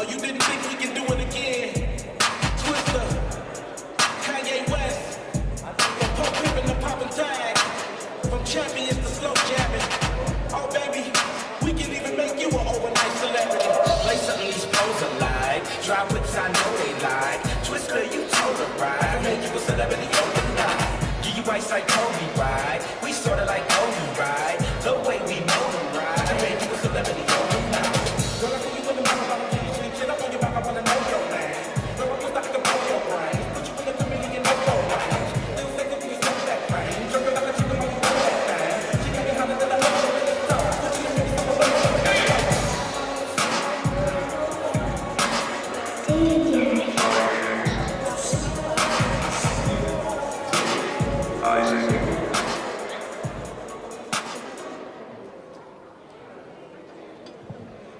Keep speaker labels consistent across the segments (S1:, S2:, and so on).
S1: you didn't think we can do it again? Twister, Kanye West, from Pump Pimpin' to Poppin' Tag, from champions to slow jamming. Oh baby, we can even make you an overnight celebrity.
S2: Play something these pros are like. Drive whips, I know they like. Twister, you told her right. I can make you a celebrity overnight. Give you ice like Kobe, right? We sorta like Kobe, right? The way we know them, right? I can make you a celebrity overnight.
S1: Girl, I see you in the mouth, I'm a G, shit up on your back, I wanna know your name. Girl, I'm just like to blow your brain. Put you in the committee and no go range. Still say that you can smoke that thing. Jerk it like a chicken when you roll that thing. She got me hotter than a love in the top. Put you in the middle of a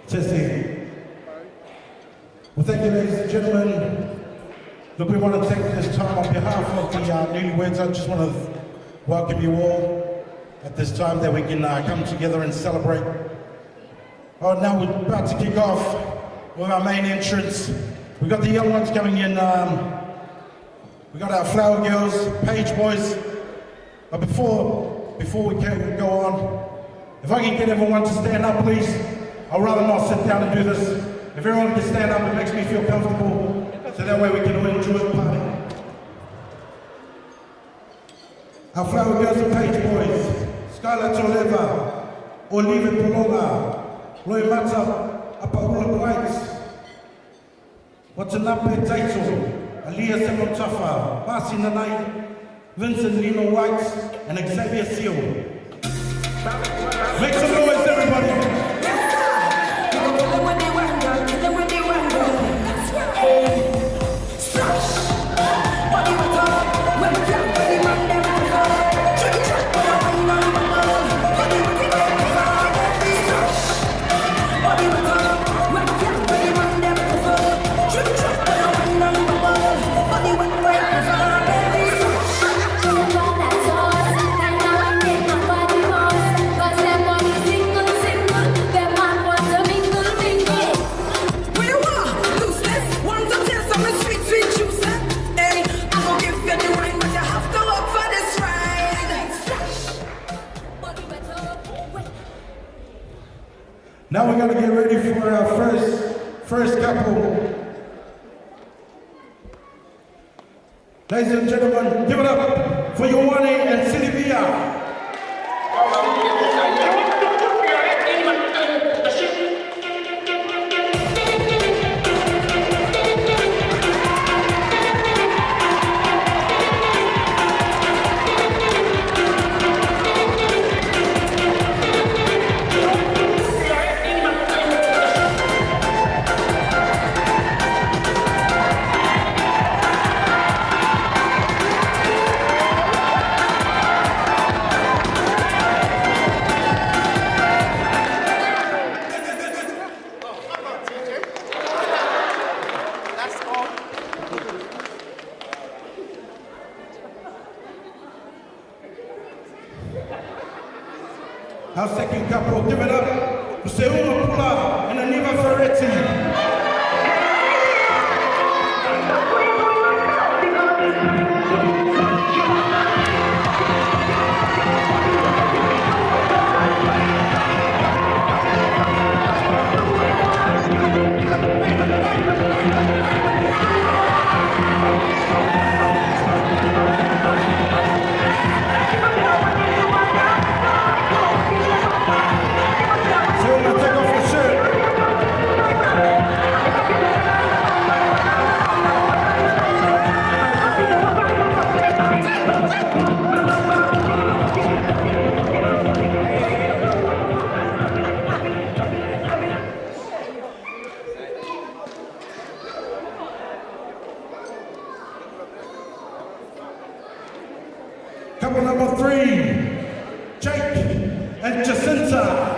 S3: Testing. Well, thank you, ladies and gentlemen. Look, we want to take this time on behalf of the newlyweds. I just want to welcome you all at this time that we can come together and celebrate. Oh, now we're about to kick off with our main entrance. We've got the young ones coming in. We got our flower girls, page boys. But before we can go on, if I can get everyone to stand up, please. I'd rather not sit down and do this. If everyone can stand up, it makes me feel comfortable, so that way we can all enjoy the party. Our flower girls and page boys, Scarlett Oleva, Olive Pologa, Roy Mata, Apaula Brights, Watanabe Taito, Aliyah Semotafa, Marcy Nanai, Vincent Lino White, and Xavier Seal. Make some noise, everybody! Now we're going to get ready for our first couple. Ladies and gentlemen, give it up for Yohane and Sylvia. Our second couple, give it up for Seulo Pula and Aniva Ferretti. Couple number 3, Jake and Jacinta.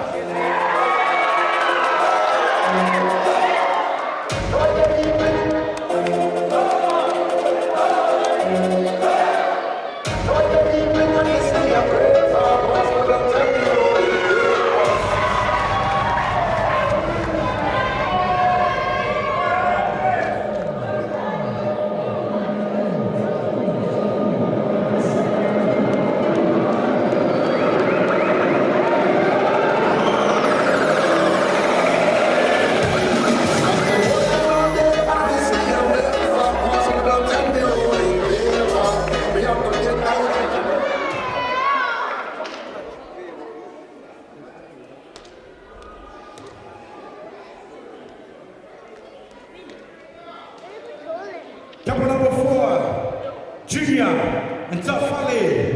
S3: Tafale.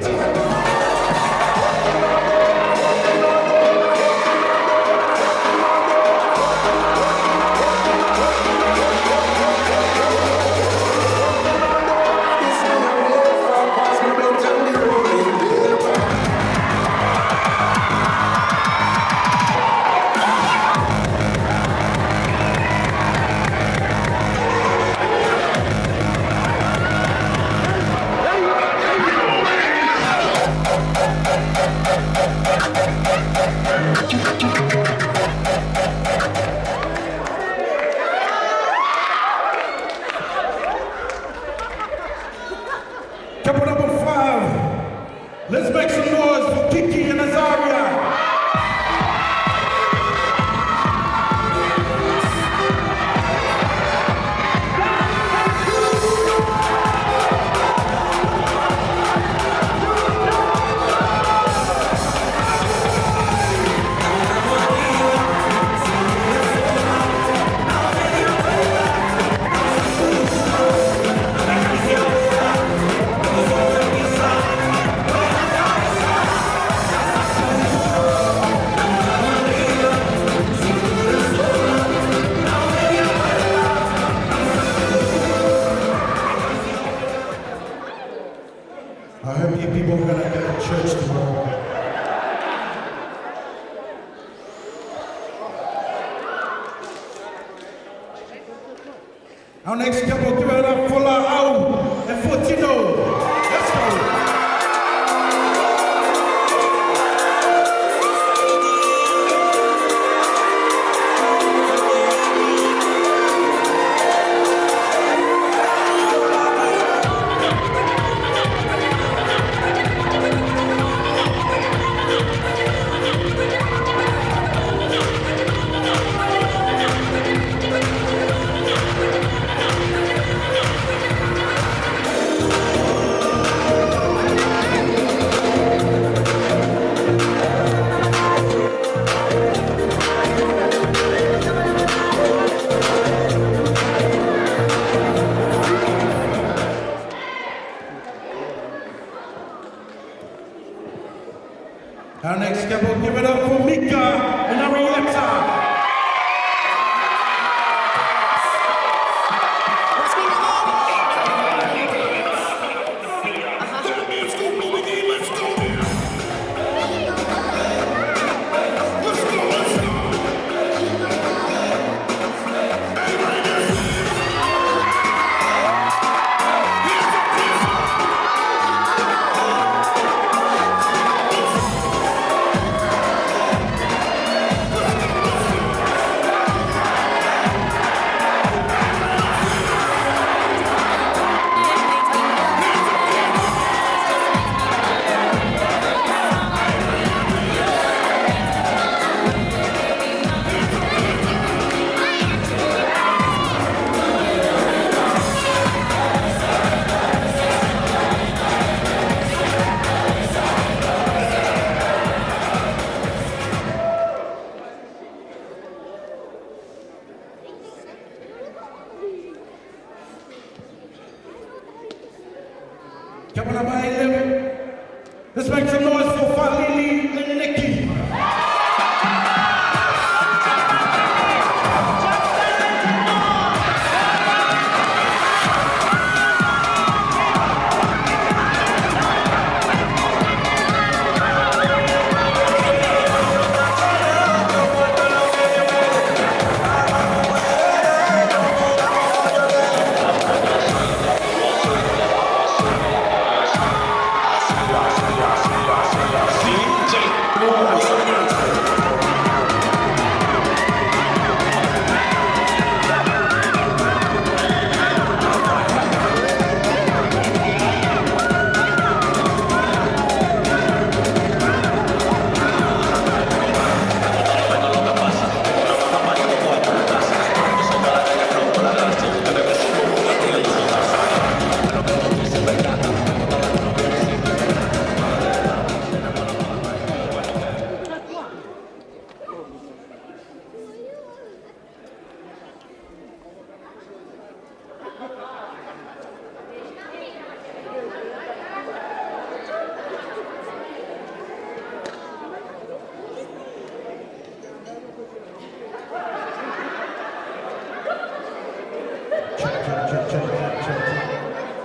S3: Couple number 5. Let's make some noise for Kiki and Azaria. I hope you people are gonna get to church tomorrow. Our next couple, give it up for Lau and for Tino. Let's go. Our next couple, give it up for Mika and Arietta.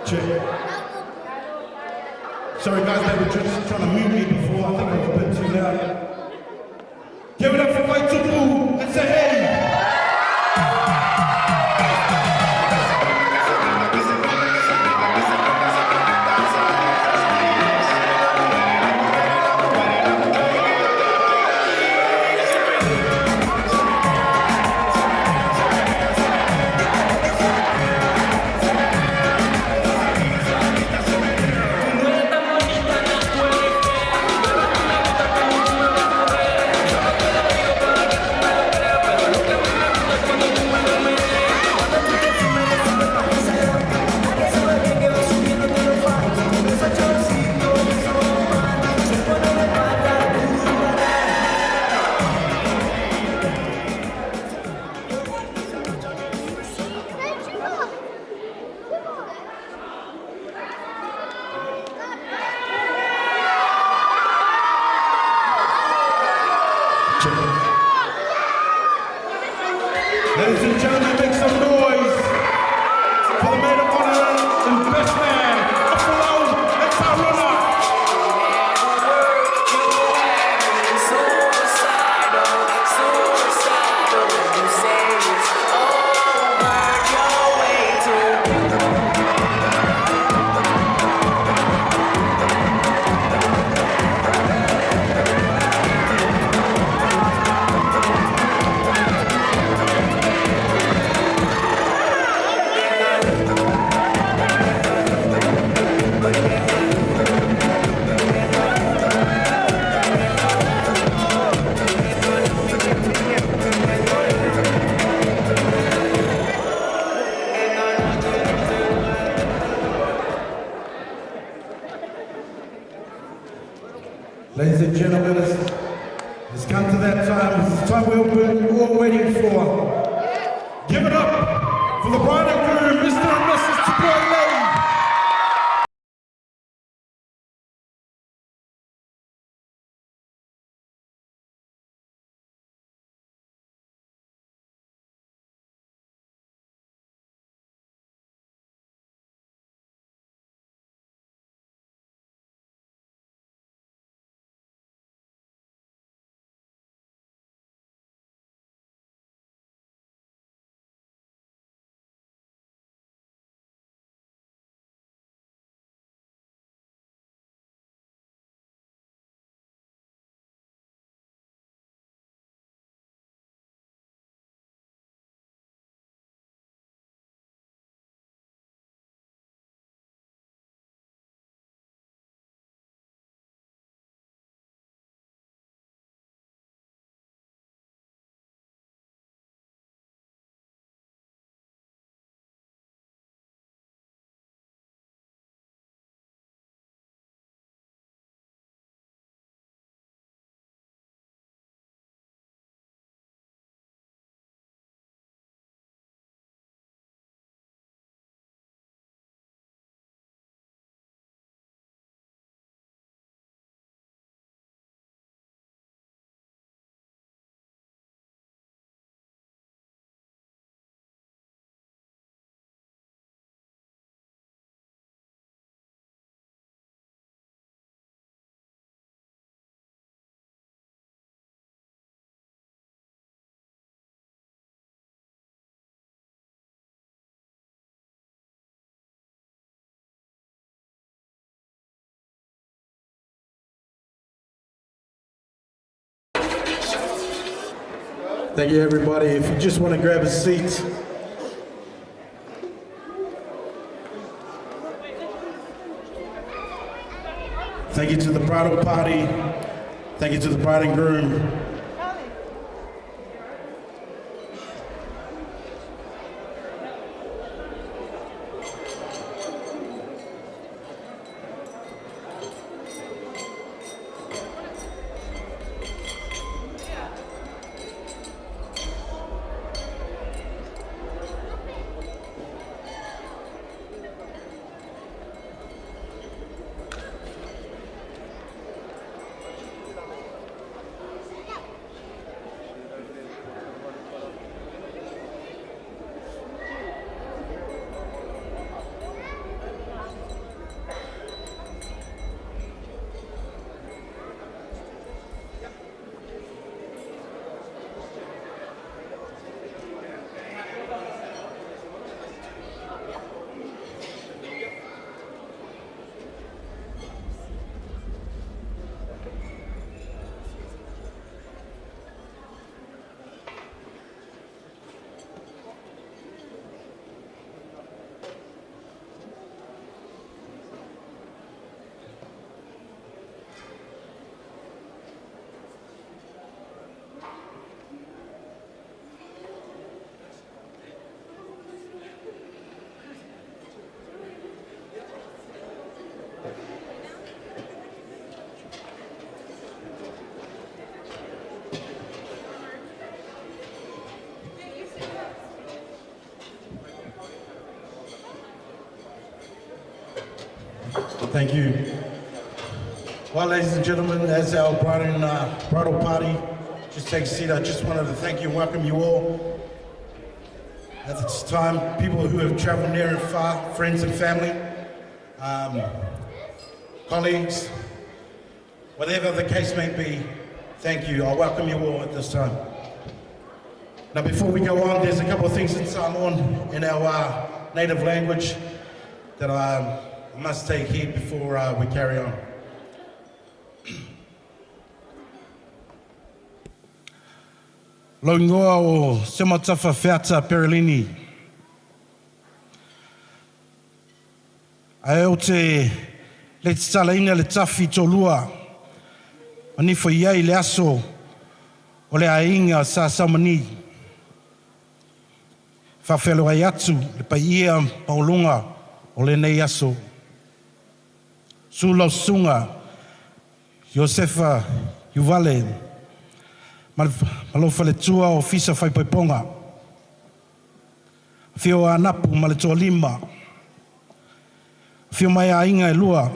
S3: Check. Sorry guys, they were just trying to mute me before. I think I was a bit too loud. Give it up for White Tupu and say hey! Ladies and gentlemen, make some noise for the maid of honor and best man, Afro and Taruna. Ladies and gentlemen, it's come to that time. It's the time we've been all waiting for. Give it up for the bride and groom, Mr. and Mrs. Tupu Lane. Thank you, everybody. If you just want to grab a seat. Thank you to the bridal party. Thank you to the bride and groom. Thank you. Well, ladies and gentlemen, as our bridal party just takes a seat, I just wanted to thank you and welcome you all. At this time, people who have traveled near and far, friends and family, colleagues, whatever the case may be, thank you. I welcome you all at this time. Now, before we go on, there's a couple of things in Samoan in our native language that I must take here before we carry on. Loingoa o Sematafa Feata Perilini. Ai o te le tsalaina le tafi tolua. Ani fo iai le aso o le ainga sa samani. Whawhelo ai atu le paia paulunga o le nei aso. Sulau sunga Josefa Yuvale. Malo fale tua o fisa fai paiponga. Fio anapu ma le toa lima. Fio mai a inga e lua.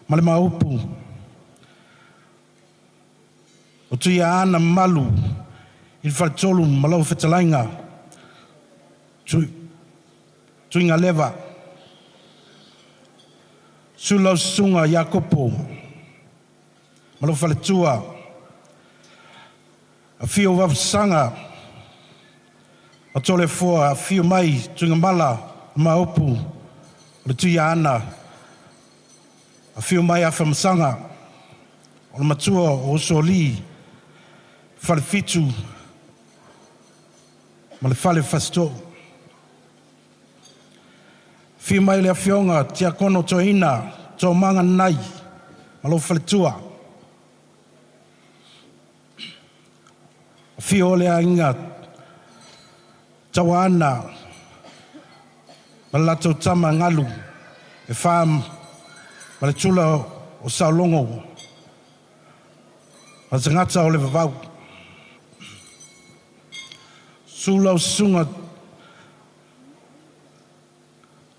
S3: Ma le maupu. O tuia ana malu. Il fale tolu ma lau fetalainga. Tuinga leva. Sulau sunga Jakopo. Ma lau fale tua. A fio wawasanga, a tole fua, a fio mai, tuinga mala, maupu, le tuia ana, a fio mai a whamasanga, o le matua o soli, whale fitu, ma le whale fasto. Fio mai le a fionga, tia kono to ina, to manga nai, ma lo whale tua. Fio le ainga tawana malato tama ngalu e fam male tula o saulongo a zangata o le vavau sula o sunga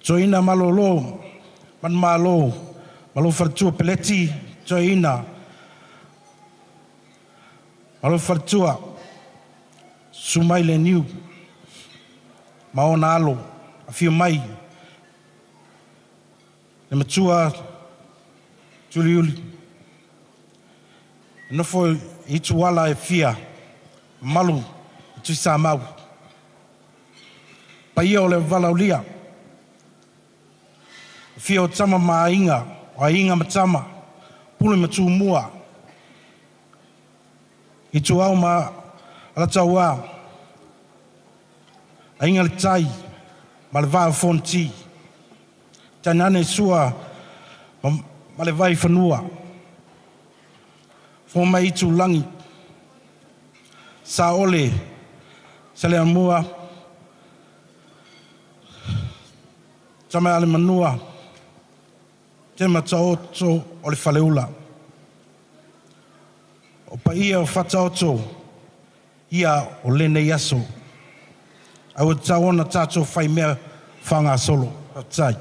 S3: toina malolo man malo malo fartua peleti toina malo fartua sumai le niu maona alo a fio mai le matua tuliuli nofo i tuala e fia malu i tu sa mau paia o le valaulia fia o tama mainga o inga matama pule matu mua i tu au ma ala taua ainga le tai ma le vaa fonti tanane sua ma le vai fanua fo mai tu langi sa ole sa le amua tama ale manua te mataoto o le faleula o paia o fataoto ia o lene yaso. I would tawana tato fai mea whanga solo. Tai.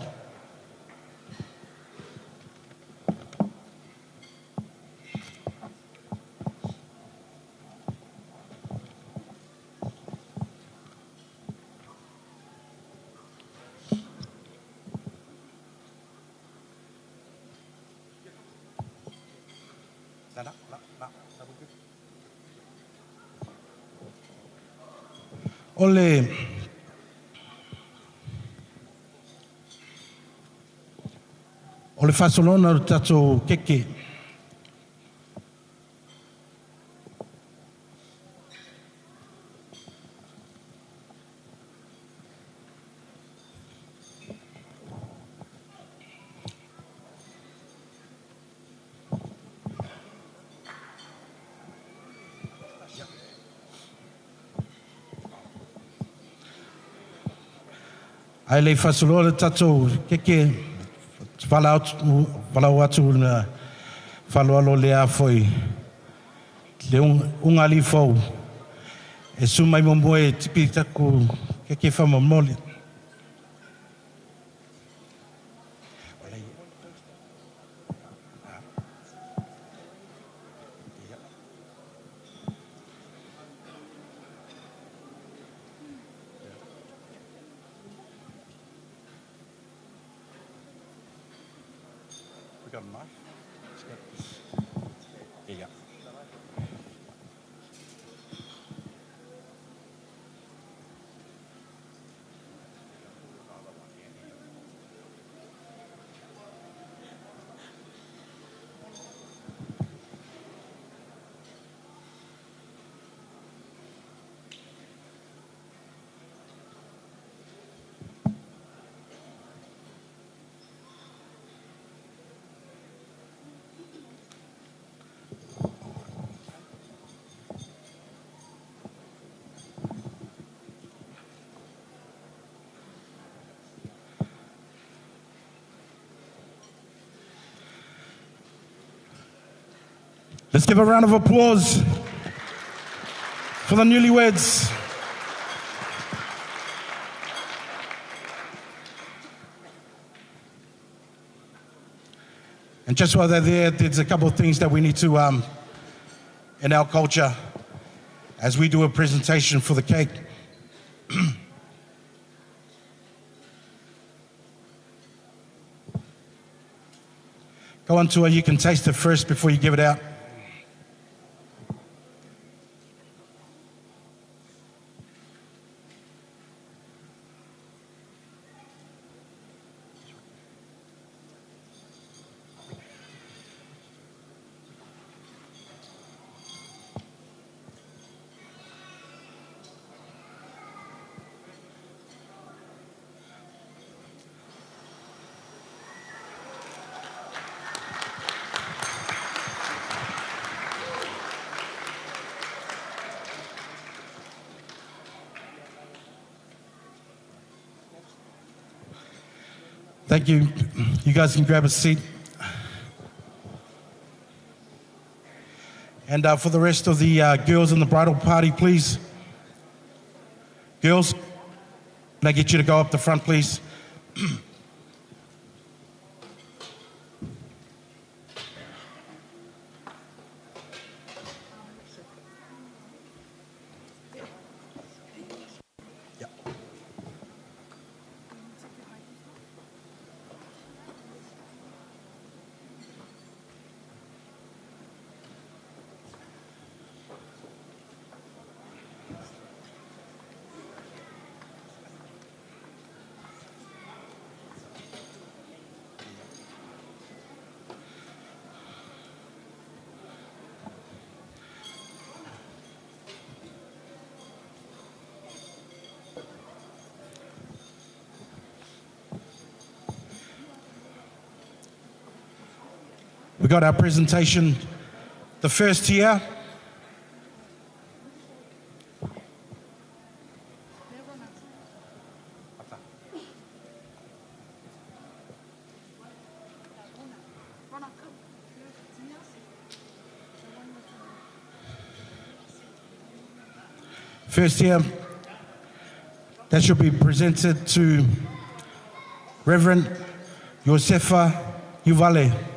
S3: O le fasolona o tato keke. Ai le fasolona tato keke. Falau atu na falualo lea foi le unga li fau e sumai momoe tipi taku ke famamoli We got a knife? Here you go. Let's give a round of applause for the newlyweds. And just while they're there, there's a couple of things that we need to, in our culture, as we do a presentation for the cake. Go on to it, you can taste it first before you give it out. Thank you. You guys can grab a seat. And for the rest of the girls in the bridal party, please. Girls, can I get you to go up the front, please? We got our presentation, the first tier. First tier, that should be presented to Reverend Josefa Uvale.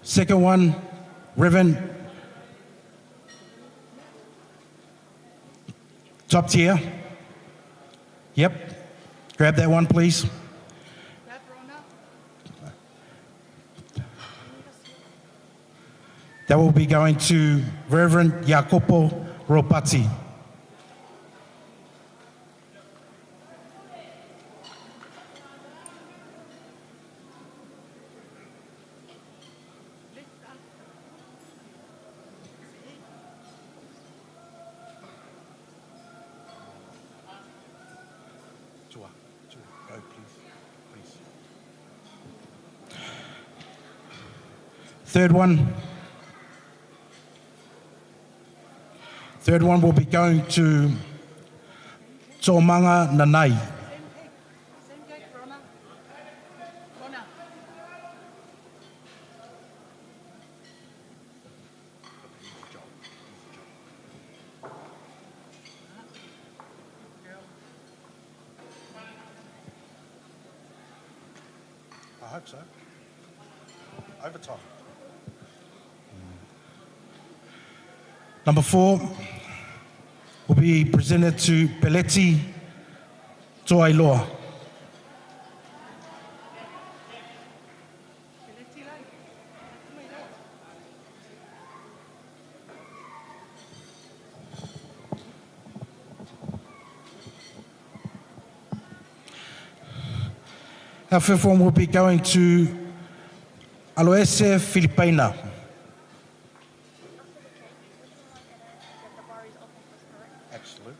S3: Second one, Reverend, top tier. Yep, grab that one, please. That will be going to Reverend Jacopo Ropati. Go, please. Third one will be going to Tomanga Nanai. I hope so. Overtime. Number 4 will be presented to Peleti Toailoa. Our fifth one will be going to Aloese Filipaina. Absolutely.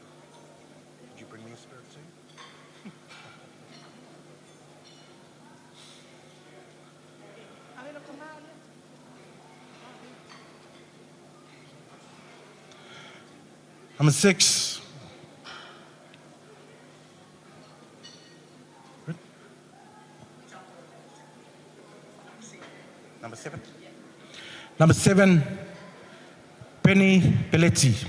S3: Did you bring me a spirit too? Number 6. Number 7. Number 7, Penny Pelletti.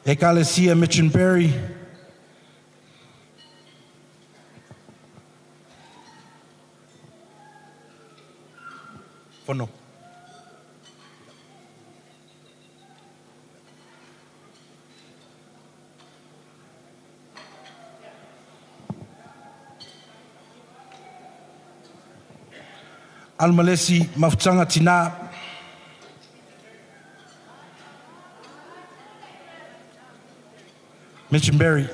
S3: Ekalesia Mitchenberry. Fono. Almalesi Mafutanga Tina. Mitchenberry.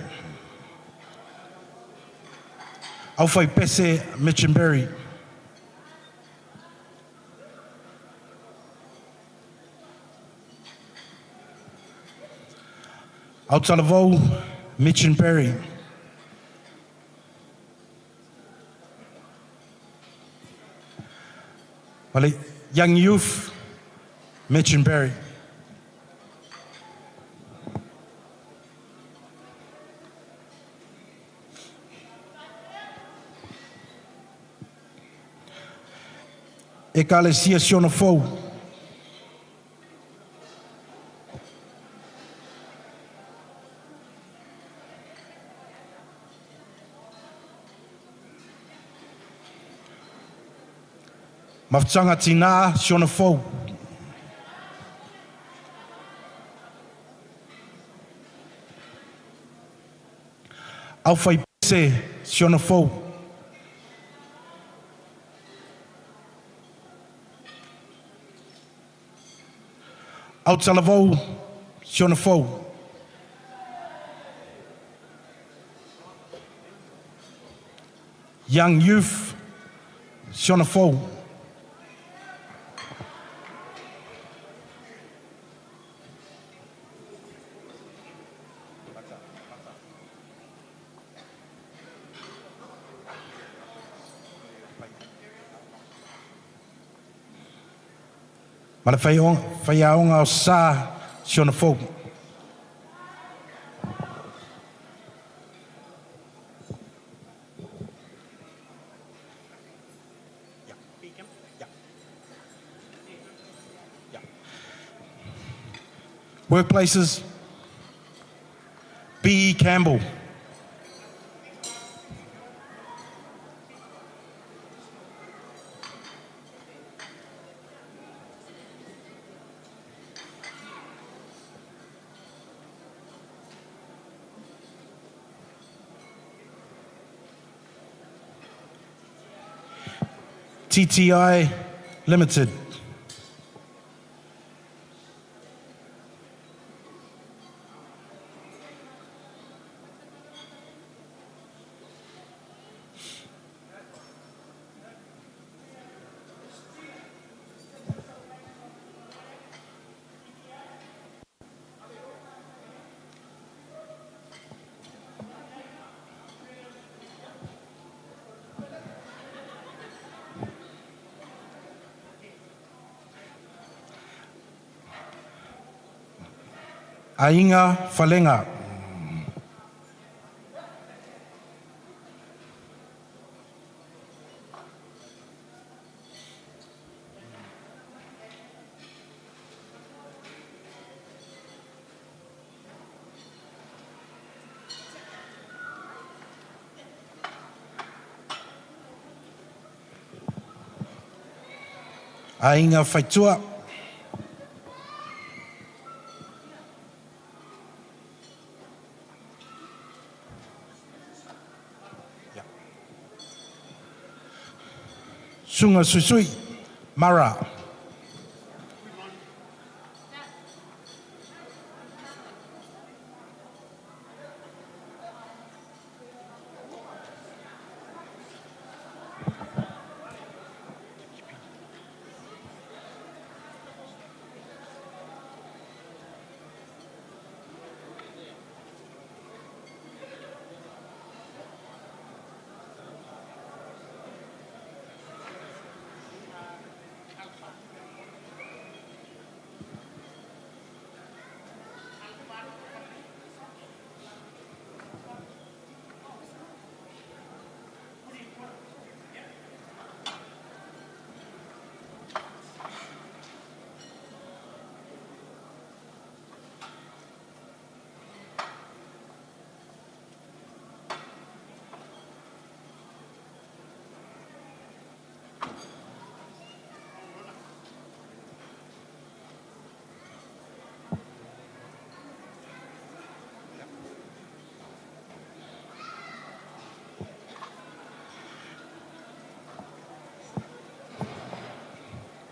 S3: Aufai Pese Mitchenberry. Autalavou Mitchenberry. Wale Young Youth Mitchenberry. Ekalesia Sionafou. Mafutanga Tina Sionafou. Aufai Pese Sionafou. Autalavou Sionafou. Young Youth Sionafou. Mala whaiaonga o sā Sionafou. Workplaces, B.E. Campbell. TTI Limited. Ainga Falenga. A inga whaitua. Sunga susui, mara.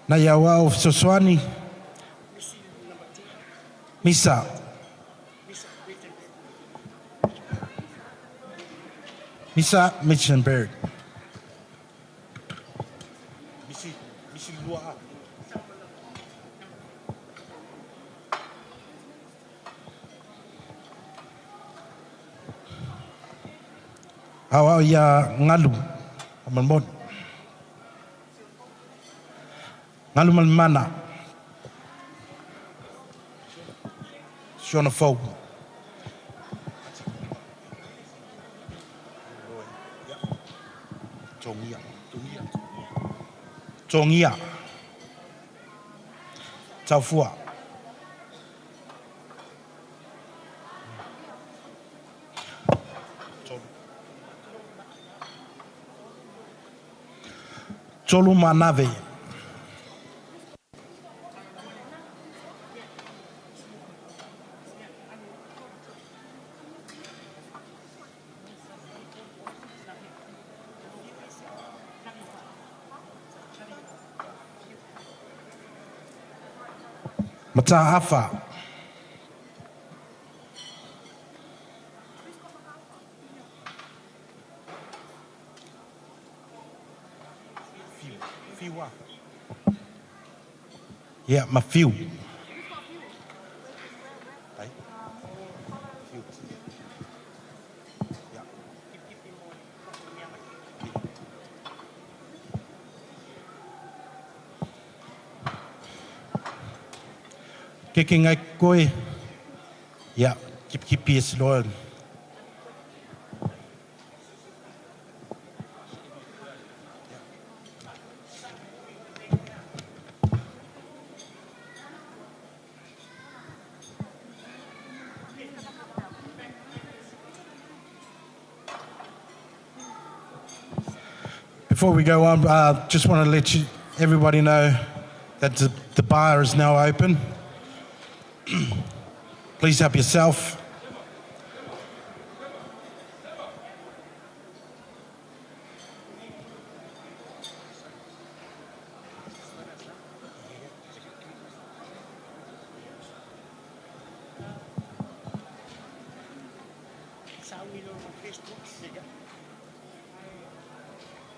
S3: Na yawa o Soswani. Misa. Misa Mitchenberg. Misi lua. Awa ya ngalu. Amalmon. Ngalu malmana. Shona Fog. Tongia. Taufua. Tolu Manave. Mataafa. Yeah, Mafiu. Kicking a koi. Yeah, keep peace, Lord. Before we go on, just want to let everybody know that the bar is now open. Please help yourself.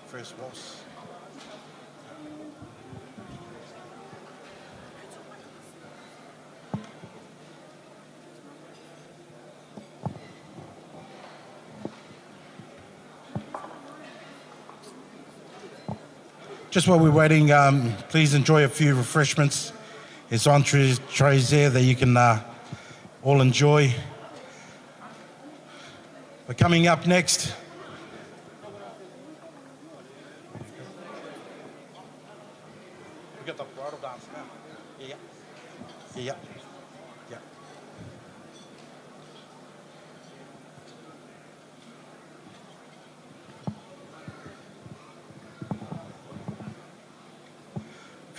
S3: First boss. Just while we're waiting, please enjoy a few refreshments. There's entrees there that you can all enjoy. But coming up next, we got the bridal dance now. Yeah. Yeah. Yeah.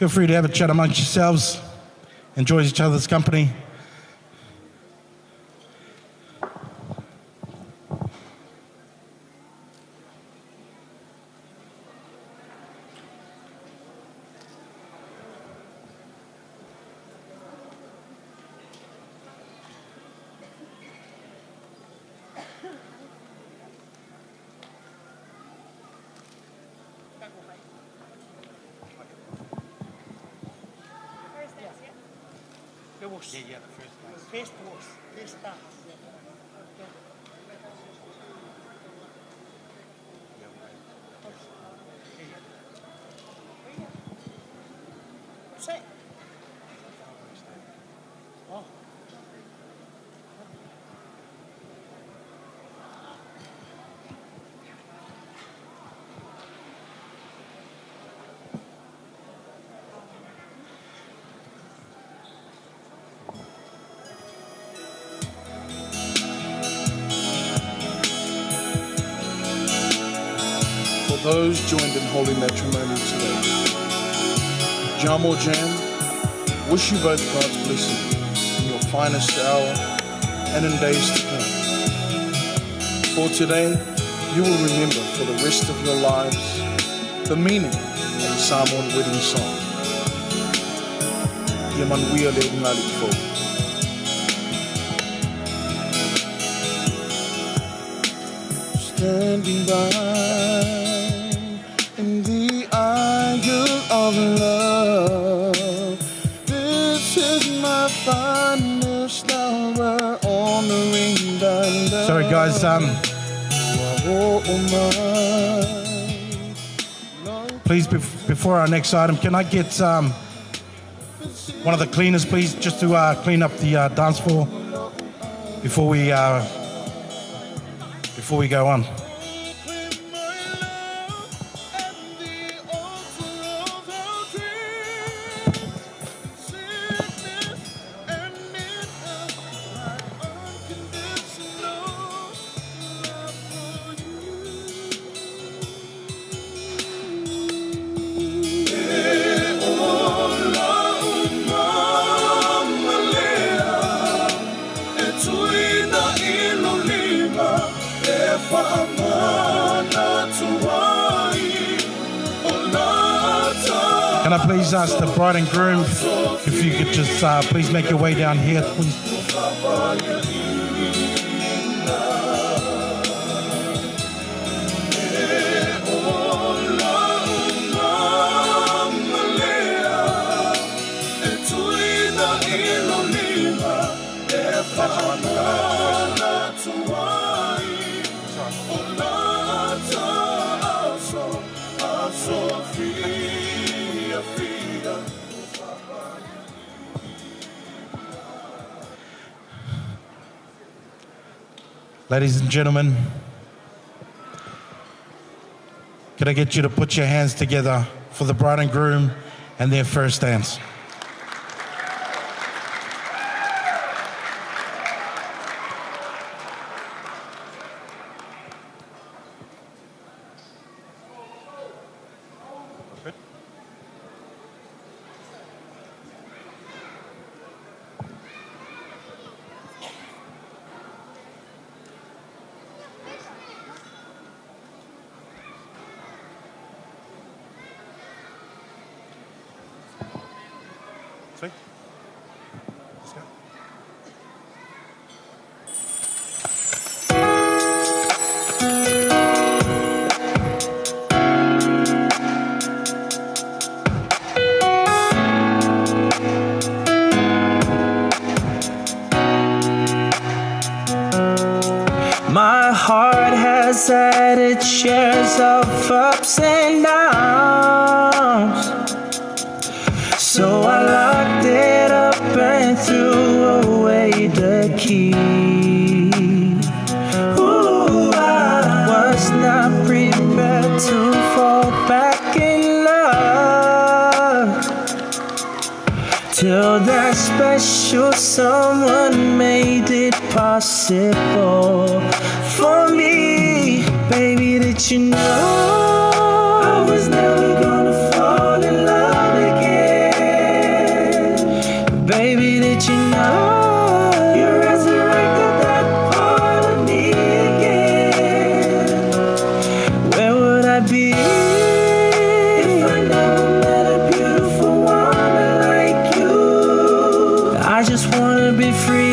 S3: Feel free to have a chat amongst yourselves. Enjoy each other's company.
S4: For those joined in holy matrimony today, Jamo Jam, wish you both God's blessing in your finest hour and in days to come. For today, you will remember for the rest of your lives the meaning of the Samoan wedding song. Yamanwia le ngali fo. Standing by in the aisle of love, this is my finest hour, honoring the love.
S3: Sorry guys, please before our next item, can I get one of the cleaners please, just to clean up the dance floor before we go on. Can I please ask the bride and groom if you could just please make your way down here, please. Ladies and gentlemen, could I get you to put your hands together for the bride and groom and their first dance? Sweet. Let's go.
S5: My heart has had its shares of ups and downs, so I locked it up and threw away the key. Ooh, I was not prepared to fall back in love till that special someone made it possible for me. Baby, did you know I was never gonna fall in love again? did you know you resurrected that part of me again? Where would I be if I never met a beautiful woman like you? I just wanna be free.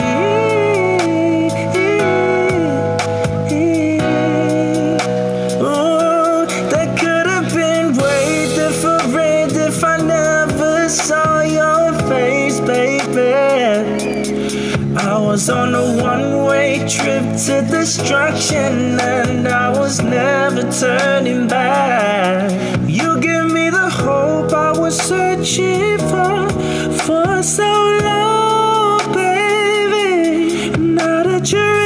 S5: Oh, that could have been way different if I never saw your face, baby. I was on a one-way trip to destruction, and I was never turning back. You give me the hope I was searching for so long, baby. Now that you're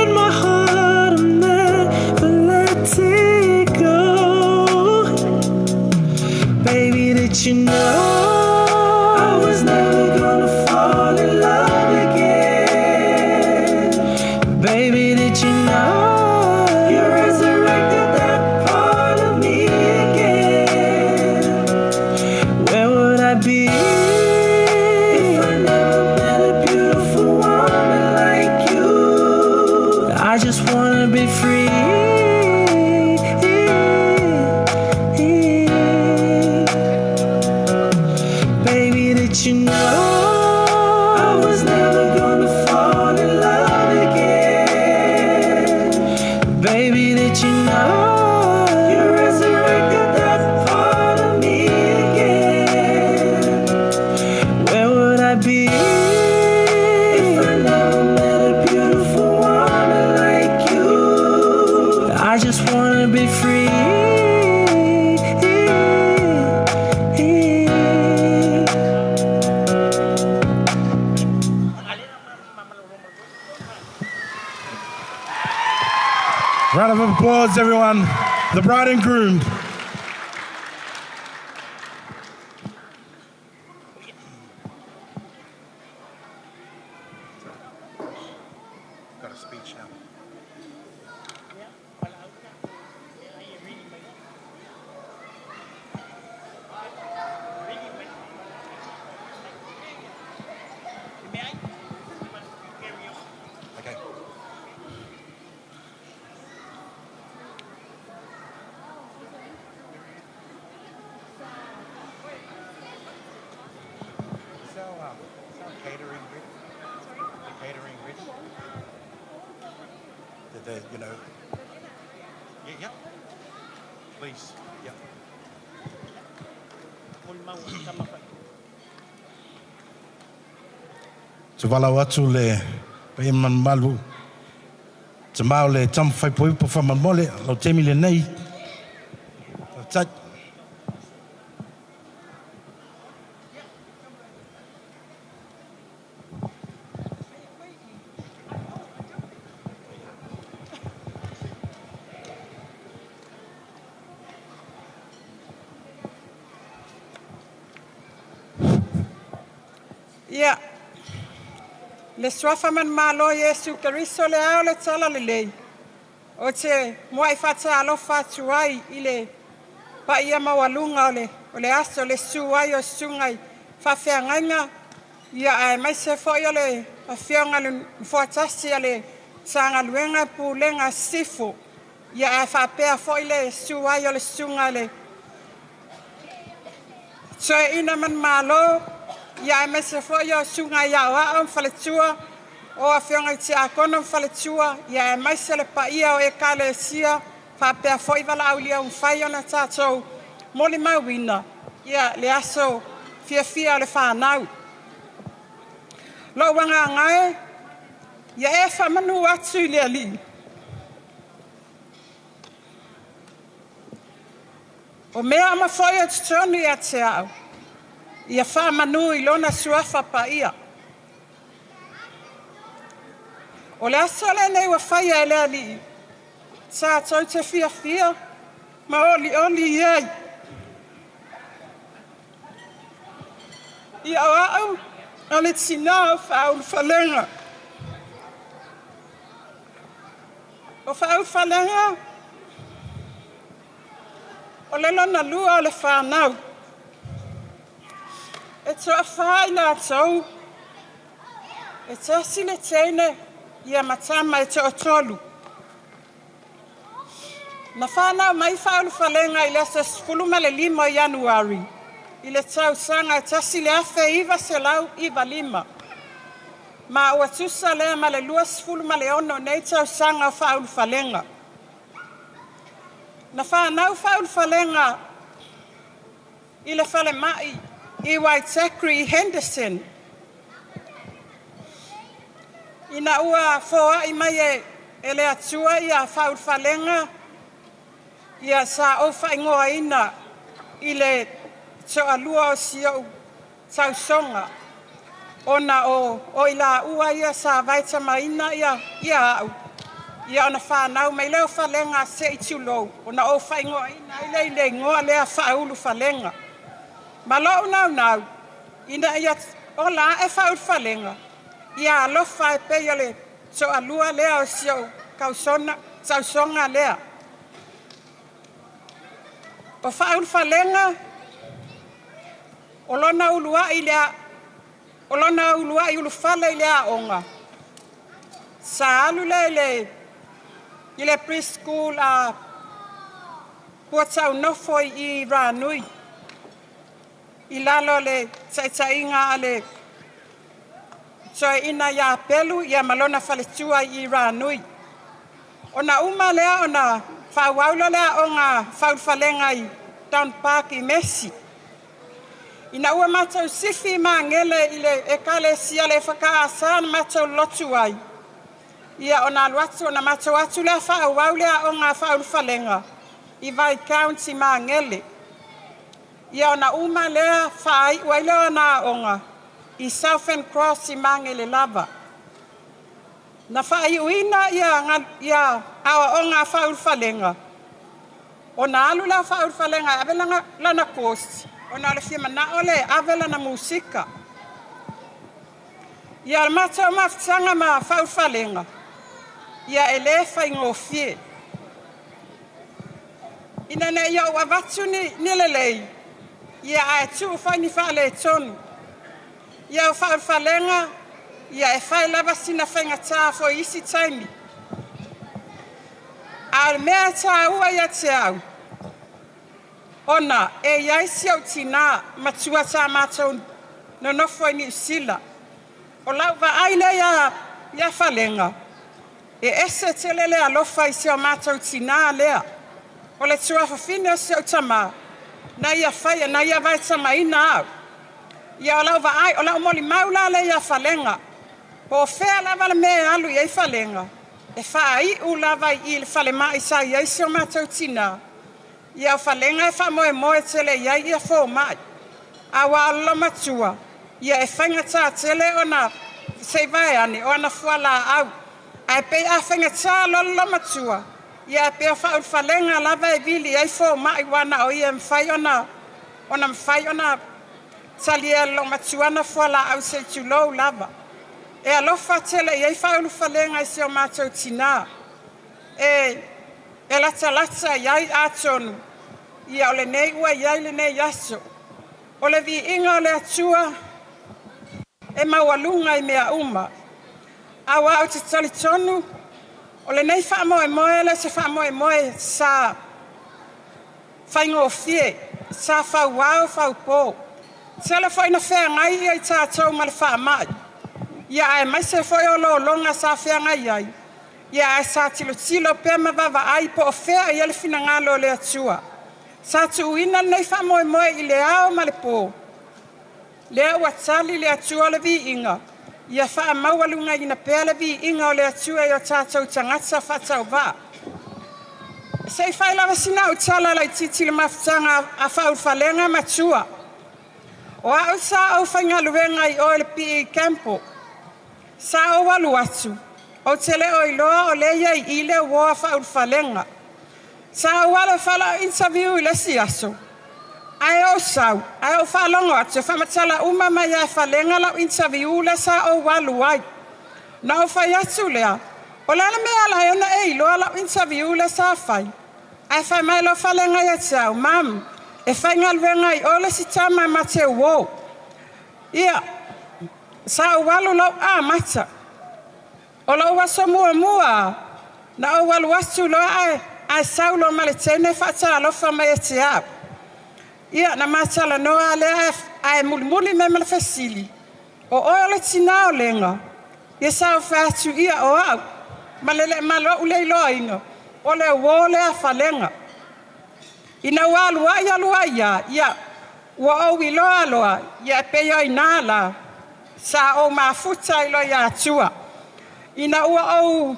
S5: in my heart, I'm never letting go. Baby, did you know I was never gonna fall in love again? Baby, did you know you resurrected that part of me again? Where would I be if I never met a beautiful woman like you? I just wanna be free. Baby, did you know I was never gonna fall in love again? Baby, did you know you resurrected that part of me again? Where would I be if I never met a beautiful woman like you? I just wanna be free.
S3: Round of applause, everyone. The bride and groom. Got a speech now. Okay. Catering rich? The catering rich? You know. Yeah. Please. Yeah. Te walau atu le pe man malu. Te mau le tam fai poi po fa man mole lo temi le nei. Tat.
S6: Ia, le swafa man malo Yesu Keriso le ao le tala le lei. O te moai fata alofa tuai i le pa ia mawalunga o le aso le suai o sungai whawhiangainga. Ia ai mai se fo ia le awhionga le mfuatasi a le sanga luenga pulenga sifu. Ia ai whapea fo i le suai o le sunga le. So ina man malo. Ia me se fo yo sunga ya wa on faletua o afionga ti akono faletua ia mai se le pa ia o ekalesia fa pe fo i vala aulia un fai ona tato moli mai wina ia le aso fia le fa nau lo wanga ngai ia e fa manu atu le ali o mea ma fo yo tsoni ya tsao ia wha manu i lona suafa pa ia. O le asole nei wa whaia e lea li. Sa tau te fia, ma oli iei. Ia o au, o le tina o whaau whalenga. O whaau whalenga, o le lona lua o le whanau. E toa whai nā tau, e tasi le teine ia matama e te otolu. Na whanau mai whaulufalenga i le se 15 Januari. I le tausanga e tasi le afe iwa se lau iwa 5. Ma ua tusa lea ma le 20 nei tausanga o whaulufalenga. Na whanau whaulufalenga i le whale mai i Waitakere i Henderson. Ina ua foa i mai e le atua i a whaulufalenga ia sa o whaingoa ina i le toa lua o sio tausonga. Ona o ila ua ia sa vaita maina ia au. Ia ona whanau mai leo whalenga se i tulou. Ona o whaingoa ina i le ngoa lea whaulu whalenga. Ma lo nau ina ia o la e whaulu whalenga. Ia alofa e peia le toa lua lea o sio tausonga lea. O whaulu whalenga, o lona ulua i ulu whale i lea onga. Sa alu i le preschool a puatau nofo i Ranui. I lalo le taitainga a le soe ina ia pelu ia malona whaletua i Ranui. Ona uma lea ona whauaula lea o ngā whaulwhalenga i Town Park i Messi. Ina ua matau sifi ma ngele i le ekale sia le whakaasa na matau lotu ai. Ia ona aluatu ona matau atu lea whauau lea o ngā whaulwhalenga i Vai County ma ngele. Ia ona uma lea whai waile o nā onga i Southern Cross i ma ngele lava. Na whai uina ia awa o ngā whaulwhalenga. O na alu la whaulwhalenga avelanga lana kosti. O na le whima na ole avela na musika. Ia matau mawhtanga ma whaulwhalenga. Ia ele whaingofie. Ina ne ia ua watu ni lelei. Ia ae tu whaini whaale tonu. Ia whaulwhalenga. Ia e whai lava sina whainga tā fo isi taimi. A mea tā ua ia te au. Ona, e iaisi au tina matua tā mātou no nofo i New Zealand. O lau wa aile ia whalenga. E ese te lele alofa i se o mātou tina lea. O le tua whawhine o se au tama. Na ia whaia, na ia vai tama ina au. Ia o lau wa ai, o lau moli maula le ia whalenga. Po fea lava le mea alu i ei whalenga. E whai u lava i le whale mai sa i eisi o mātou tina. Ia o whalenga e wha moe tele iai ia fō mai. A wa alo matua. Ia e whainga tā tele o na seivae ane o na fuala au. A e pei a whainga tā lolo matua. Ia e pei a whalenga lava e vili iai fō mai wana o ia mwhai ona mwhai ona tali e lo matua na fuala au se tulou lava. E alofa tele iai whalenga i se o mātou tina. E lata iai atonu. Ia ole nei ua iai le nei aso. Ole vi inga ole atua. E maualunga i mea uma. Awa au te tali tonu. Ole nei wha le se wha sa whaingofie. Sa whauau whaupō. Tele whaina whea ngai i tātou ma le wha mai. Ia e mai se whai o lo longa sa whea ngai ai. Ia e sa tilo pe ma vava ai po o whea i ele fina ngalo le atua. Sa tu ina nei wha i le ao ma le pō. Lea ua tali le atua le vi inga. Ia wha maualunga ina pēa le vi inga o le atua i o tātou tangata whatau wā. Sei whai lawa sina utala lai titi le mawhtanga a whaulwhalenga matua. O au sa au whainga luenga i o le PE Campo. Sa o walu atu. O tele o iloa o leia i ile woa whaulwhalenga. Sa wala whala interview i lesi aso. Ai o sau, ai o whalongo atu, whamatala uma mai ai whalenga lau interview le sa o walu ai. Na o whai atu lea, o lana mea lai ona e iloa lau interview le sa whai. Ai whai mai lo whalenga ia tau, mam, e whai ngalwenga i ole si tama ma te wo. Ia, Sa walu lau mata. O lau wasa mua na o walu wasu lo ai saulo male tene fata lo fa mai tia. Ia na masala no ale ai muli me mele fasili. O le tina o lenga. Ia sa fa tu ia o au. Malele malo ule lo inga. O le wole a falenga. Ina walu ya lo ia. Wa o wilo aloa ia pe yo inala. Sa o mafuta ilo ya tua. Ina ua o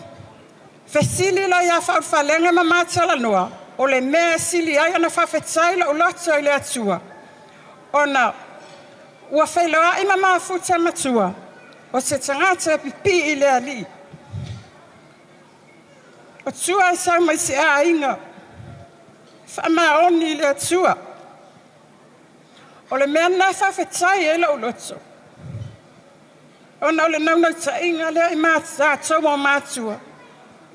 S6: fesili lo ya falenga mamatala noa. O le mea sili ai ana whawhetai la o loto i le atua. Ona, ua whailoa i mafuta matua. O se tangata pipi i le ali. O tua i sau mai se a inga. Whama oni i le atua. O le mea na whawhetai e la o loto. Ona o le nauna ta inga lea i mātua, tau o mātua.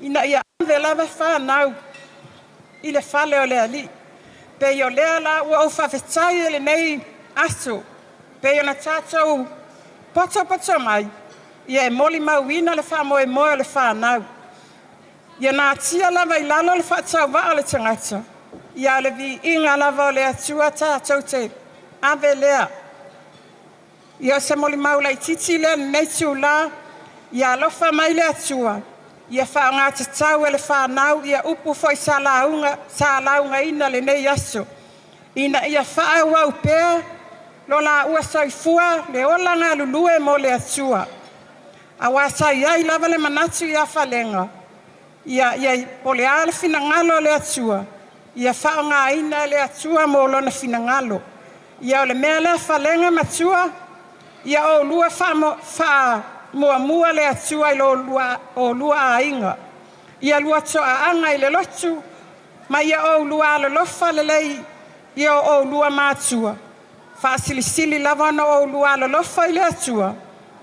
S6: Ina ia ave lawe whanau. I le fale o le ali. Pe o lea la ua o whawhetai e le nei aso. Pe o na tātou poto mai. Ia e moli mauina le whamoe moe le whanau. Ia nā tia lawa i lalo le whatau wa o le tangata. Ia le vi inga lawa o le atua tātou te ave lea. Ia se moli maula i titi le nei tiu la. Ia lofa mai le atua. Ia wha ngā te tau e le whanau, ia upu foi sa launga ina le nei aso. Ina ia wha au au pēr, lo la ua soifua, le ola ngā lulue mo le atua. A wasa ia i lava le manatu ia whalenga. Ia pole a le fina ngalo le atua. Ia wha ngā ina le atua mo lona fina ngalo. Ia o le mea le whalenga matua, ia o lua wha mua le atua i o lua a inga. Ia lua toa anga i le lotu, ma ia o lua le lofa le lei, ia o lua mātua. Whaasilisili lava no o lua le lofa i le atua,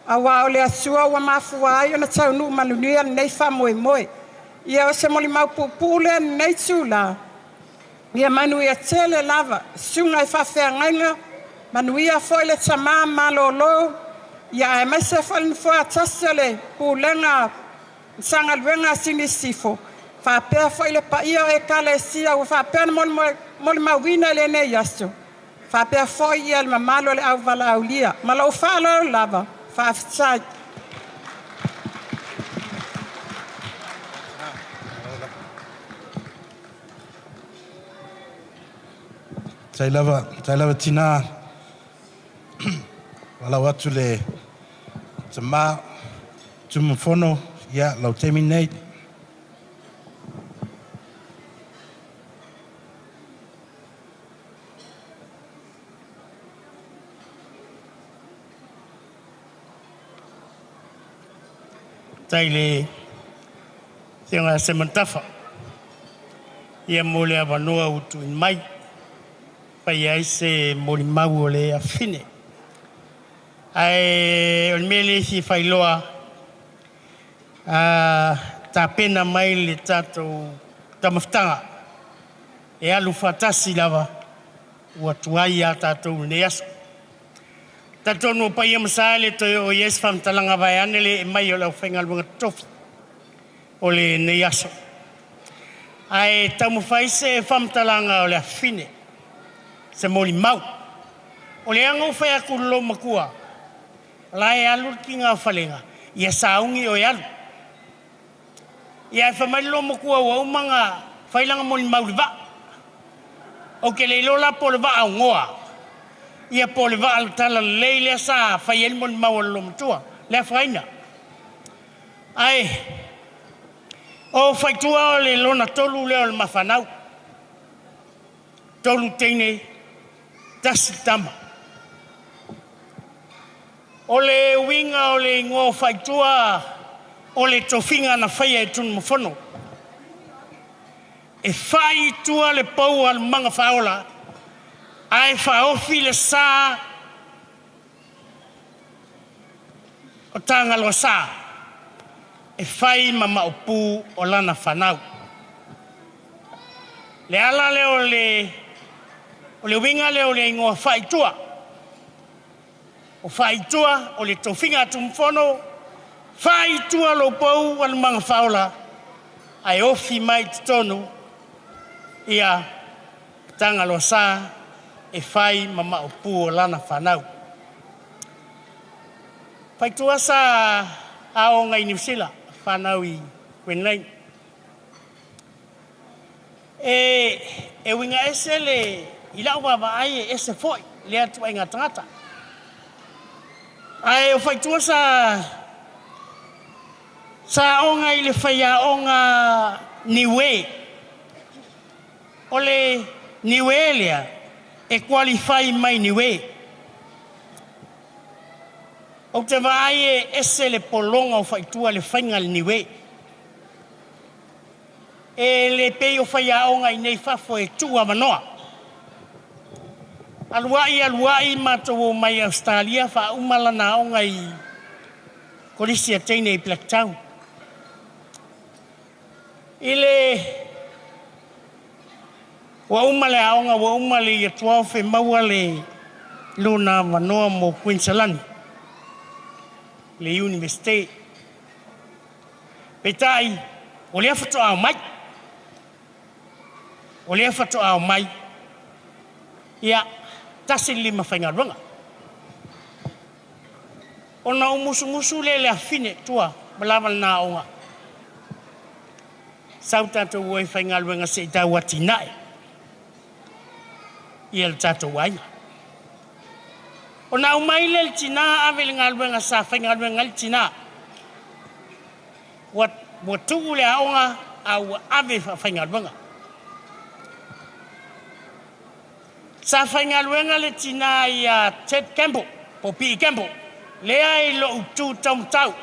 S6: a wā o le atua ua mafua ai o na taunu manunia nei whamoe moe. Ia o se moli maupupu le nei tūla. Ia manu ia tele lava, sunga i whawhea ngainga, manu ia foi le tamā malolo, ia e mese falin fo atasa le pulenga sanga luenga sini sifo fa pe fo ile pa ia e kale sia o fa pe mol mawina le ne yaso fa pe fo ia le mamalo le au vala aulia malo fa lo lava fa fsa
S3: Tai lava tina wala watu le Tama tumufono ya lau terminate.
S7: Taile tenga semantafa. Ia mole avanoa utu in mai. Pai ai se moli mau le afine. Ai on mele si failoa ta pena mai le tato tamaftanga e alu fatasi lava ua tuai a tato ne aso tato no pai amsale to o yes fam talanga vai anele mai o la fenga lunga tofi o le ne aso ai tamu fai se fam talanga o le fine se moli mau o le anga fai aku lo makua lai alu kinga falenga ia saungi o alu ia famai lo mo kua wa manga failanga mo mauliva o ke le lola por va ngoa ia por va al tala leile sa fail mo mawlo mtua le faina ai o faitua le lona tolu le al mafanau tolu tene tasitama ole winga ole ngo faitua ole tofinga na faia e tunu mofono e fai tua le pau al manga faola ai faofi le sa o tanga lo sa e fai mama opu o lana fanau le ala le ole winga le ole ngo fai tua o whaitua o le tofinga tumfono, whaitua lo pou anu mga whaola, ai ofi mai tonu, ia tanga lo sa e whai mama o pu o lana whanau. Whaitua sa ao ngai New Zealand, whanau i Queensland. E winga ese le ila wa ai ese foi le atu inga tangata. Ai o whaitua sa onga i le whaia onga niwe. O le niwe lea e qualify mai niwe. O te vai e ese le polonga o whaitua le whainga le niwe. E le pei o whaia onga i nei whafo e tua manoa. Aluai mātou mai Australia wha umalana onga i Korisia teine i Blacktown. Ile wa umale aonga wa umale i atua fe maua le luna manoa mo Queensland. Le universite. Petai, o lea whato au mai. O lea whato au mai. Ia, tasi lima whaingarunga. O na umusu le lea fine tua, malawan na aonga. Sau tātou wai whaingarunga se i tau ati nae. Ia le tātou wainga. O na umai le tina ave le ngalwenga sa whaingarwenga le tina. Wa tuku le aonga au ave whaingarwenga. Sa whaingarwenga le tina i Ted Campbell, po P. Campbell. Lea i lo utu tau.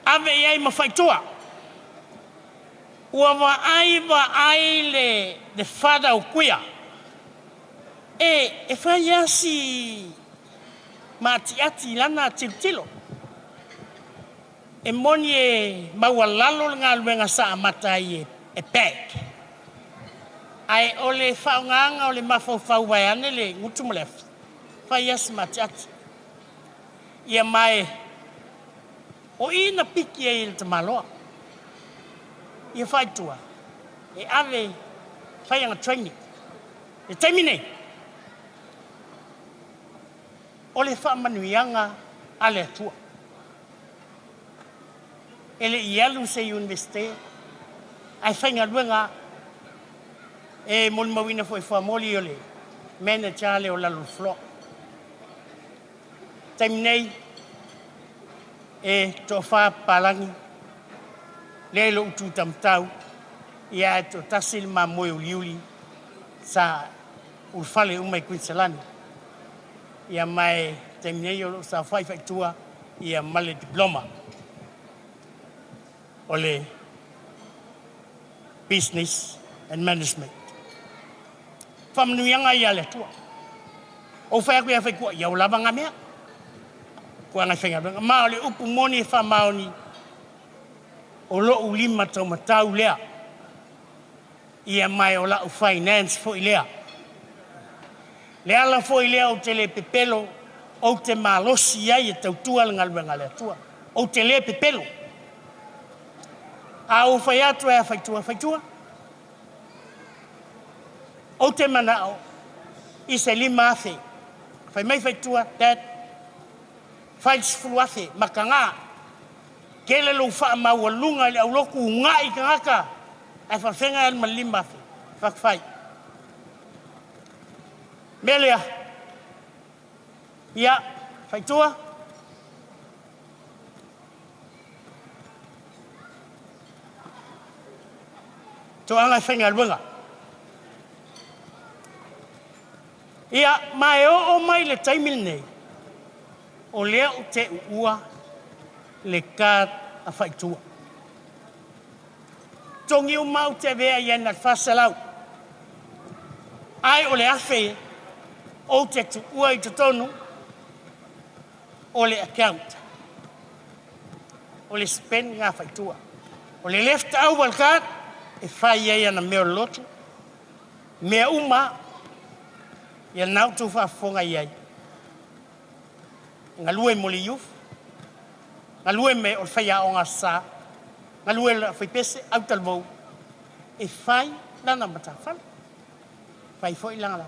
S7: Ave iai mawhaitua. Ua wa ai le whada o kuia. E whai asi ati lana tilo. E moni e maua lalo ngā luenga sa amata i e pek. Ai o le whaunganga o le mawhau vai ane le ngutumulef. Whai asi ati. Ia mai o ina piki e il te maloa. Ia whaitua. E ave whaianga training. E taimine. O le whaamanuianga ale atua. Ele i alu se universite. Ai whainga luenga. E moli mawina foi whamoli o le manager le o lalu flo. Taiminei. E to wha palangi. Le lo utu tamtau. Ia to tasil ma moe uliuli. Sa ulfale umai Queensland. Ia mai taiminei o sa whaitua. Ia male diploma. O le business and management. Whamanuianga ia le tua. O whaia kua ia o labanga mea. Kua ngai whainga. Ma o le upu moni e whamaoni. O lo ulima tau matau lea. Ia mai o lau finance fo i lea. Le ala fo i lea o te le pepelo. O te malosi ai e tau tua ngalwenga le tua. O te le pepelo. A o whai atu e a whaitua. O te manao, i se lima afe. Whai mai whaitua, dad. Whai sifuru afe, makanga. Kele lo wha maua lunga le au loku ngā i kangaka. Ai whawhenga al ma lima afe. Whai. Melea. Ia, whaitua. To anga whenga luenga. Ia, mai o mai le taimil nei. O lea o te ua le kāt a whaitua. Tongi o mau te vea i ana whasalau. Ai o le awhi o te tu ua i te tonu o le account. O le spend ngā whaitua. O le left over card e whai ei ana mea lotu. Mea uma ia nau tu whafonga iai. ngalue mo le youth ngalue me o fai o nga sa ngalue la fai pese au talvo e fai lana matafal fai foi langa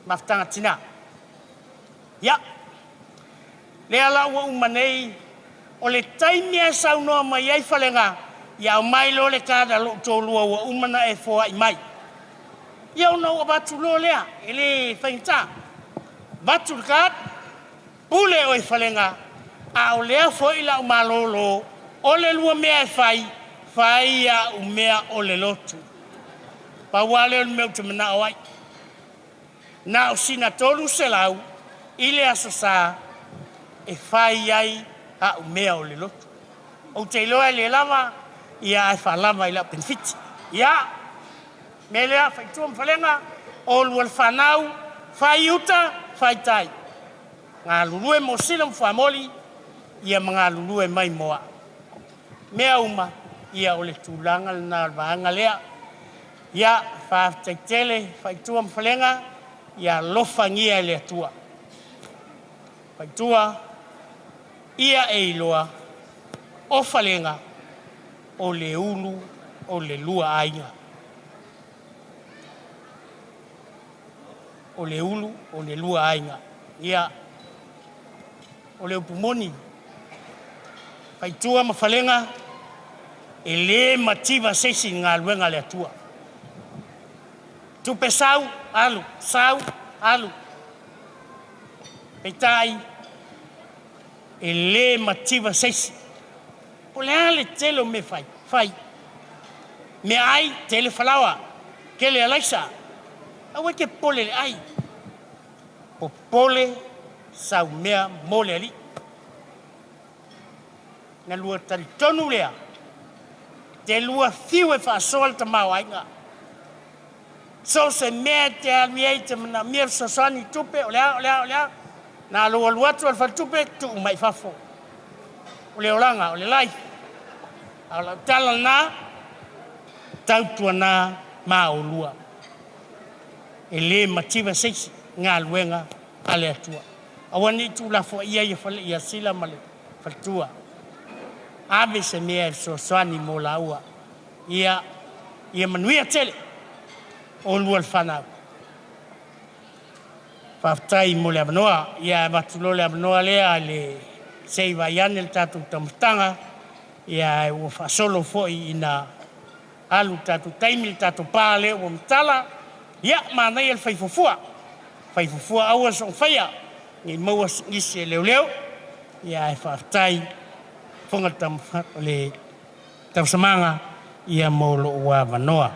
S7: maftanga tina ya le ala wa umanei o le taimi e saunoa mai ai falenga ia mai lo le kada lo tolua wa umana e foa i mai ia ona o batu lo lea ele fainta batu kad pule o i falenga a o lea foi la malolo o le lua mea e fai ia u mea o le lotu pa wale o le meu te mana o ai na o sina tolu se lau ile asasa e fai ai a o mea o le lotu o te loa le lava ia e whalama i la benefit ia me lea fai tuam falenga o lua le whanau fai uta fai tai ngā lulue mo silam whamoli ia mga lulue mai moa mea uma ia o le tūlanga le nā vaanga lea ia whaftaitele fai tuam falenga ia lofangia le atua fai tua ia e iloa o falenga o le ulu o le lua ainga o le ulu o le lua ainga ia o le upumoni fai tua ma falenga e le mativa sesi ngā luenga le atua tupe sau alu peitai e le mativa sesi o le ale tele o me fai me ai tele falawa ke le alaisa awe ke pole le ai o pole sau mea mole ali na lua tari tonu lea te lua fiu e whaasol ta mau ainga so se mea te aluiei te mana mea sasani tupe o lea na lua luatu al fatupe tu umai fafo o le oranga o le lai ala tala na tautua na maa o lua e le mativa seisi ngā luenga ale atua awani tu la fo ia fale ia sila male fatua ave se mea so swani mo laua ia manuia tele o lua fana faftai mo le abanoa ia batulo le abanoa le sei vai anel tatu tamtanga ia o fa solo foi ina alu tatu taimil tatu pale o mtala ia mana ia faifufua aua so faia ni maua ngisi leo ia faftai fonga tam le tam samanga ia molo wa vanoa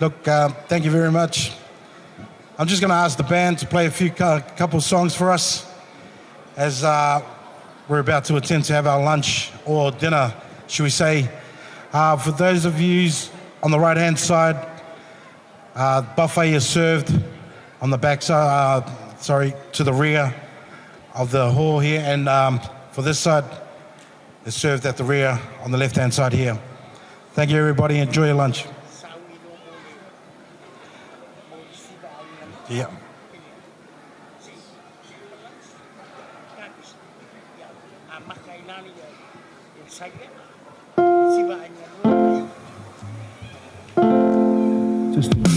S3: Look, thank you very much. I'm just going to ask the band to play a couple songs for us as we're about to attempt to have our lunch or dinner, should we say. For those of you on the right-hand side, buffet is served on the back side, to the rear of the hall here, and for this side, it's served at the rear on the left-hand side here. Thank you, everybody. Enjoy your lunch. Yeah.
S8: Just two.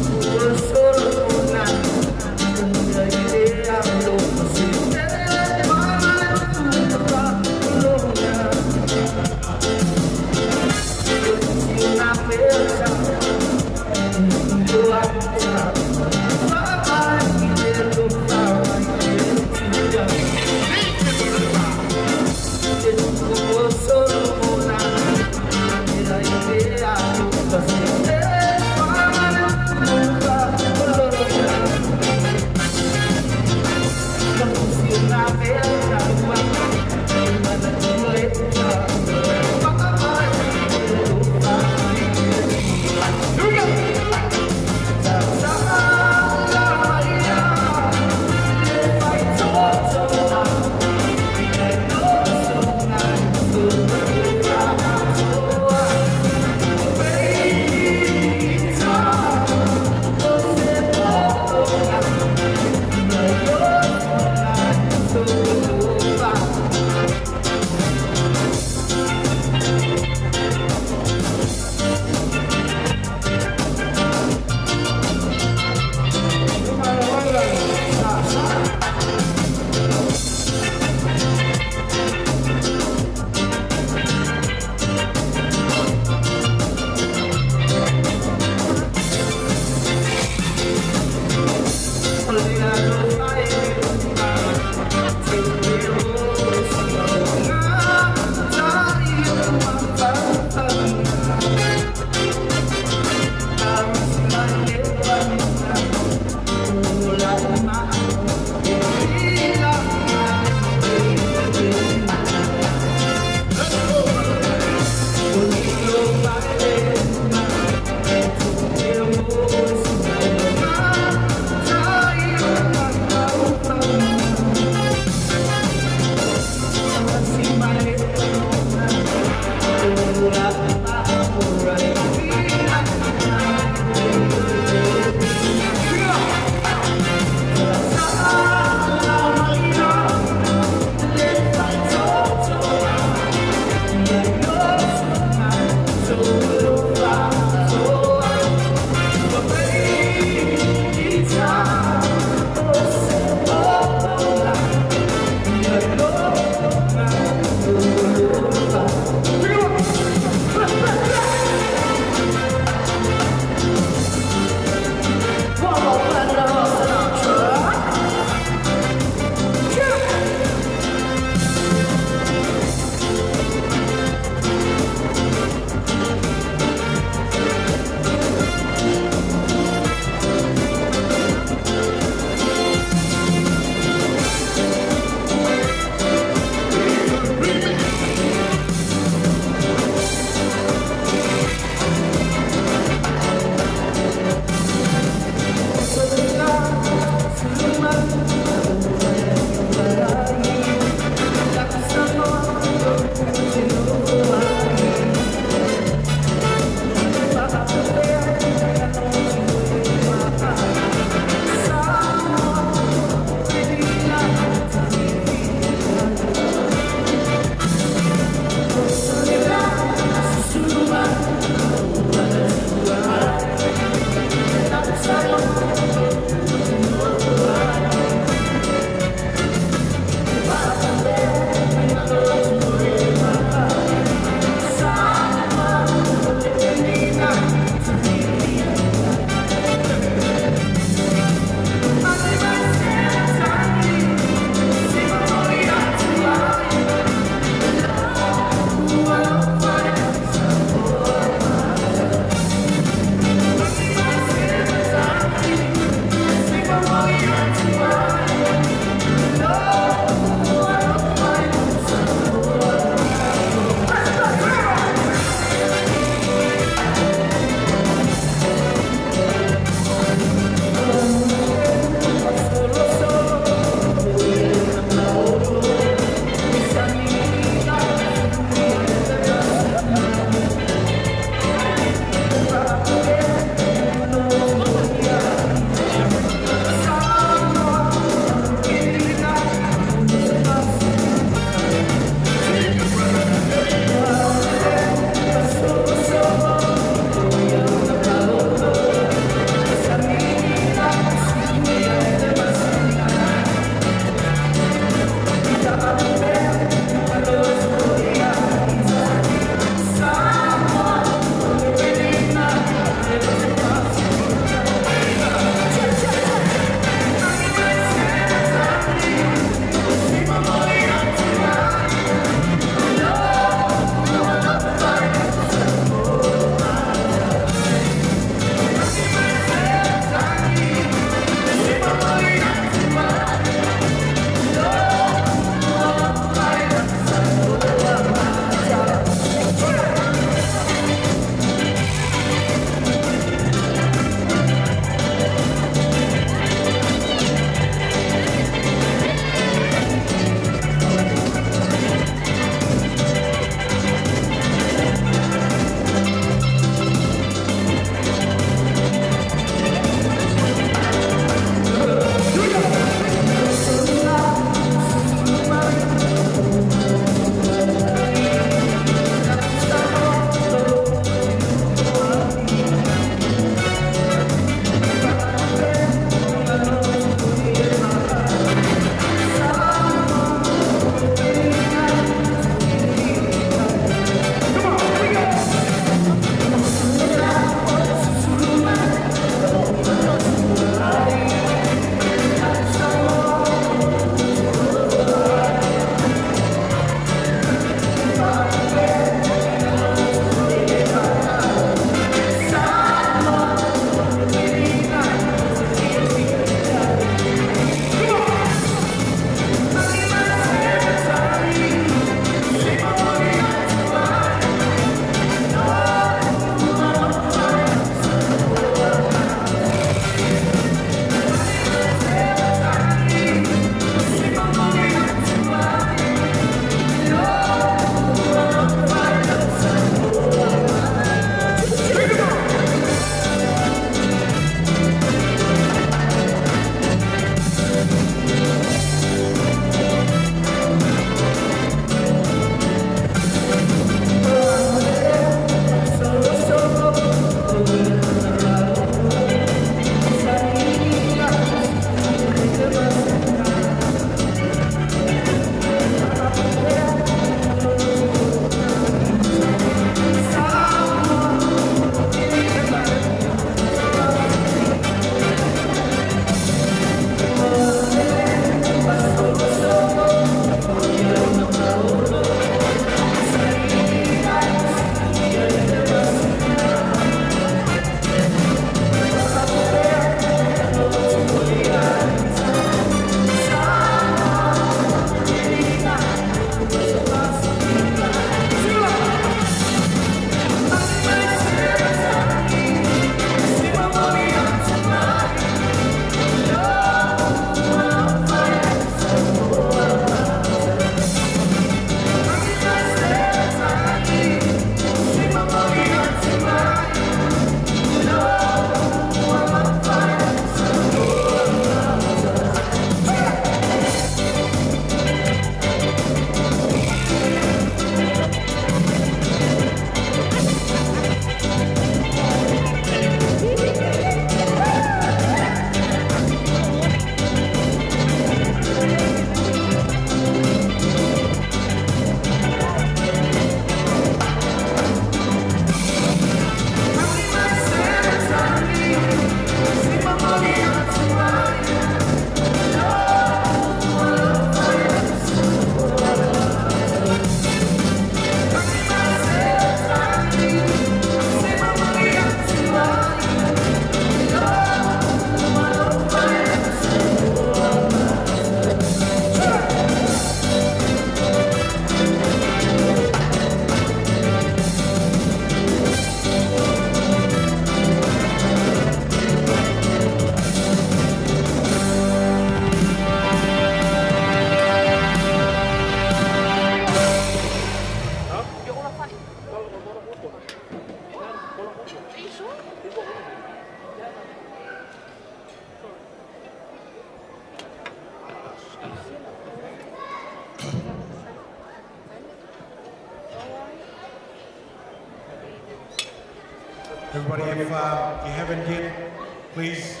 S3: Everybody, if you haven't yet, please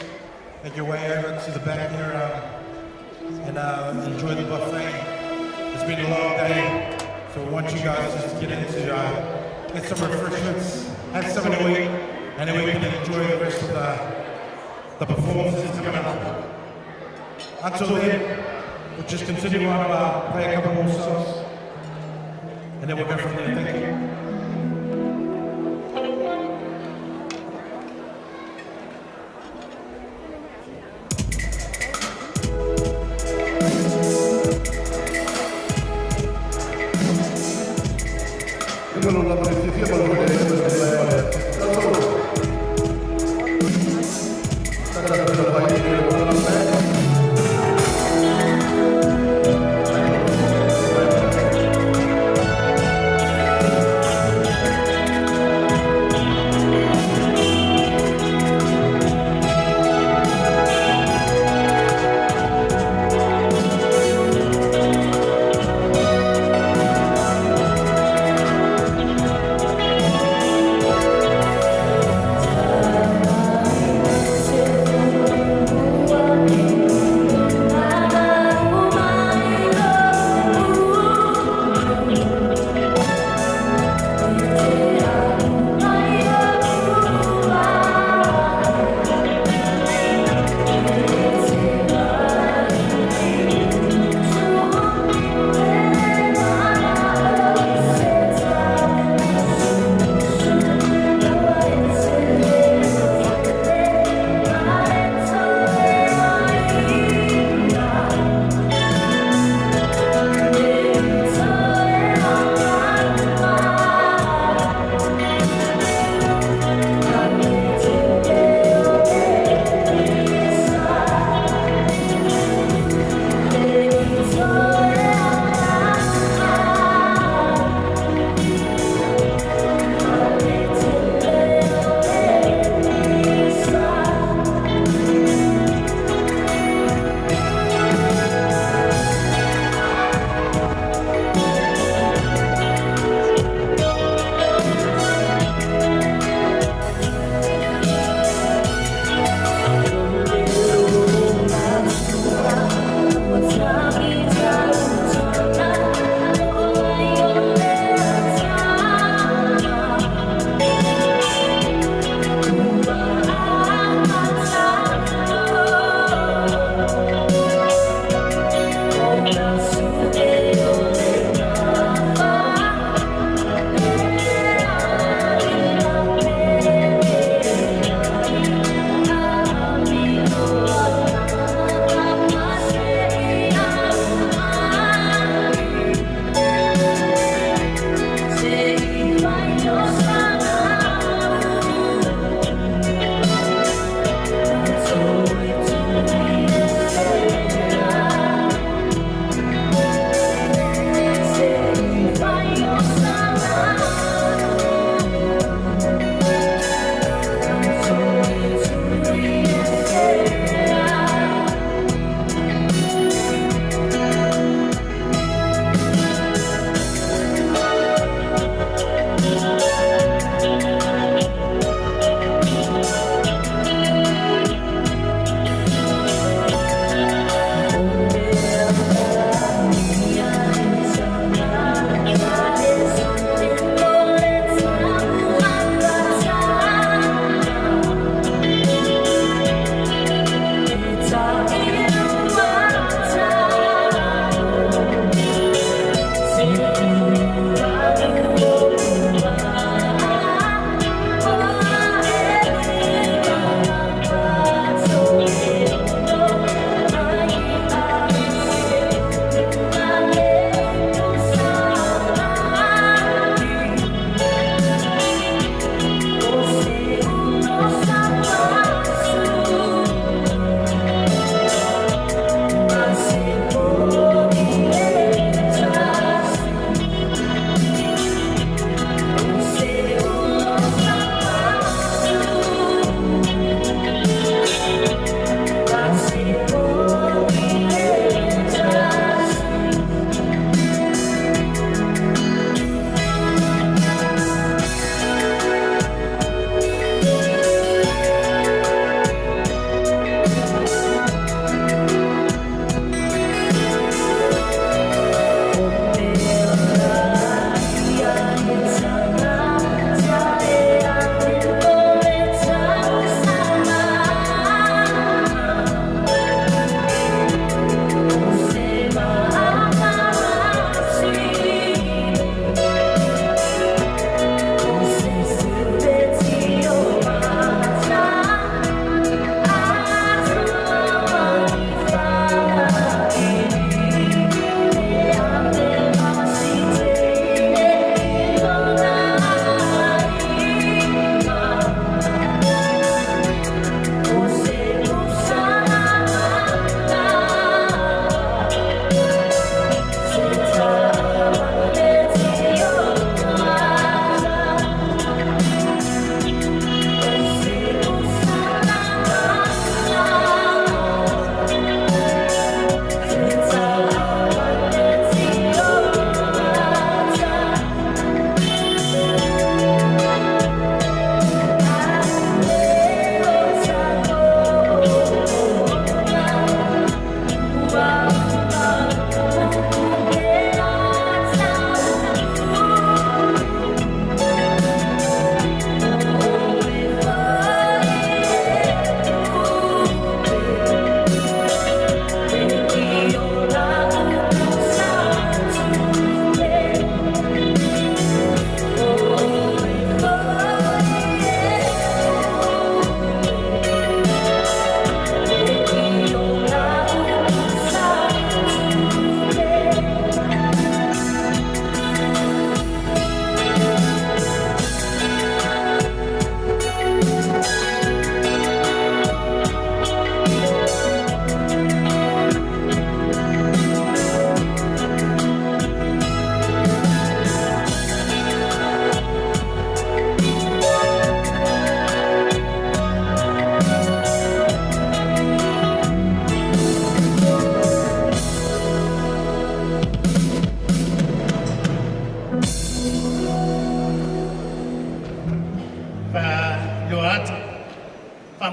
S3: make your way over to the back here and enjoy the buffet. It's been a long day, so we want you guys to just get into get some refreshments, have something to eat, and then we can enjoy the rest of the performances coming up. Until then, we'll just continue on, play a couple more songs, and then we'll go from there. Thank you.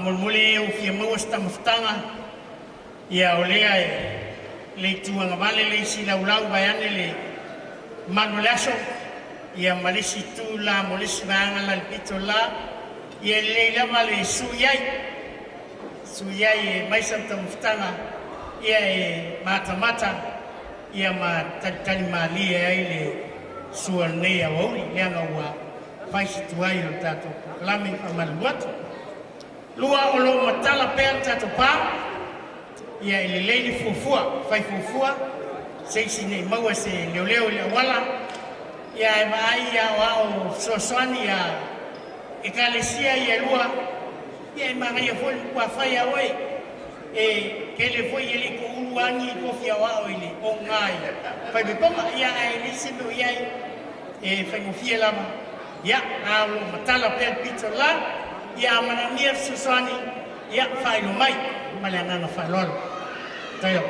S7: mulmule o fia maua tamaftanga ia o lea e le tuanga vale le isi laulau vai ane le manu le aso ia malisi tu la molisi vaanga la le pito la ia le lama le suyai e maisa tamaftanga ia e mata ia ma tali mali ai le sua nei au auri leanga ua faisi tuai o tato lame amaluatu lua o lo matala pea tato pā ia ele leili fuafua fai fuafua seisi nei maua se leoleo le awala ia e maai ia o ao soasoani ia e kalesia ia lua ia e magaia foi kua fai a oi e kele foi ele ko uruani ko fia wao ele o ngai fai be ponga ia ai lisindo ia e fai mo fia lama ia a lo matala pe pizza la ia mana nia susani ia fai lo mai malanga na fai lolo tayo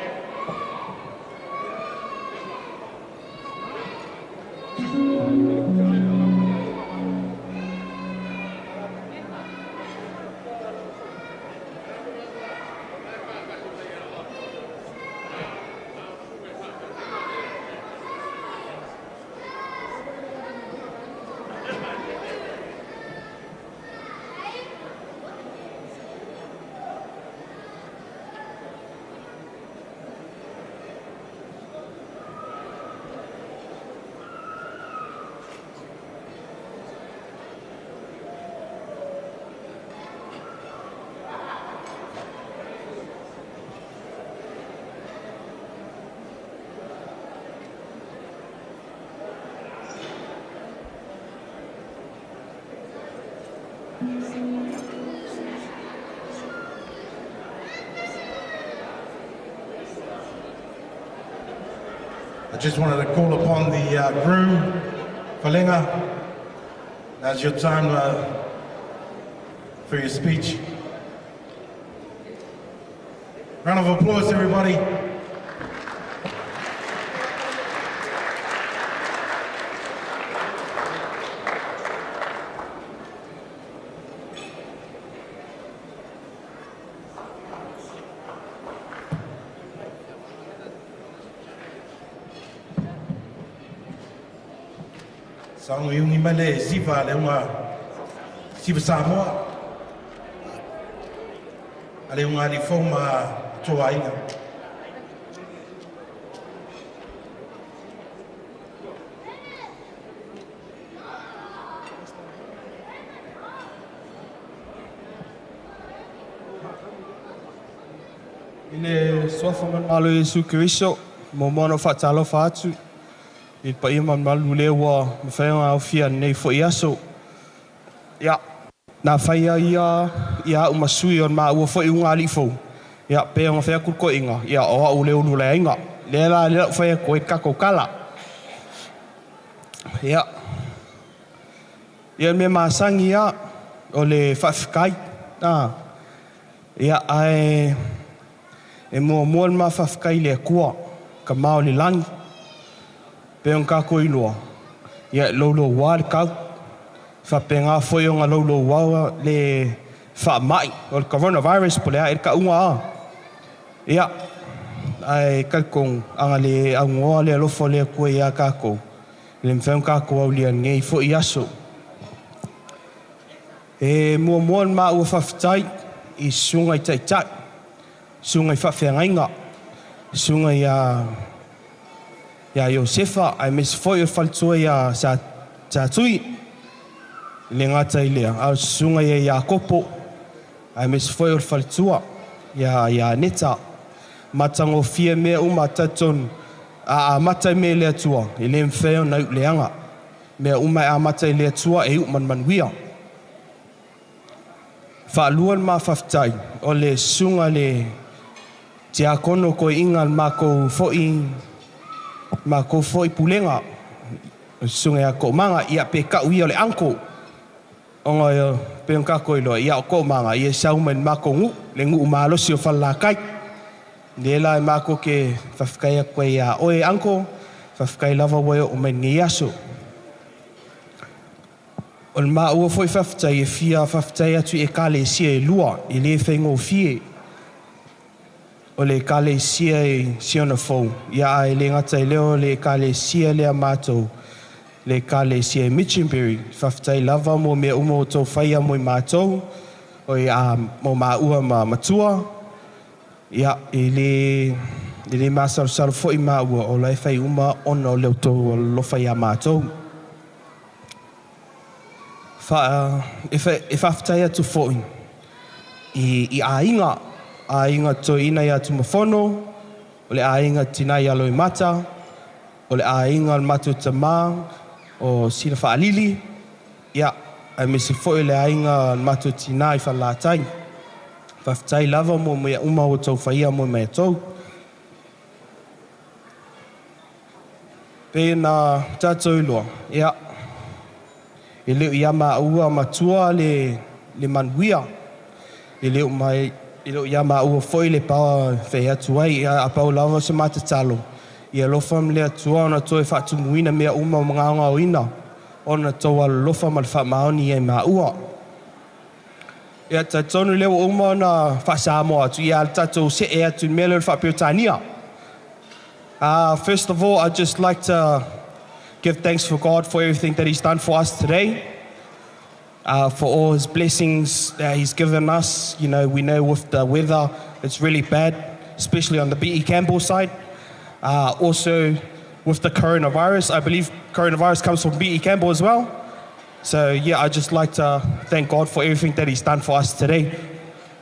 S3: I just wanted to call upon the groom, Falenga. Now's your time for your speech. Round of applause, everybody. Sango yung imale siva le unga siva Samoa. Ale unga li foma toainga.
S8: Ile sofa man malo Yesu Kiriso mo mono fatalo fatu. I pa ia man malu lewa me whainga au fia nei fo iaso. Ia, nā whaia ia umasui on maa ua fo i unga li fo. Ia, pēonga whaia kurko inga. Ia, oa u leo nula inga. Lela whaia koe kako kala. Ia. Ia me maasangi ia o le whawhikai. Ia, ai e mua muan maa whawhikai le kua. Ka mao le langi. Peong kako iloa. Ia laulo wā le kau. Whapenga foi o ngā laulo wā le wha mai. O le coronavirus po lea e ka unga a. Ia. Ai kalkong anga le angoa le alofo le kua ia kako. Le mwheong kako au lia ngei fo i aso. E mua muan maa ua whawhitai i sungai taitai. Sungai whawhiangainga. Sungai ia Iosefa, ai mes foi o faltua ia sa tui. Le ngata i lea. Au sunga ia Iakopo, ai mes foi o faltua ia Neta. Matango fia mea umataton a matai me lea tua. I le mwheo na leanga. Mea umai a matai lea tua e manmanuia. Whaaluan ma whaftai o le sunga le tia kono ko ingal mako foi pulenga sunga ya ko manga ia pe ka ui ole anko onga pe ka ko ilo ia ko manga ia saumen mako ngu le ngu malo si o falla kai de la mako ke fafkai ko ia oe anko fafkai lava wo o men ngiaso O le maua foi whaftai e fia whaftai atu e kale sia e lua, i le whaingo fie. O le kale sia e siona fau. Ia ai le ngata i leo le kale sia lea mātou. Le kale sia e Michenberry. Whaftai lava mo mea uma o tau whaia mo i mātou. O i mo maua ma matua. Ia i le māsaru fo i maua o lai whai uma ona o leo tau lofa i a mātou. E whaftai atu fōi. I ainga to ina i atu mawhono, o le ainga tina i alo i mata, o le ainga al matu tamā, o sina whaalili, ia, ai mesi fōi le ainga al matu tina i whalātai. Whaftai lava mo mea uma o tau whaia mo mea tau. Pēnā tātou loa, ia, e leo ia maua matua le manuia. E leo ia maua foi le pawa whai atu ai, a pau lava se matatalo. Ia lofa mle atua ona toi whaatumuina mea uma o mga anga o ina. Ona toa lofa ma le whaamaoni e maua. Ia tatonu leo uma ona whaasamo atu, ia tatou se e atu mea leo whaapiotania. First of all, I'd just like to give thanks for God for everything that He's done for us today, for all His blessings that He's given us. You know, we know with the weather, it's really bad, especially on the B.E. Campbell side. Also, with the coronavirus, I believe coronavirus comes from B.E. Campbell as well. So, yeah, I'd just like to thank God for everything that He's done for us today.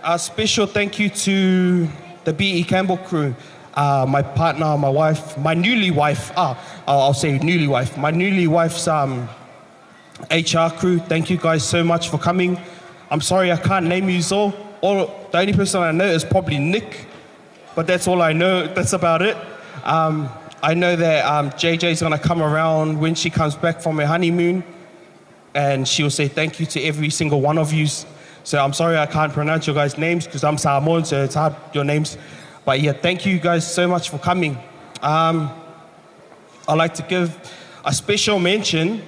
S8: A special thank you to the B.E. Campbell crew. My partner, my wife, my newly wife, I'll say newly wife, my newly wife's HR crew, thank you guys so much for coming. I'm sorry I can't name you all. The only person I know is probably Nick, but that's all I know, that's about it. I know that JJ's gonna come around when she comes back from her honeymoon, and she'll say thank you to every single one of you. So I'm sorry I can't pronounce your guys' names because I'm Samoan, so it's hard, your names. But yeah, thank you guys so much for coming. I'd like to give a special mention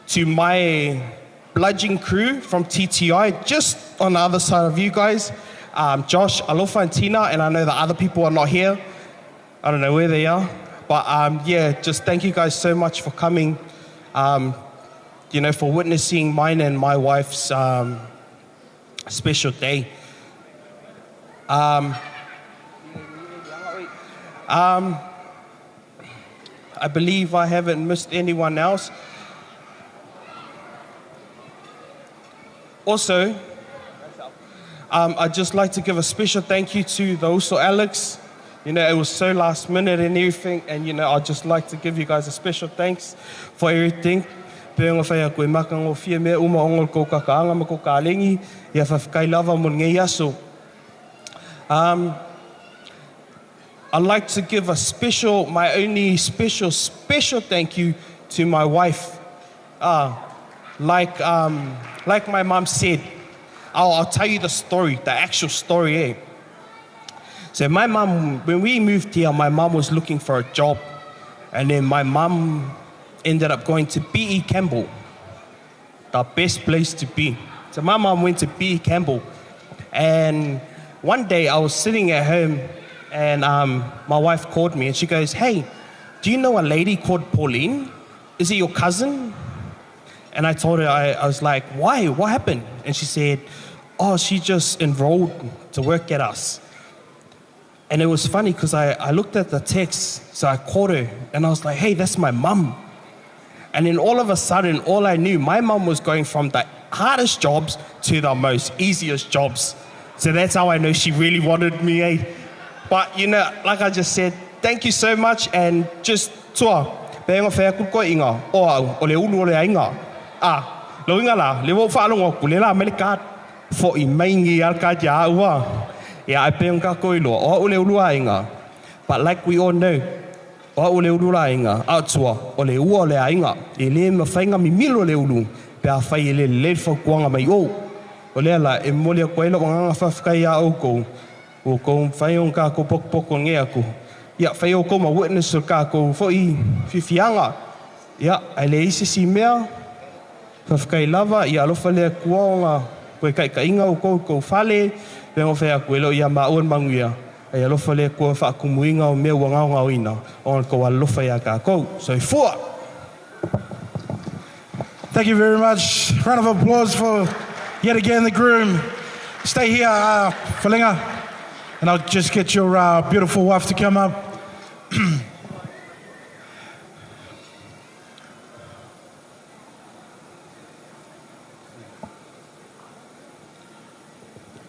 S8: to my bludgeon crew from TTI, just on the other side of you guys. Josh, Alofa, and Tina, and I know the other people are not here. I don't know where they are. But yeah, just thank you guys so much for coming, you know, for witnessing mine and my wife's special day. I believe I haven't missed anyone else. Also, I'd just like to give a special thank you to the Uso Alex. You know, it was so last minute and everything, and you know, I'd just like to give you guys a special thanks for everything. Peonga whai a koe maka ngō fia mea uma ongol kou kakaanga ma kou kālengi, ia whawhikai lava mo ngei aso. I'd like to give my only special thank you to my wife. Like my mom said, I'll tell you the story, the actual story. So my mom, when we moved here, my mom was looking for a job. And then my mom ended up going to B.E. Campbell, the best place to be. So my mom went to B.E. Campbell. And one day I was sitting at home, and my wife called me and she goes, "Hey, do you know a lady called Pauline? Is it your cousin?" And I told her, I was like, "Why? What happened?" And she said, "Oh, she just enrolled to work at us." And it was funny because I looked at the text, so I called her and I was like, "Hey, that's my mum." And then all of a sudden, all I knew, my mum was going from the hardest jobs to the most easiest jobs. So that's how I know she really wanted me, eh? But, you know, like I just said, thank you so much, and just tua, peonga whea kuko inga, o le ulu o le ainga. Lo inga la, le wo whaalongo ku le la Amerikat, fo I maingi alka tia ua. Yeah, I peonga ko ilo, o le ulu a inga. But like we all know, o le ulu la inga, tua, o le ua o le ainga, e le mawhainga mi milo le ulu, pea whai e le whakuanga mai o. O le ala, e mole a koe lo nganga whawhikai a au kou. O kou whai o kā kou pokopoko ngea kou. Ia, whai o kou ma witness o kā kou fo I whiwhianga. Ia, ai le isi si mea, whawhikai lava i alofa lea kua o ngā koe kainga o kou whale, pe ngo whea koe lo i a mauan manguia. Ai alofa lea kua whaakumuinga o mea wangau ngau ina, o ngā kou alofa i a kākou. So fua!
S3: Thank you very much. Round of applause for yet again the groom. Stay here, Whalinga, and I'll just get your beautiful wife to come up.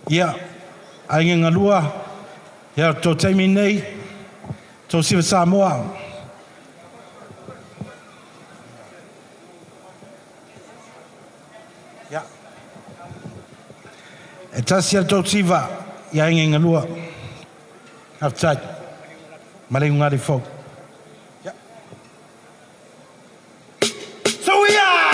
S3: Yeah, ainge ngalua, yeah, tō teimi nei, tō siwa Samoa. Yeah. E tasia tō siwa, yeah, ainge ngalua. Have tight. Malengu ngāri fōk. Yeah. So we are!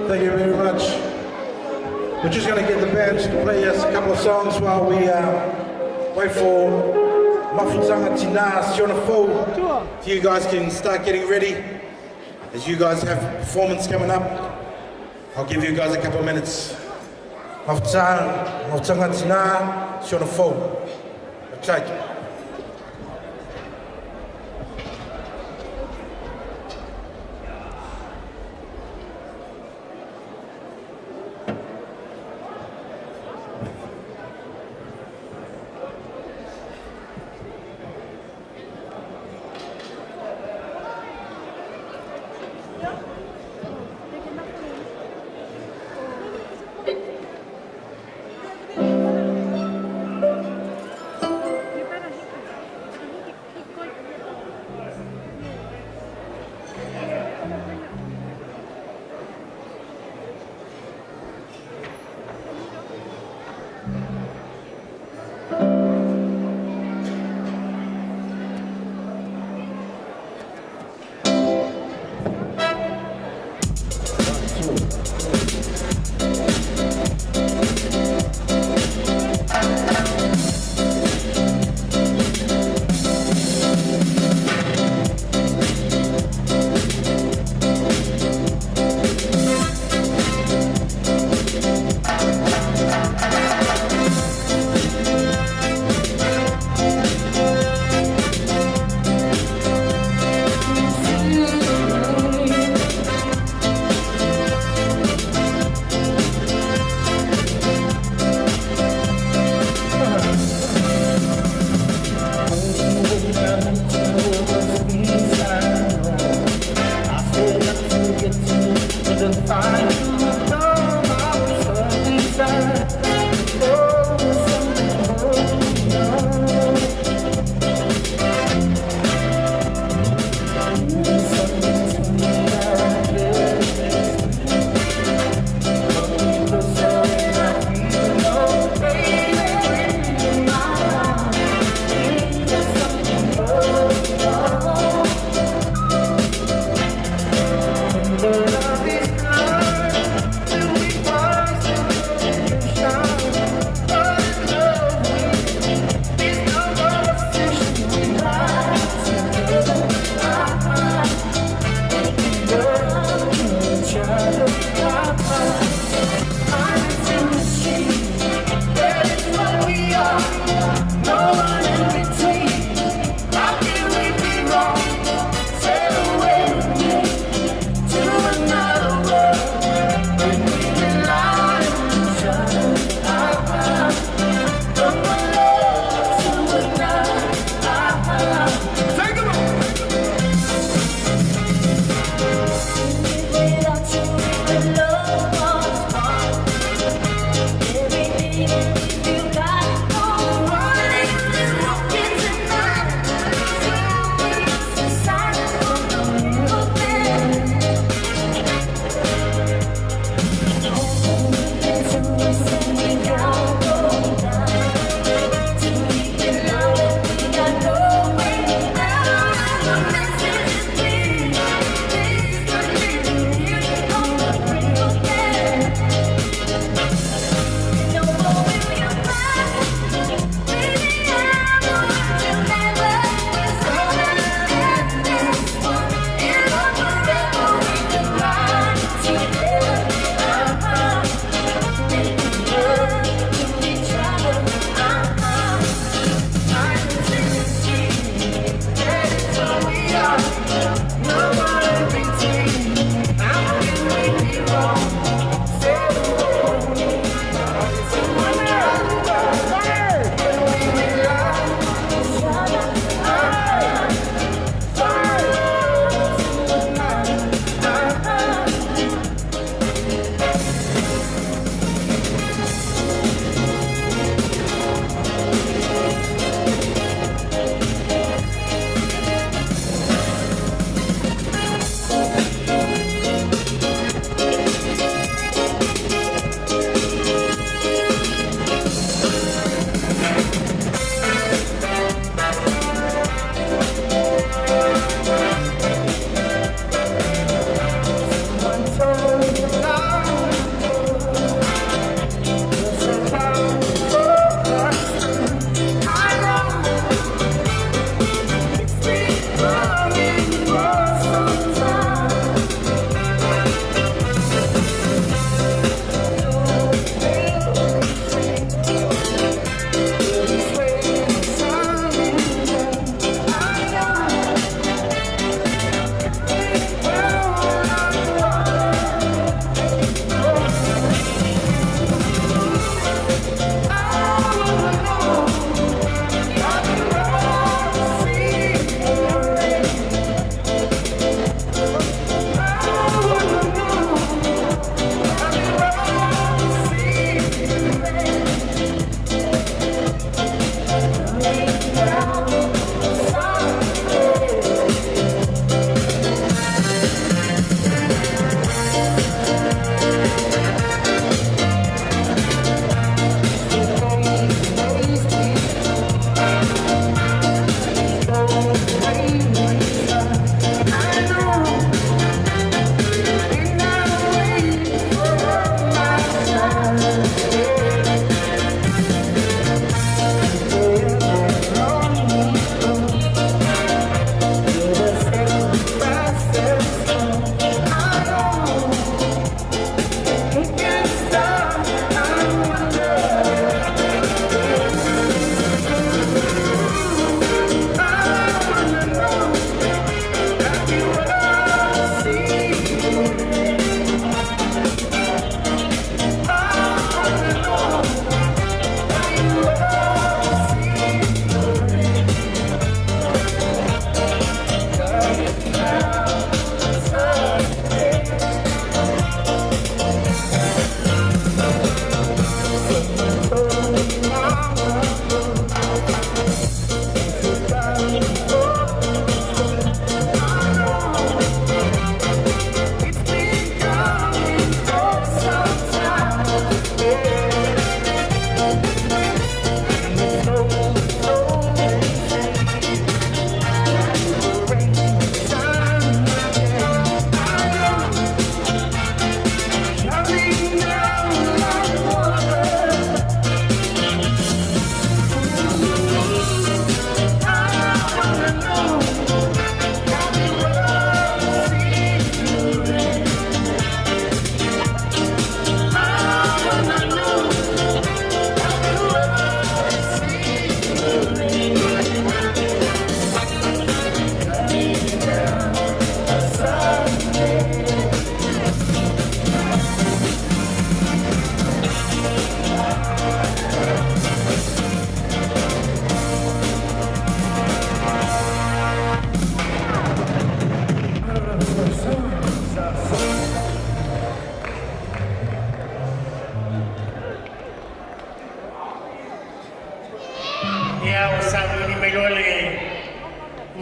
S3: Thank you very much. We're just going to get the band to play us a couple of songs while we wait for Mafutanga Tina Siona Fo. So you guys can start getting ready. As you guys have a performance coming up, I'll give you guys a couple of minutes. Mafutanga Tina Siona Fo. Take it.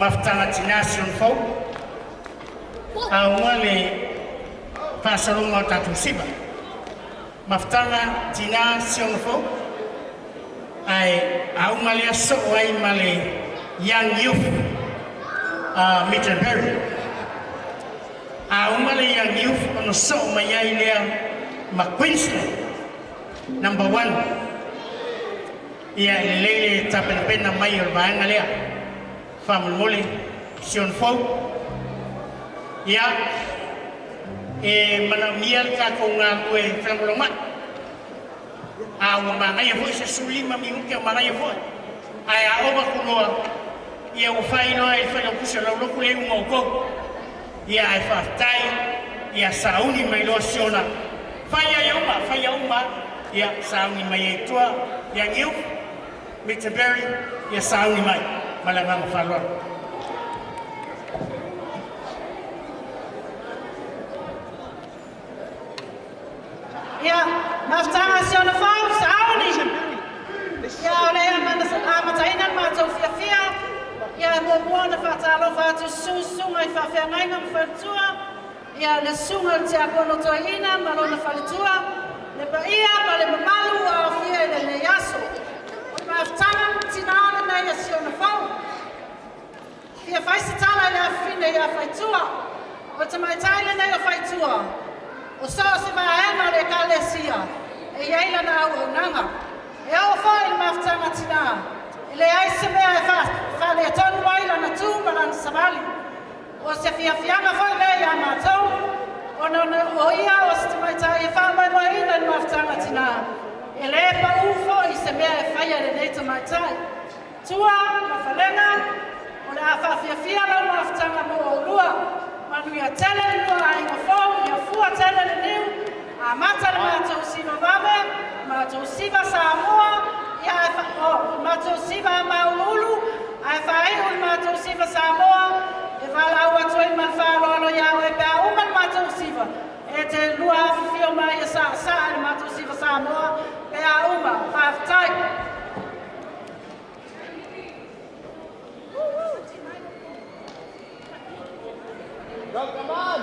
S7: maftanga tina sion fau. Aunga le pasarunga tatu siba. Maftanga tina sion fau. Ai aunga le aso ai male young youth Mittenberry. Aunga le young youth ono so mayai lea ma Queensland. Number 1. Ia lele tapena mai o baanga lea. Famul mole sion fau. Ia mana mial ka ko nga ko e frangloma. Awa mga ia foi se sulima mi ke mga ia foi. Ai a oba kunoa. Ia o fai no e fai o kusa lo ku le mo ko. Ia e fa tai ia sauni mai lo siona. Fai uma ia sauni mai tua ia ngiu Mittenberry ia sauni mai malanga falor.
S6: Ja, maftanga siona fau sauni. Ja, ole amanda amataina mato fia. Ja, mo bona fatalo fatu sunga fa fia ngainga fatua. Ja, le sunga tia kono toina malona falitua. Le baia male malu a fia le yaso. Maftanga tinana na ya siona fau. Fia faisa tala na fine ya faitua. O tamai taile na ya faitua. O sao se vai ema le kalesia. E yaila na au nanga. E au fai maftanga tina. Ele ai se mea e fa le tonu waila na tu malan sabali. O se fia fianga foi le ya matou. O no o ia o se tamai tai fa mai mai ina maftanga tina. Ele pa ufo i se mea e fai le nei tamai tai. Tua ma falenga. O le afa fia la maftanga mo o lua. Manu ia tele lua ai mo fo ia fua tele le niu. A mata le matou siva vave. Matou siva Samoa. Ia e fa o matou siva Maululu. Ai fai o matou siva Samoa. E vala ua toi man fa lolo ia e pa uma matou siva. E te lua fio mai e sa e matou siva Samoa. Pe a uma fa tai.
S9: Come on!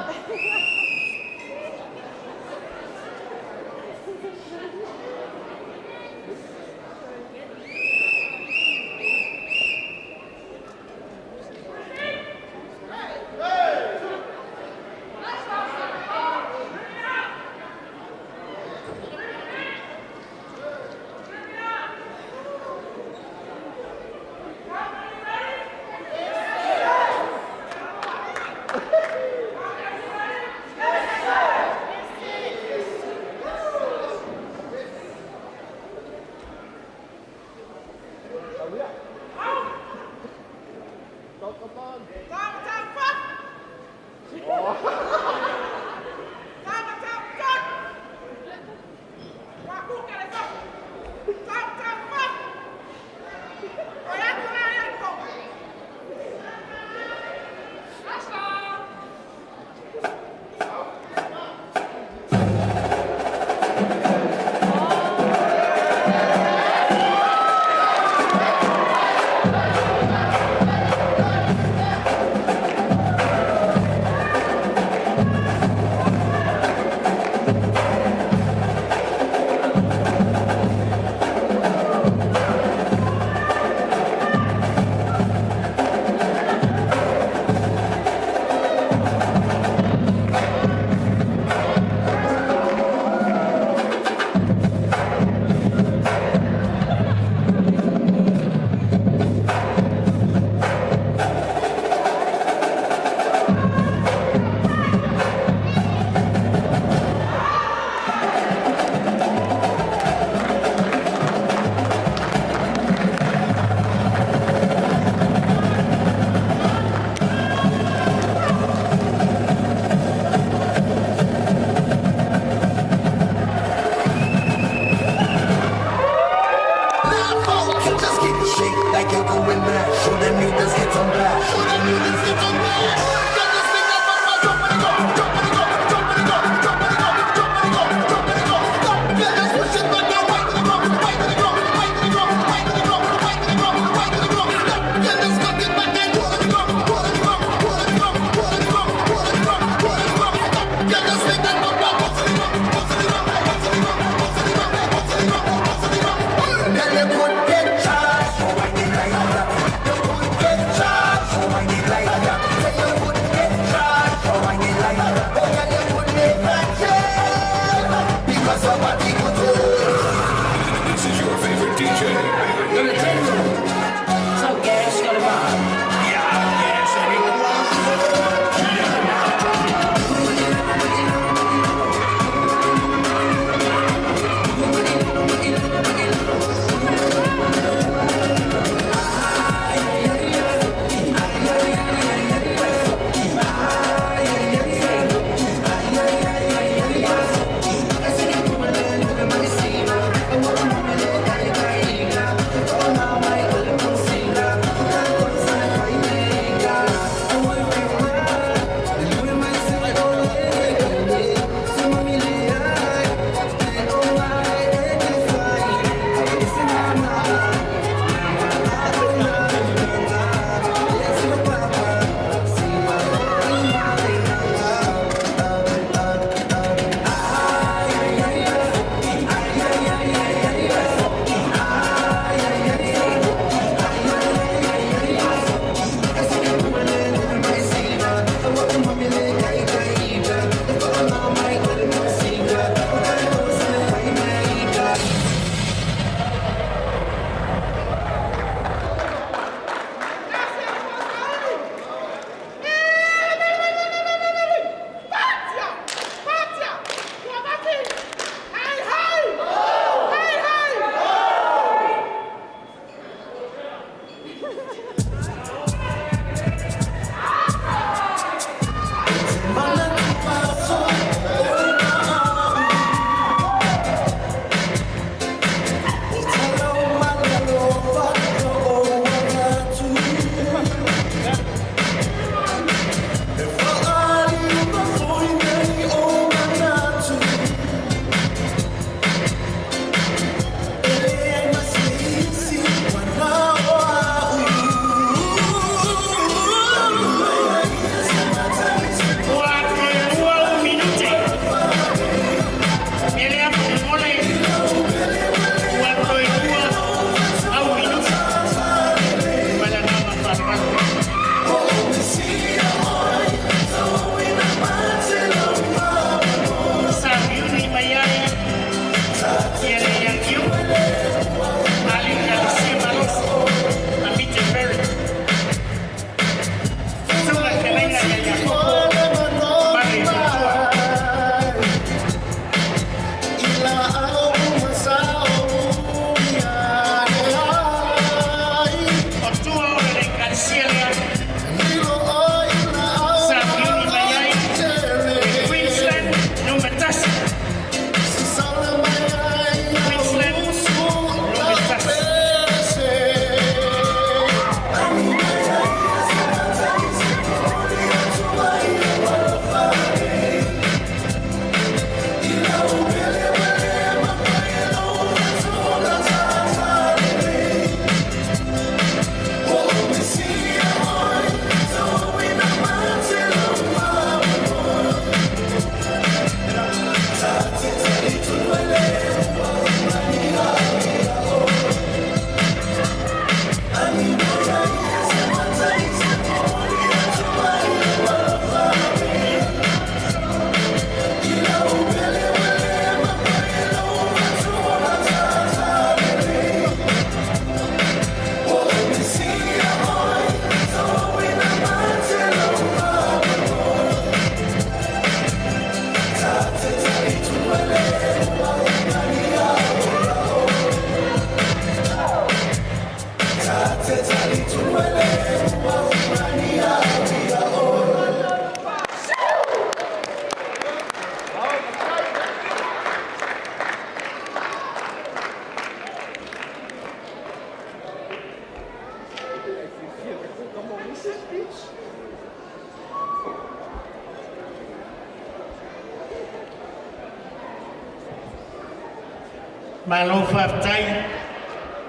S7: Malo whaftai,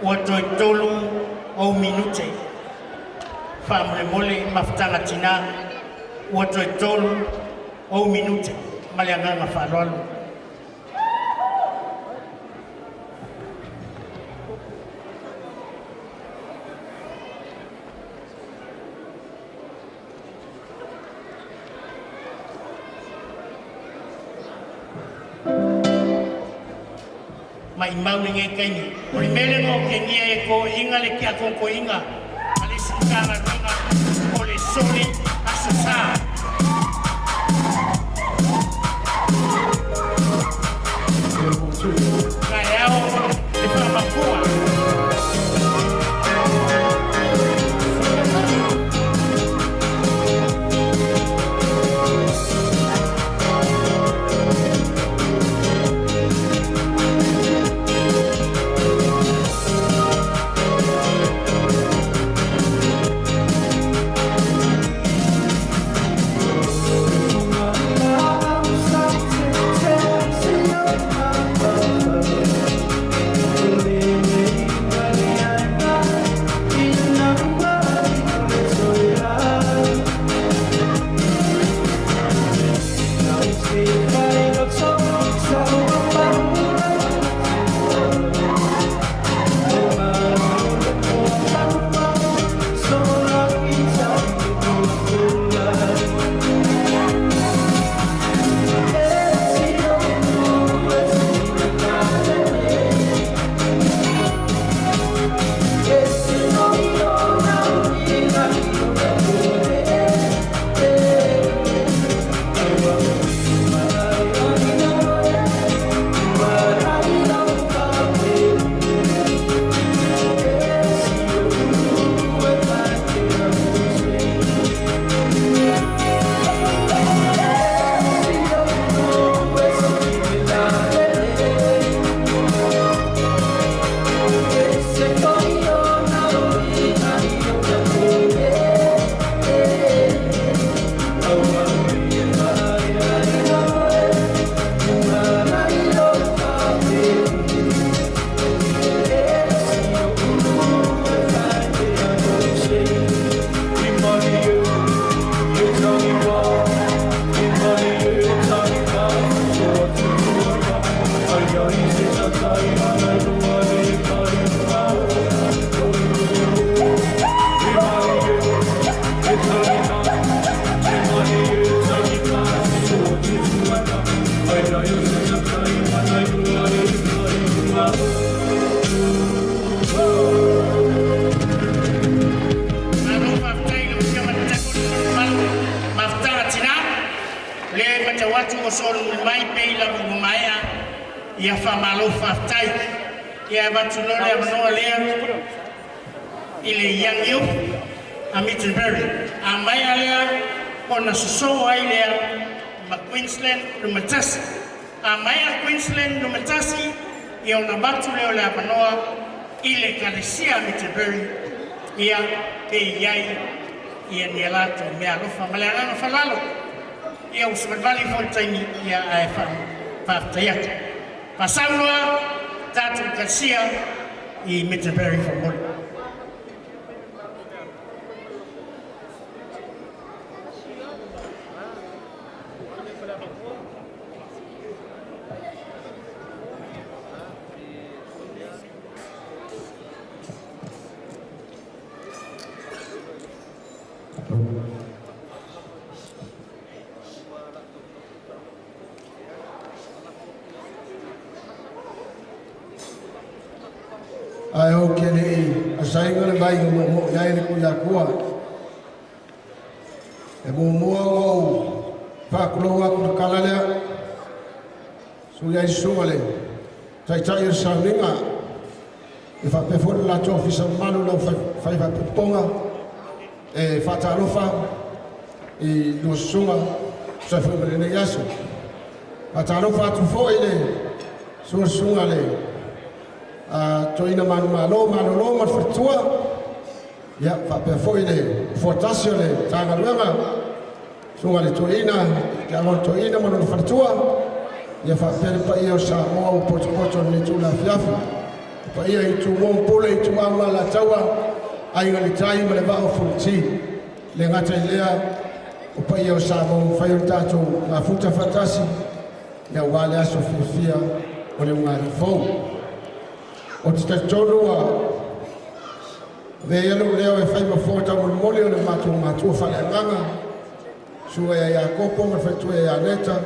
S7: ua toi tolu o minute. Whamre mole maftanga tina, ua toi tolu o minute. Maleanganga whaloalu. Mai mau ni ngai kaini. Ori mele no ke ngia e ko inga le kia ko inga. Ale sikanga ronga o le soli asasa. Ngai ao e whamakua. ia whamalo whaftai, ia watu nore a manoa lea, i le young youth, a Mitchellberry. A mai a lea, o na soso ai lea, ma Queensland no matasi. A mai a Queensland no matasi, ia o na batu leo lea manoa, i le kalesia a Mitchellberry, ia pe iai, ia ni alato mea lofa, ma le alanga falalo, ia o Sumavali Fontaine, ia a e whaftaiata. Pasaulua, tatu kalesia, i Mitchellberry for Mori.
S9: Ai ho kene I asai ngale mai mo ngai ni ku ya kua. E mo o fa kulo wa ku kala le. Su ya suale. Tai tai sa ninga. E fa pe fo la to ofisa malu lo fa fa ponga. E fa ta lofa. E lo suma sa fa me ne yaso. Fa ta lofa tu fo ile. Su sunga le. Toina manu malo ma fatua ya fa pe foi le fortasio le tanga luanga sunga le toina ya mo toina manu fatua ya fa pe pa io sa mo poto ni tu la fiafa pa ia i tu mo pole i tu ama la tawa ai ngali tai ma le ba futi le ngata ilea o pa io sa mo fai un tato la futa fatasi ya wale aso fia o le ngali fo o te tonua veelo leo e fai mafota mo mole o le matu whaleanganga sua ia kopo ma whaitua ia neta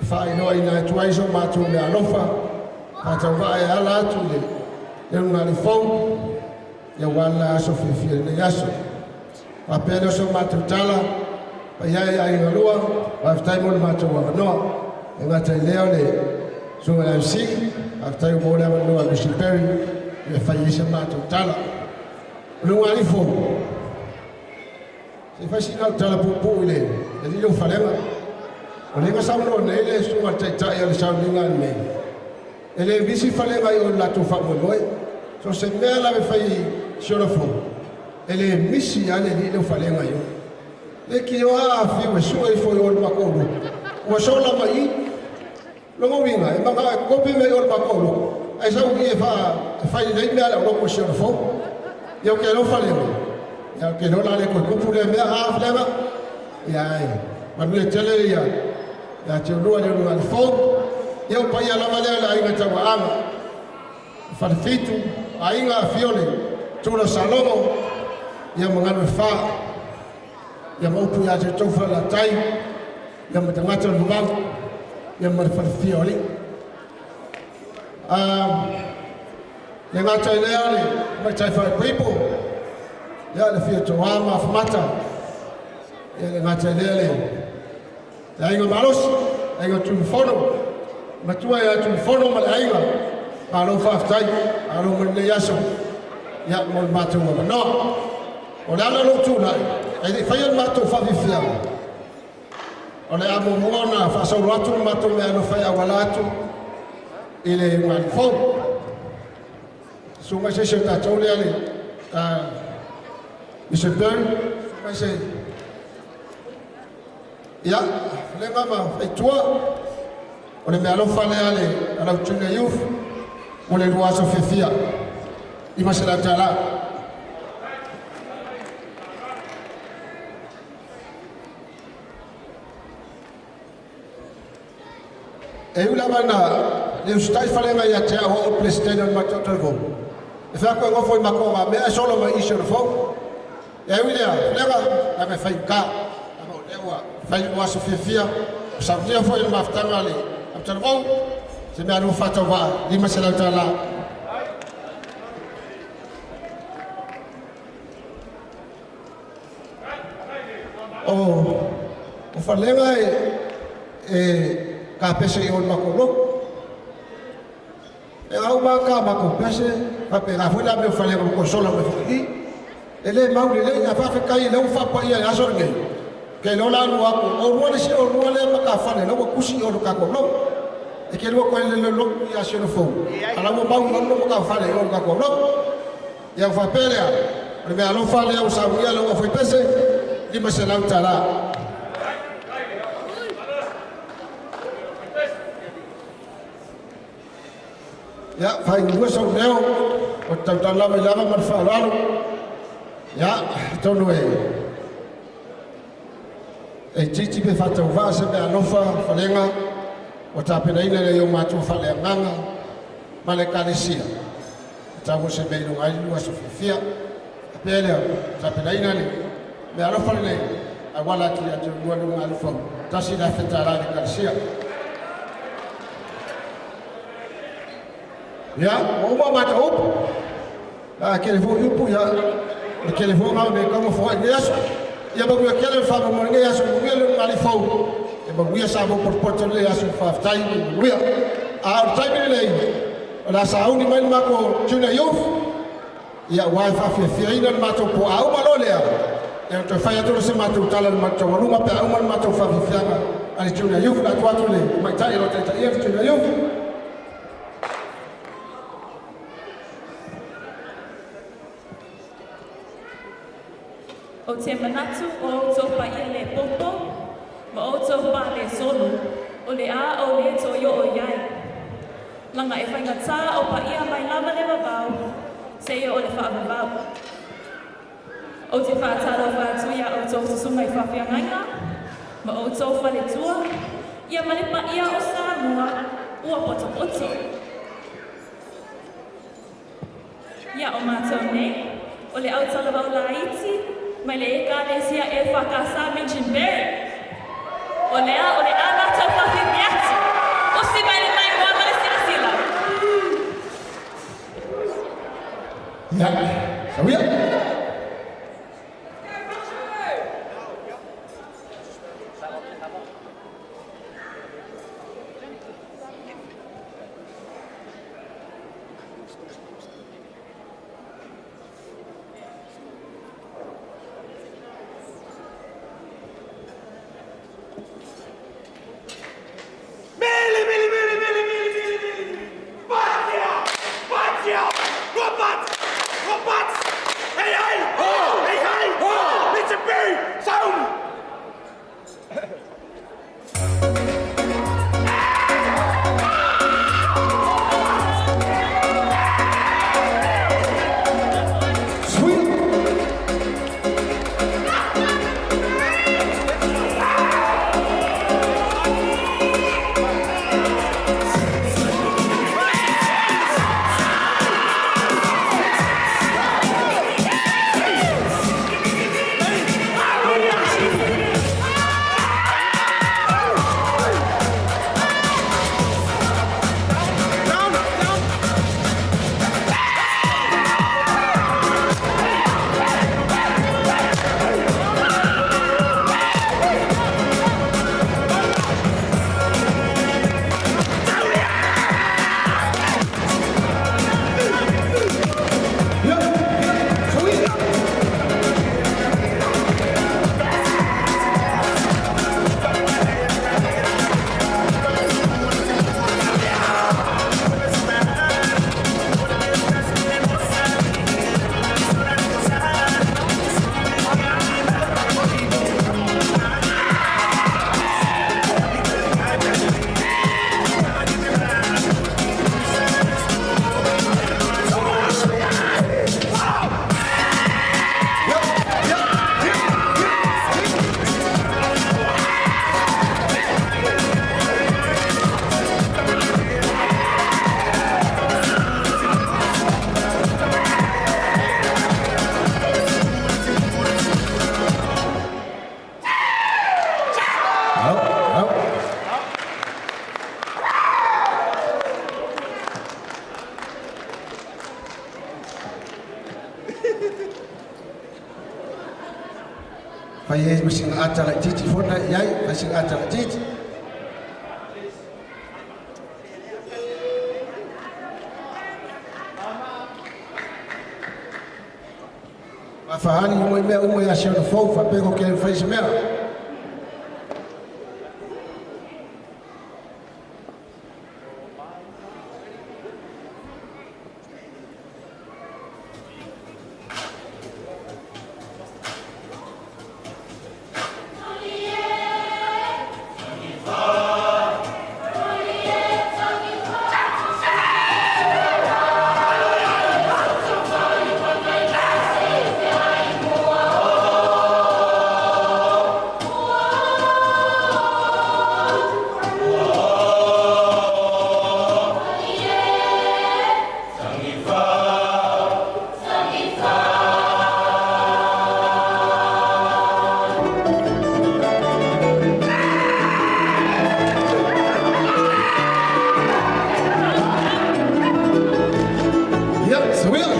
S9: e whai noa ina e tuaiso matu me alofa pata wa e ala atu le ngari fau ia wala aso fifia le yaso a pele so matu tala pa ia ia inga lua wa fitai mo le matu wa noa e ngata i leo le sua ia si after you border no Mr. Perry le faillisse mato tala lo ali fo se fasi na tala pu ile e di lo falenga o le sa no ne le su ma tata ya le sa ninga me ele bisi falenga yo la to fa mo noi so se me la me fai solo fo ele misi ale di lo falenga yo le ki yo a fi we su e fo yo ma ko o so la mai longo winga e maka kopi me ol pakolo ai sa uki e fa i me ala lo ko shero fo yo ke lo fale ya ke lo la le ko ku le me a flema ya ai ma le tele ya te lo le lo al fo yo pa ya la vale la inga tawa ama fa fitu ainga fiole tu lo salomo ya mangano fa ya mo pu ya te tofa la tai ya mo tangata lo bang yang merfirfia oli, yang ngacai lea ni, ngacai fai pipo, ya le fia toa ma famata, yang ngacai lea ni, ya inga malos, inga telefono, matua ya telefono mal inga, alo faftai, alo mende yaso, ya mol matu ma no, olala lo tuna, ai fai matu fafifia. Ole amo mona fa so ratu mato me no fai awalatu ile man fo so ma se ta tole ale Mr. Bern ma se ya le mama fai tua ole me alo fa le ale ala tuna youth ole lua so fefia I ma se la tala e ula mana le ustai falenga ya te ho PlayStation ma toto go e fa ko foi ma ko ma me solo ma isho fo e ula leva la me fai ka amo lewa fai wa so fifia sa via foi ma ftanga le after go se me anu fato va di ma se la tala o falenga e ka pese i on makolo E au maka mako pese, pape la fula me fale ko sola me fuki. Ele mau le ya fa kai le fa pa ia asor nge. Ke lo la lu ako o wole si o wole maka fale lo kusi o ka ko lo. E ke lo ko le lo ya se no fo. Ala mo bau no maka fale o ka ko lo. Ya fa pele. Me alo fale o sa ia lo foi pese. Di me se la utala. Ya, fai ngua sa leo o tau lava lava mar fa lalo. Ya, tonu e titi be fata uva se be alofa falenga o tapena ina le yo matu fale nganga male kalesia. Tau se be no ai lua so fia. Pele tapena ina le be alofa le awala ki atu lua no alfa. Tasi da feta la kalesia. Ya, mau mata up. Aquele voo yupu ya, aquele voo mau me como foi nisso. Ya bagu aquele fava mo ngai aso mo ngelo mali fau. E bagu ya sabo por porto le aso fa tai mo ya. A tai me le. La sauni mai mako tuna youth. Ya wa fa fi ina mato po au malole ya. E to fa ya to se mato tala mato walu ma pe au mato fa fi fianga. Ali tuna youth la twatu le. Mai tai ro tai tuna youth.
S10: O te manatu o tō pa ia le popo, ma o tō pa le solo, o le a o le tō yo o iai. Langa e whainga tā o pa ia mai lama le wabau, se ia o le whaababau. O te whaataro whaatuia o tō susunga i whawhiangainga, ma o tō whale tua, ia male pa ia o Samoa, ua poto poto. Ia o mātou nei, o le au talavau la iti, mai le eka le sia e whakasa mention Berry. O lea mātou whawhi atu. O si mai le mai moa mare sila sila.
S9: Ya, sabia? Pai e masing atala titi fona yai masing atala titi. Fahali mo mea uma ya siya na fau fa pego ke face mea. Yep, so we'll.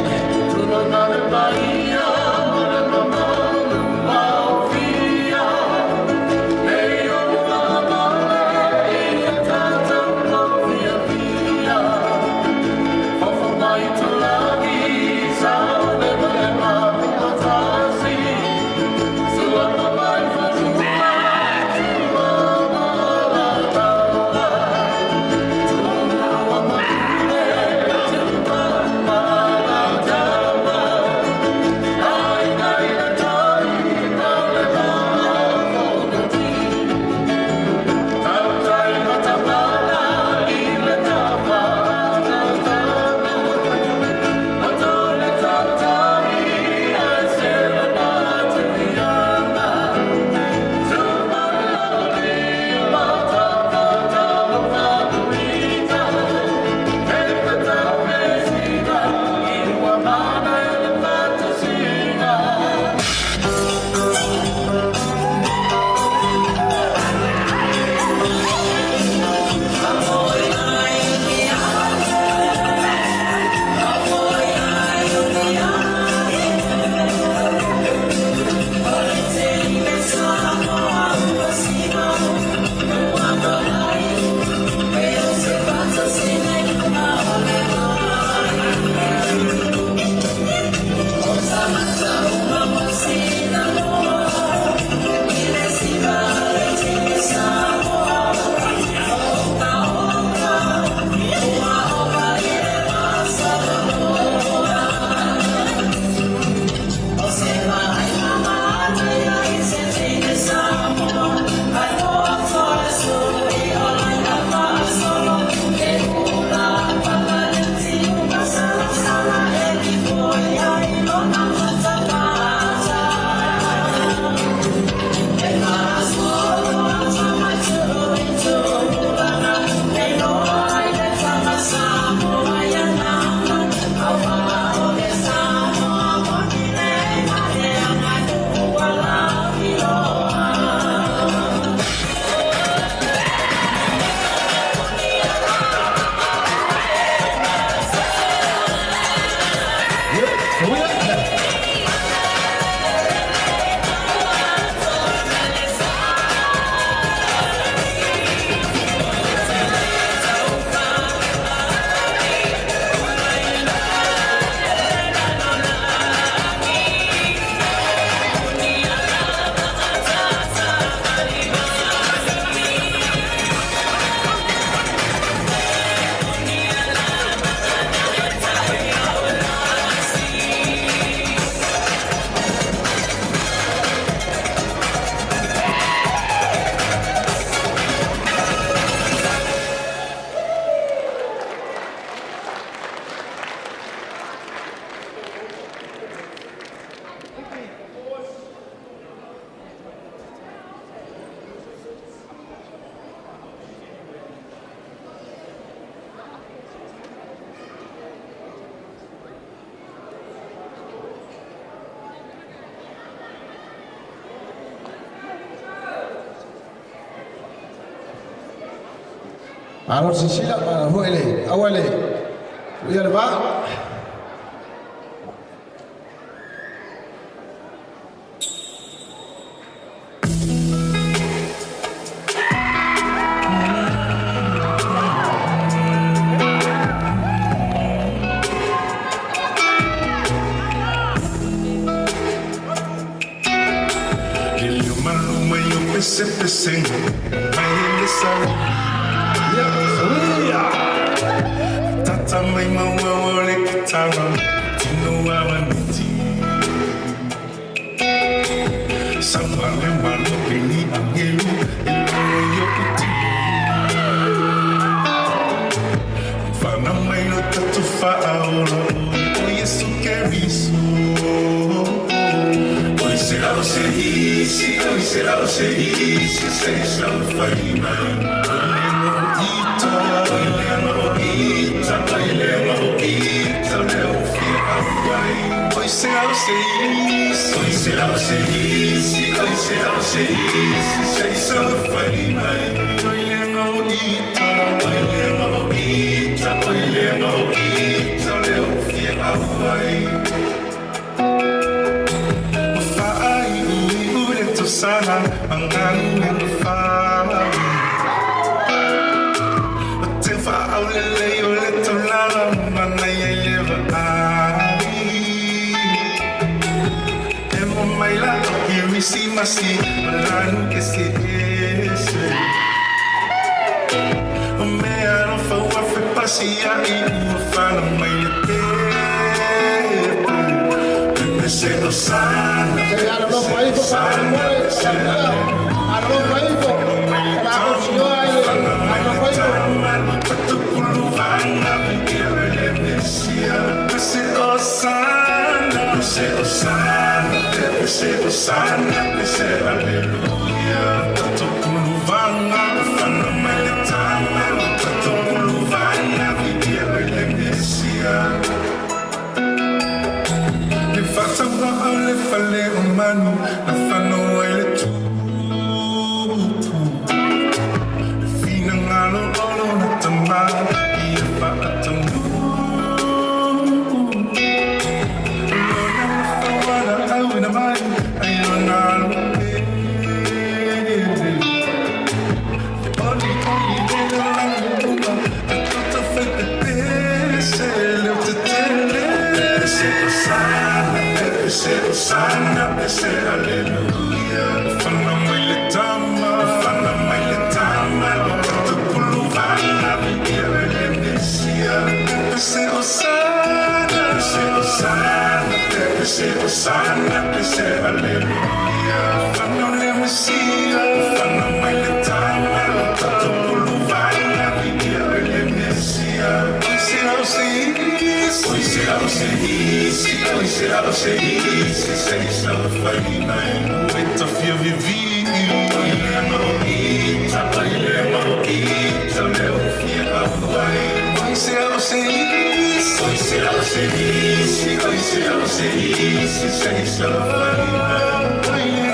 S9: Alors Cecilia, huele, awale, uyar ba?
S1: Tata mai maua le kitara, tino awa niti. Samale malo beni angelu, ilo yo kuti. Fana mai no tatu fa'aola, o Yesu keriso. Oi será o serviço, sei só farina. Sana ang aming fire. Tefa aulele ulit ulang manayayeva ai. Emo maila irisi masi malan kesi ese. Mea no fa wafe pasia iu fana mailete. Pese osana. Sana, hallelujah. Fana mailitama, tukuluwana vigiere Mesia. Pese Osana, pese hallelujah. Fana le Mesia, fana mailitama, tukuluwana vigiere Mesia. Hoy será o serviço, sei só farina. Muita fia vivi, hoy le marita, meu fia Hawaii. Hoy será o serviço, sei só farina. Hoy le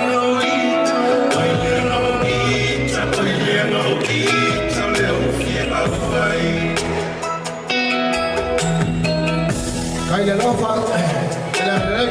S1: marita, meu fia Hawaii.
S9: Kaila lofa, ela rei.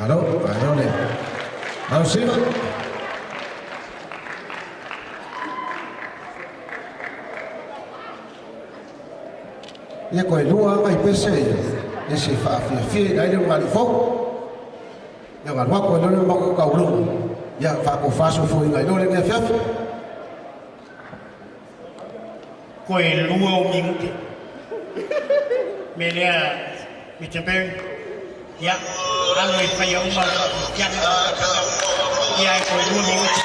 S9: Alo, alo le. Alo sima. Ia koe lua mai pese ia se whaafia dai le ngari fo. Ia ngari wako e lone mako kaulu. Ia whako whaso fo ingai lone ngea fiafi.
S7: Koe lua o minute. Me lea, Mr. Perry. Ia, alo e whai au mau whakiana. Ia e koe lua minute.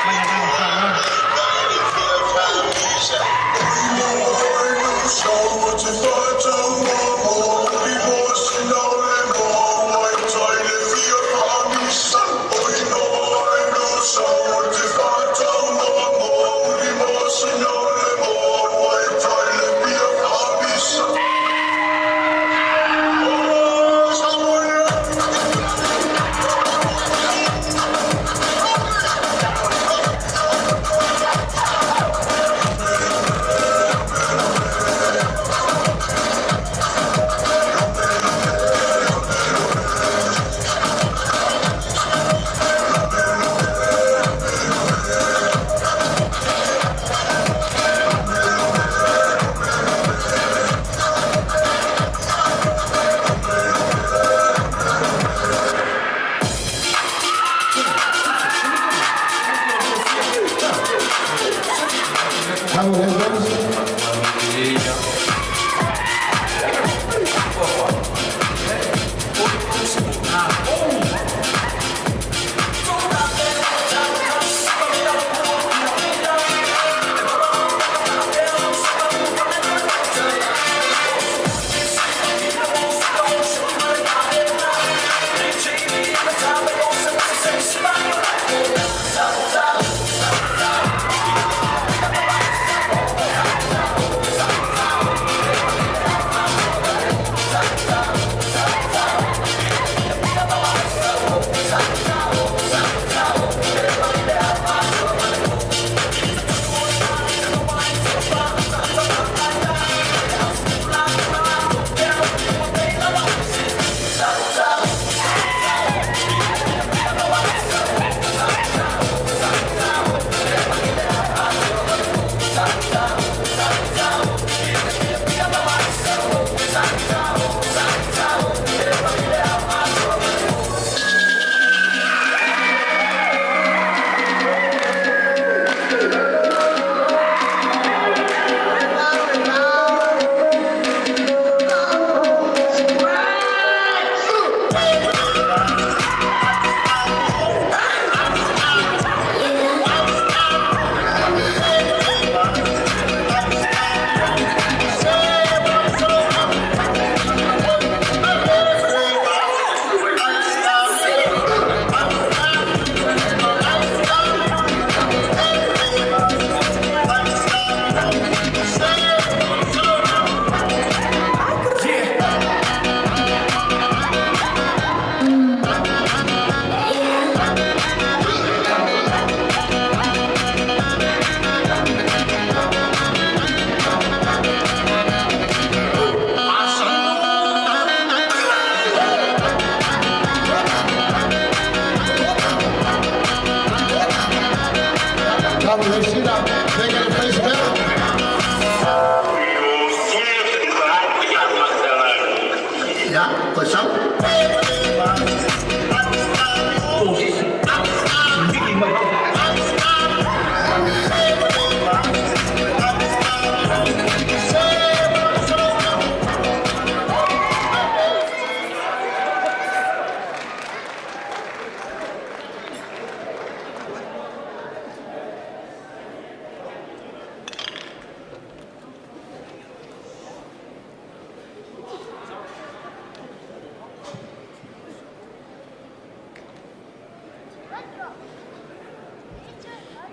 S7: Mana nao whanau.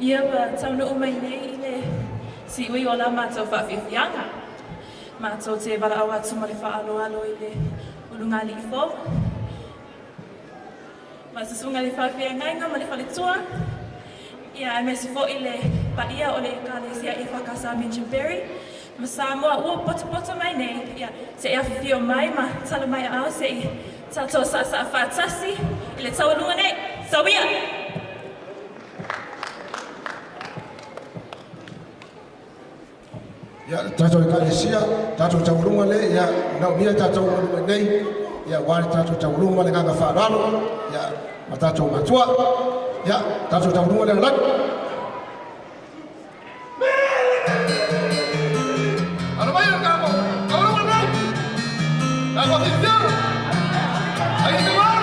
S10: Ia wa tauna o mai nei le si ui o la mātou whawhiwhianga. Mātou te wala awa tuma le whaalo alo i le ulunga li i fo. Ma se sunga le whawhiangainga ma le whaletua. Ia e me se fo i le pa ia o le kālesia i whakasa Mincham Berry. Ma Samoa ua poto mai nei. Ia se e awhiwhio mai ma tala mai ao se i tato sa whaatasi. le tawalunga nei sawia
S9: Ya tato kalesia, tato taulunga le ya na mia tato nei ya wale tato taulunga le kanga faralo ya matato matua ya tato taulunga le lak.
S4: Armaya kamu, kamu mana? Aku tidak. Ayo keluar.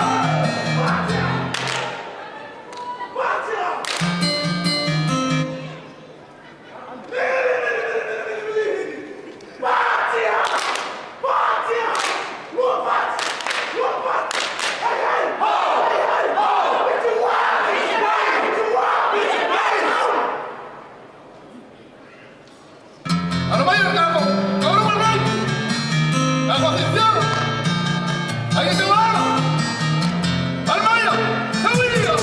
S4: Armaya kamu, kamu mana? Aku tidak. Ayo keluar. Armaya, kamu dia.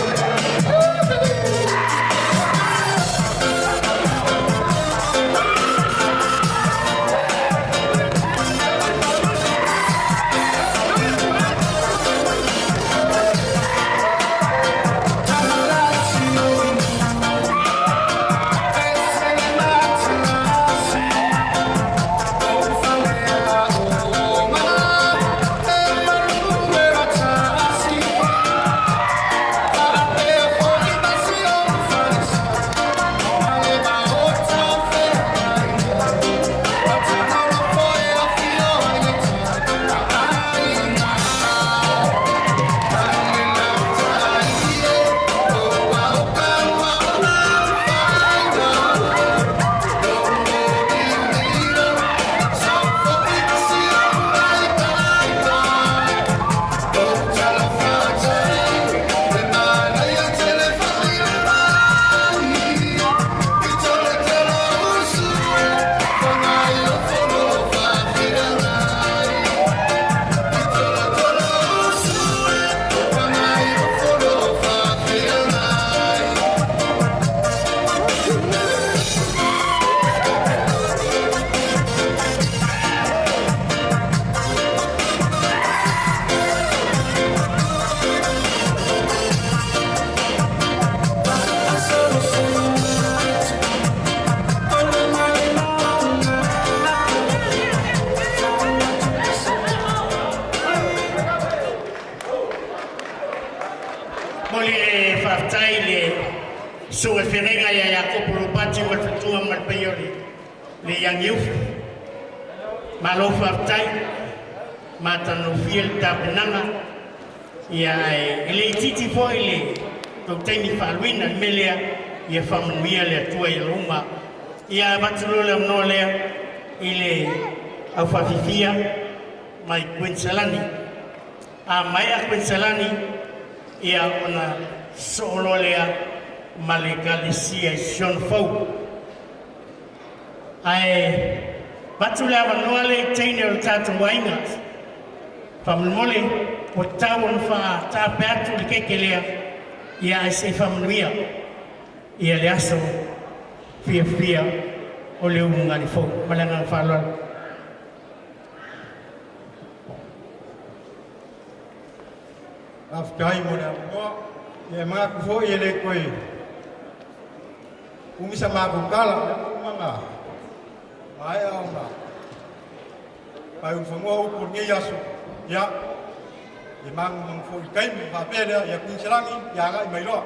S7: Moli le whaftai le so e whenenga ia ia kopuro pati o whatua malpeiori le yang youth. Ma lo whaftai, ma tano fiel tapenanga ia e le titi fo i le tau teimi whaaluina melea ia whamanuia le atua i runga. Ia batulo le amno lea i le au whawhifia mai Quincelani. A mai a Quincelani ia ona solo lea ma le galesia i Sean Fau. Ai batu lea wanoa le teine o tātou wainga. Whamulmole o tāwan wha tāpe atu le keke lea ia ai se whamanuia. Ia le aso fia fia o le umungari fau. Malanga whaloa.
S11: Afkai mo na mo ye mga kufo yele koy umisa magukala mga maya nga ay ufango por ni yasu ya imang mang fo kai mi fa pele ya kun silangi ya ga mai lo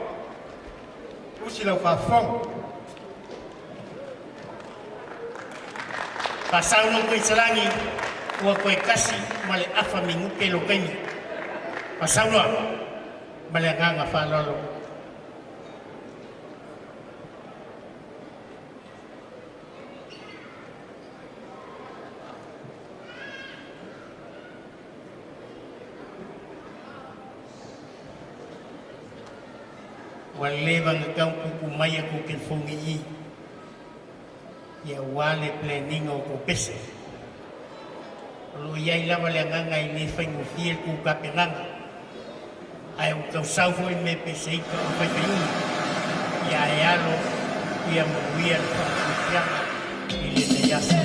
S11: usila fa fong
S7: pasau no koe salangi ua koe kasi male afa minguke lo kaini. Pasau loa male nganga whalolo. Waleva ngakau kuku maya kuke fungi i. Ia wale pleningo ko pese. Lo iai lava le nganga i le whaingo fiel ku kape nganga. Ai o kau saufo i me pese i ka o whaiwhiunga. Ia e alo, ia maruia le whakutianga i le te yasa.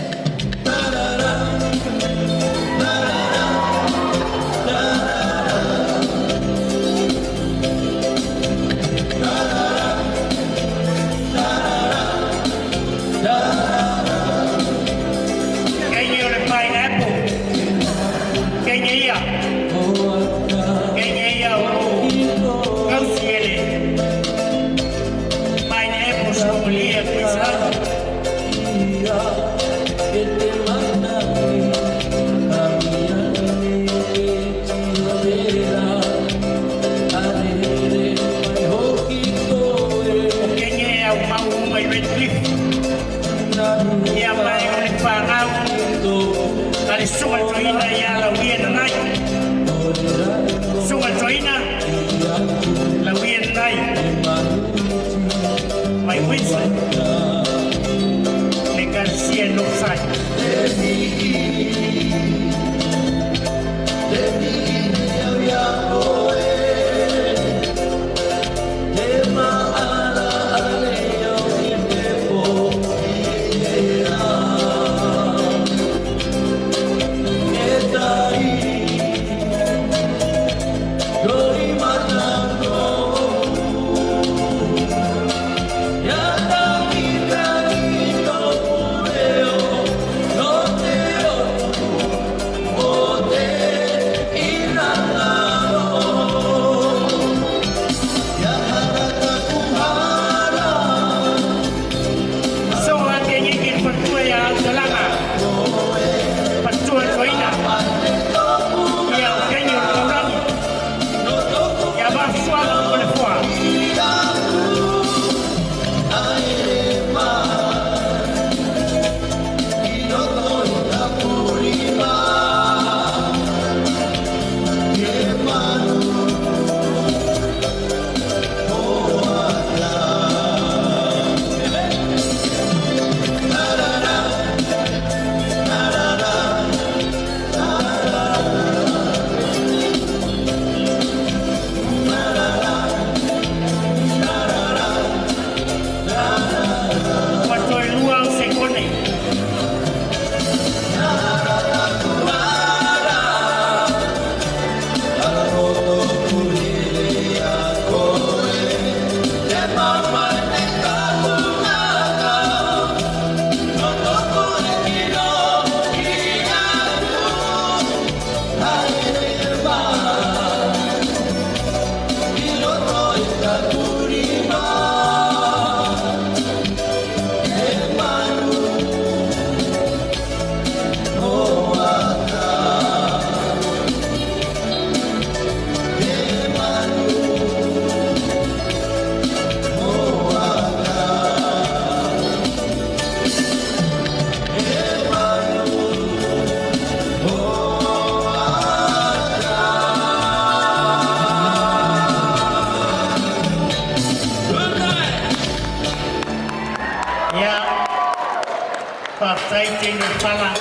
S7: Pasaiti ni pala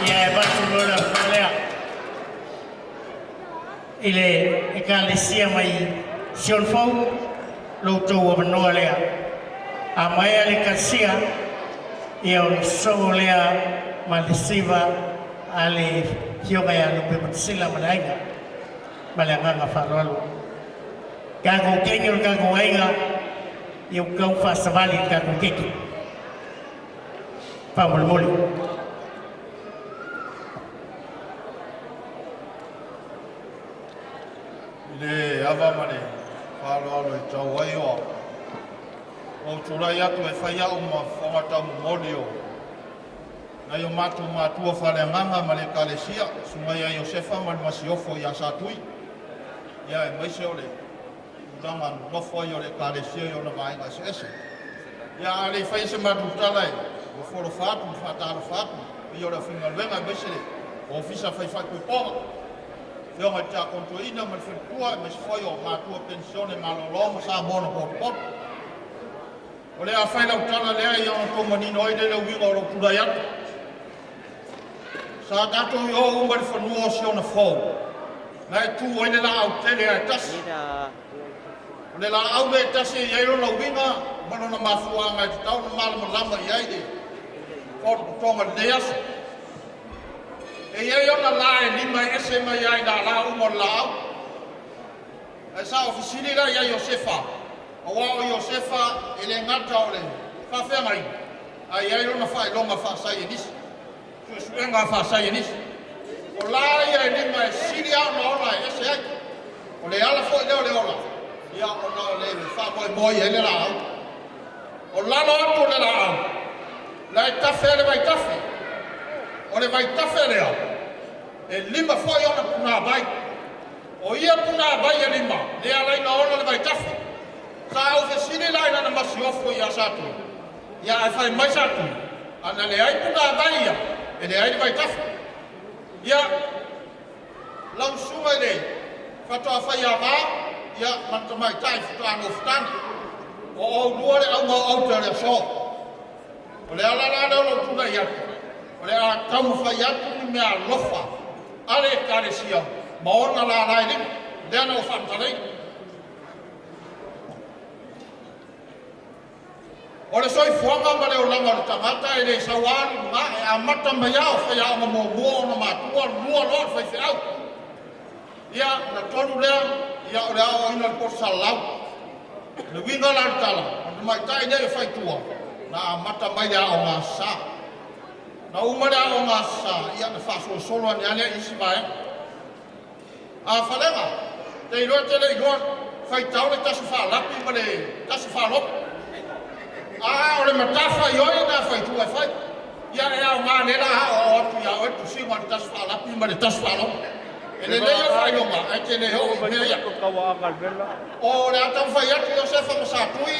S7: ya Barcelona Falea ile ekalesia mai Sion Fou luto wa manoalea amaya le kasia ya usolea malisiva ale hioga ya lupe matsila malaika malanga farolo kago kenyo kago aiga yo kau fasavali kago keki Pamulmuli.
S11: Le ava mane, whāroalo e tau ai o. O turai atu e whai au ma whangata mumoli o. Nai o mātua whaleanganga ma le kalesia, sungai ai o sefa ma le masiofo i asatui. Ia e maise o le uranga nofo ai o le kalesia i o na vaenga se ese. Ia a le whai se matutala e. O foro fatu, fatara fatu, i ora finga luenga besere, o ofisa fai fai koe ponga. Whionga tia kontoina, ma whitua, ma sifoi o mātua pensione, ma lolo, ma sa bono pot. O lea whai lau tana lea i ana tō manino oide leo winga o rokurai atu. Sa tato i o umari whanua o si ona fōu. Nai tū oide la au tele a tasi. O le la au me tasi i eiro na winga, mano na mafua ngai te tau na malama lama i aide. Koto tonga leas. E iei ona la e lima ese mai ai na la umor la au. E sa ofisini la ia Iosefa. A wao Iosefa ele ngata o le whawhea mai. A iei ona whae longa whaasai e nisi. Suenga whaasai e nisi. O la ia e lima e siri au na ona e ese ai. O le ala fo i leo le ola. Ia ona o le whamoe moi e le la au. O lalo atu le la au. La e tafe le vai tafe. O le vai tafe le au. E lima foi ona puna vai. O ia puna vai e lima. Le ala ina ona le vai tafe. Sa au fesini la ina na masiofo i asatu. Ia e fai mai satu. Ana le ai puna vai ia. E le ai vai tafe. Ia lau sunga le. Fatoa fai a va. Ia matamai tai futua no futani. O au duare au mau au te le so. O le ala rana o tuna i atu. O le a tamu whai atu ni mea lofa. Ale e karesia. Ma ona la rai ni. Le ana o whantarei. O le soi fuanga ma le o langa o le tamata e le sawaru ma e a mata mai au whai au ma mua ona matua mua loa whai whi au. Ia na tonu lea. Ia o le au ina le posa lau. Le winga la tala. O mai tai nei whai tua. Na mata mai le o ngā sā. Na umare o ngā sā, ia na whaso solo ane ane isi mai. A whalenga, te iroa tele iroa, whai tau le tasu whalapi ma le tasu whalop. A o le matawha i oi na whai tua whai. Ia e au ngā nera o atu ia o etu si ma le tasu whalapi ma le tasu whalop.
S9: Ele leo fai o ma, ai te le ho i mea ia. O le atau fai atu Iosefa ma sa tui,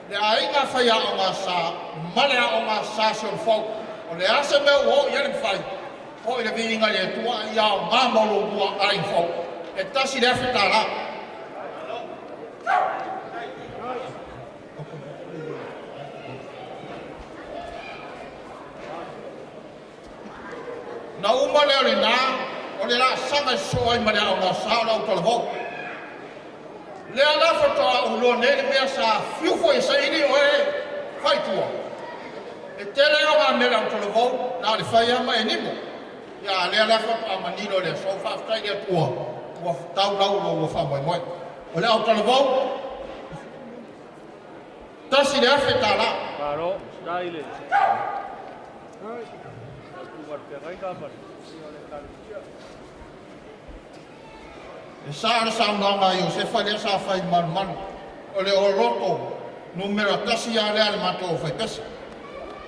S9: le ainga fai a o ngā sa, male a o ngā sa se o fau. O le ase mea o i ane fai. O i le vinga le tua i a o ngā molo bua ai fau. E tasi le afe tā rā. Na uma leo le nā, o le la sanga soa i mare au ngā sa o tala vau. Lea la whatoa o loa nere mea sa fiufo e sa ini o e whaitua. E tele o ngā mera o tala vau, nā le whai ama e nimo. Ia lea la whatoa manino le so whaftai le tua, ua tau lau lo ua whamoe moe. O le au tala vau, tasi le afe tā la.
S12: Paro, staile.
S9: E sa sa nganga Iosefa le sa fai man o le o roto numero tasi a le ale mato fai pesa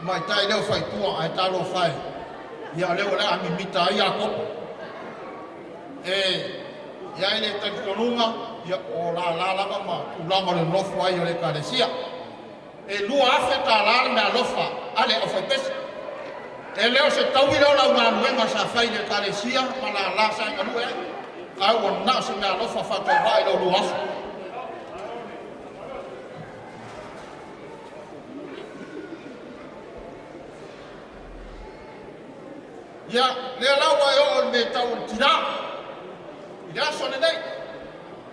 S9: mai tai leo fai tua ai talo fai ia leo le ami mita ia ko ia ile ta konunga ia o la ma ulanga le nofu ai o le kalesia e lua afeta la me alofa ale o fai pesa e leo se tauira la una nuenga sa fai le kalesia ma la sa ngalu ai I will not see me alofa fato vai lo luaso. Ya, le lawa yo me tau tira. Ya sone dai.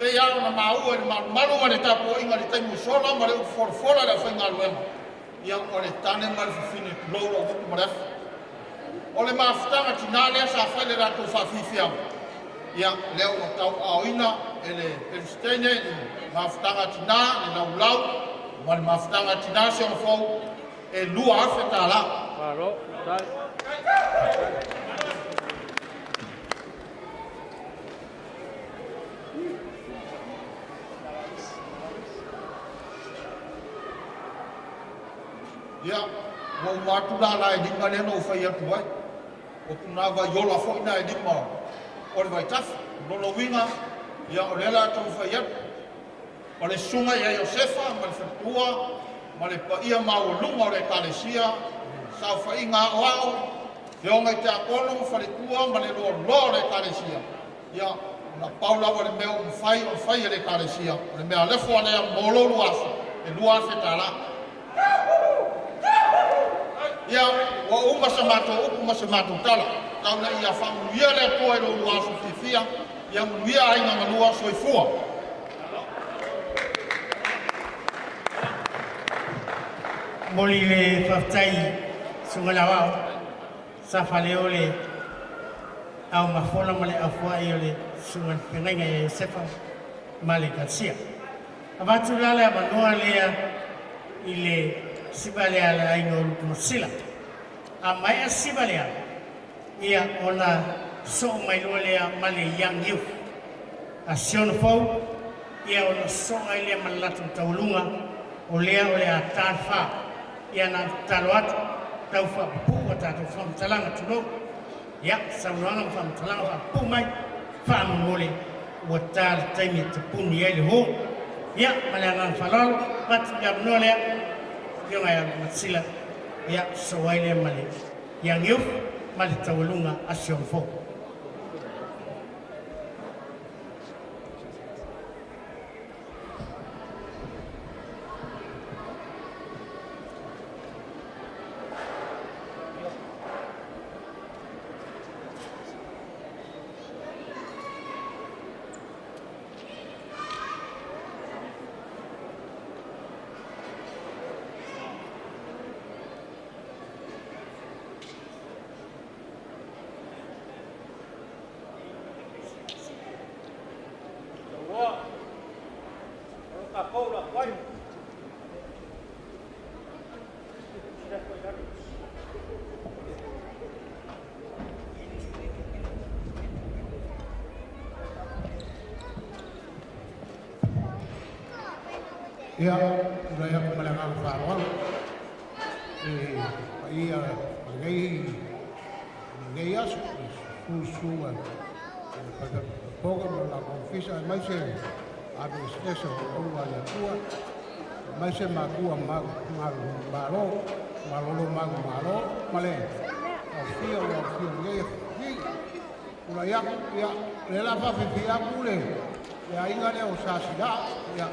S9: Pe ya na mau e malu ma le tapo inga le taimu sola ma le forfola le fenga luema. Ya o le tane ma le fine loro o ku mara. O le mafutanga tinale sa fa le rato fa fifia. Ia leo o tau aoina e le Pelistene, le mafutanga tina, le laulau, ma le mafutanga tina se o fau e lua afe tā la.
S12: Paro, tai.
S9: Ia, o matula la e dinga leno o fai atu ai. O punava yola foina e dinga o le vaitafa, lolo winga, ia o lela tau fai atu. O le sunga ia Iosefa, ma le whatua, ma le paia mau lunga o le kalesia, sa fai ngā oao, e o ngai te akono, whare tua, ma le lo le kalesia. Ia, na paula o le mea o fai e le kalesia, o le mea lefo alea molo luasa, e lua whetala. Ia, wa uma se mato tala. Tauna ia whamuia le toa e lo luasu fifia, ia muia ainga ngalua soifua.
S7: Moli le whaftai sungalawao, sa whaleo le au mawhona ma le awhua i o le sungan pengainga e sefa ma le kansia. A watu lale a manoa lea i le siba lea le ainga o luku masila. A mai a siba lea ia ona so mai loa lea ma le young youth. A sion fau ia ona so ai lea ma latu taulunga o lea a tāwha ia na talo atu tau whapu o tātou whamtalanga tuno. Ia, saunoanga whamtalanga whapu mai whamongole ua tāle taimi te puni ai le ho. Ia, male angan whalalo, patu ia mnoa lea, ia ngai aga matsila, ia so ai lea male young youth, male tawalunga a sion fau.
S9: Ia, raya kemalangan farwal. Ia, ngai asu susu Poga mo la confisa mai se ave stesso o la tua mai se magua malo malo male o fio ye ula ya le la fa fia pule ya inga le o sa sida ya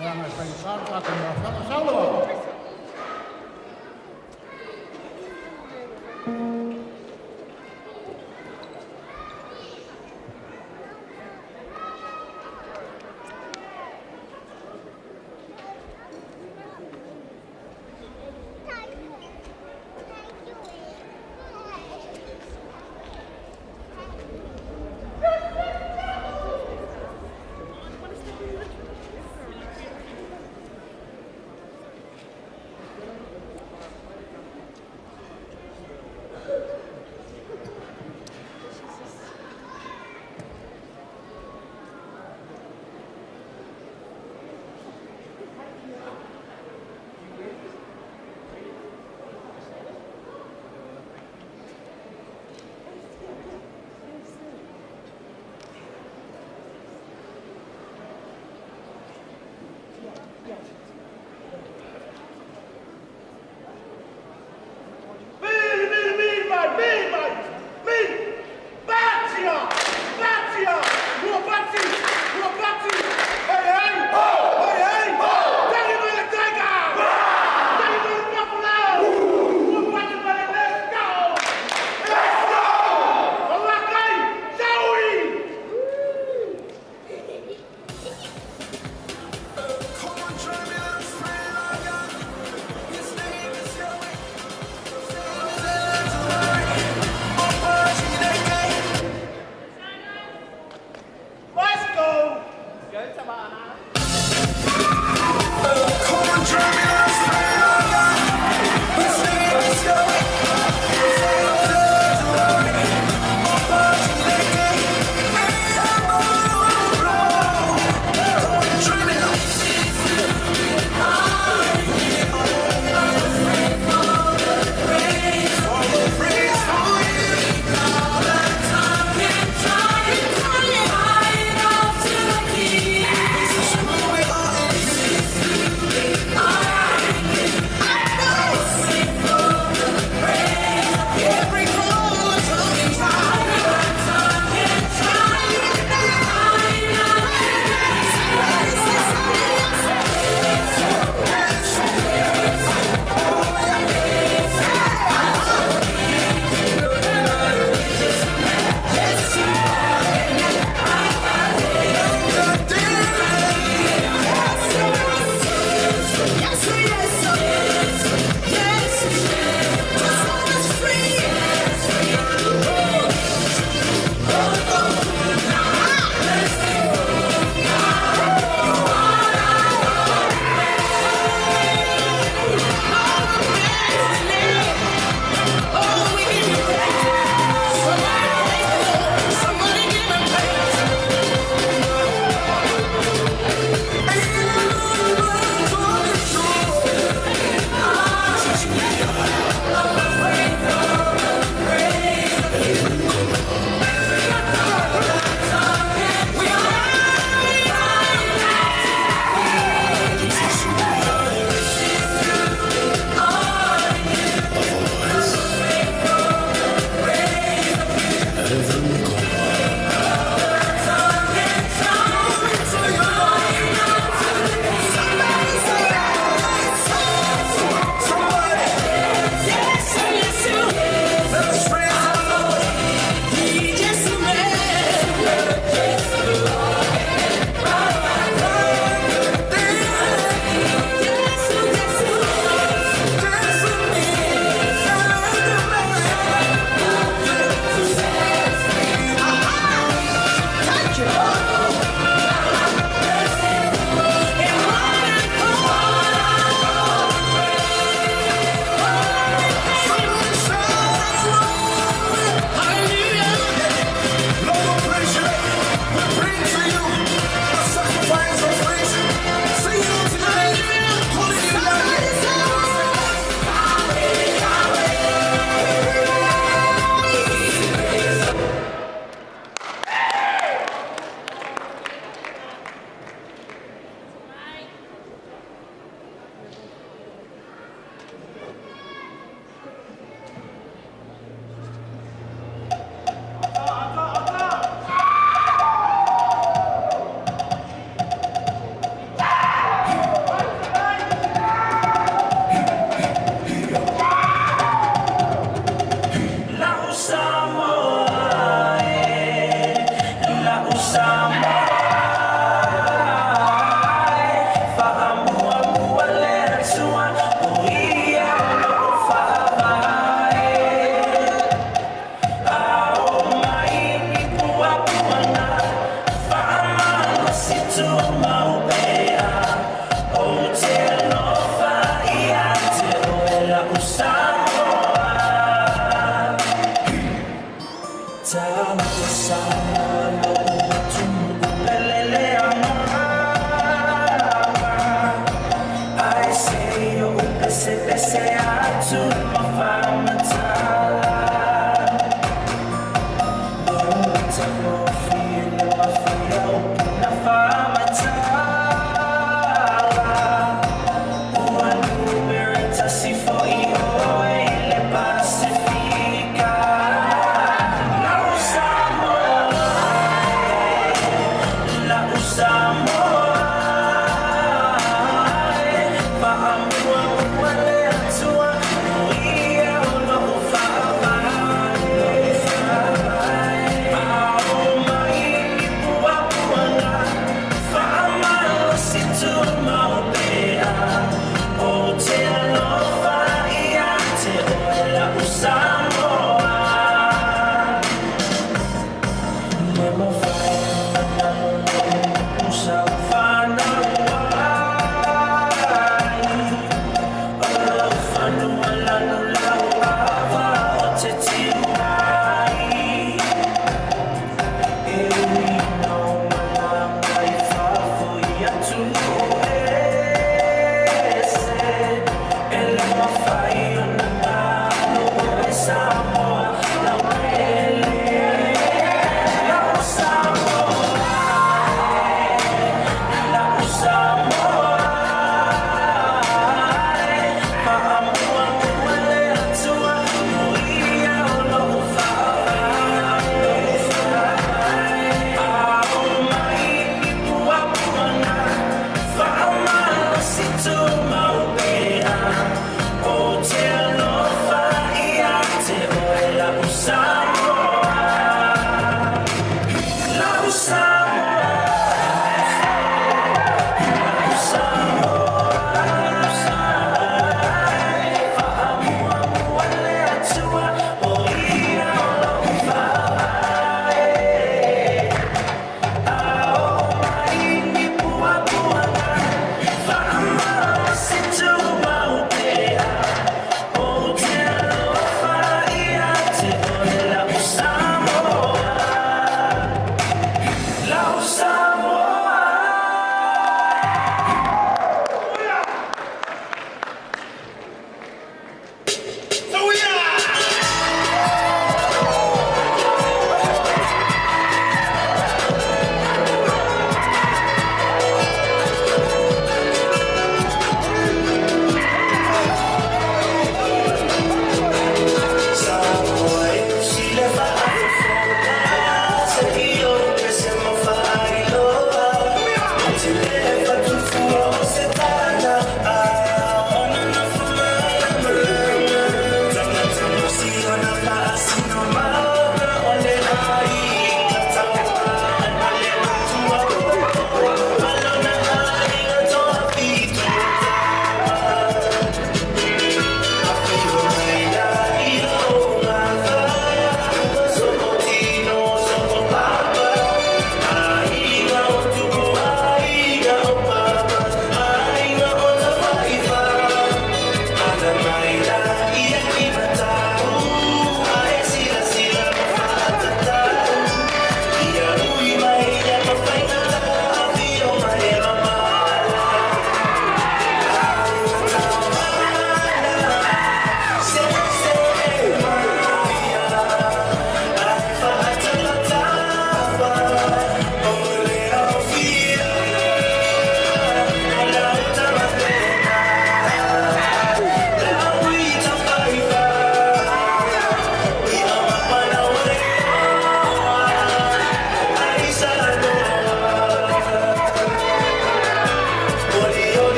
S9: ya mai sai sa ka fa saulo.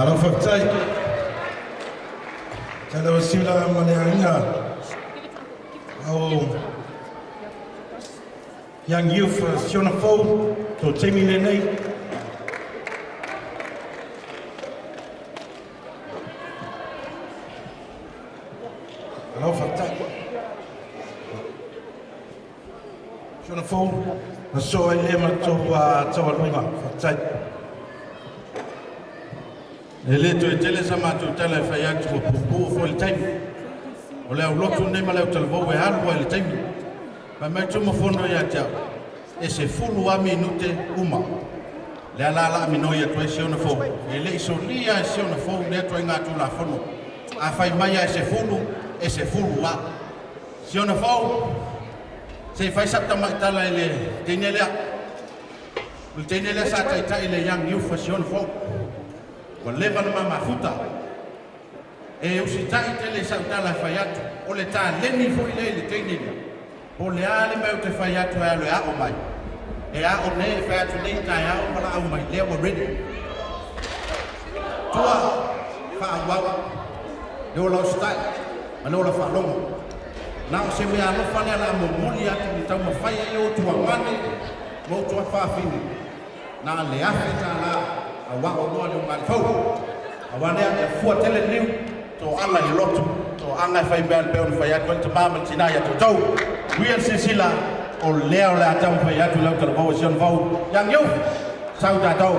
S3: Alo whaktai. Tala wa sila mane ainga. Au young youth Siona Fo to Temi Lenei. Alo whaktai. Siona Fo na so ai lema tau alunga whaktai. Ele to tele sama to tele fa ya to po fo le time. Ole au lotu nei mala to vo we har vo le time. Ma mai to mo fono ya ta. E se fulu a minute uma. Le ala la mino ya to se ona fo. Ele so lia se ona fo le to nga to la fono. A fai mai ya se fulu wa. Se ona fo. Se fai sapta mai tala ele tenele. Le tenele sa ta ile yang yu fo se ona fo. Ko leva na mafuta e usitai tele sa utala fayatu o le ta leni fo ile le tenini o le ale me te fayatu alo ya o mai e a o ne fayatu nei ta ya o mala o mai le o ready tua fa wa do lo stai ano la fa longo na o se me alo fa le la mo moli atu ni ta mo faya yo tua mane mo tua fa fini na le afita la awa o no le ngal fo awane e fu tele liu to ala i lotu to anga fai bel pe on fai ko te mama tina ya to tau wien sisila o leo la tam fai atu lo to vo sion vo yang yo sau ta tau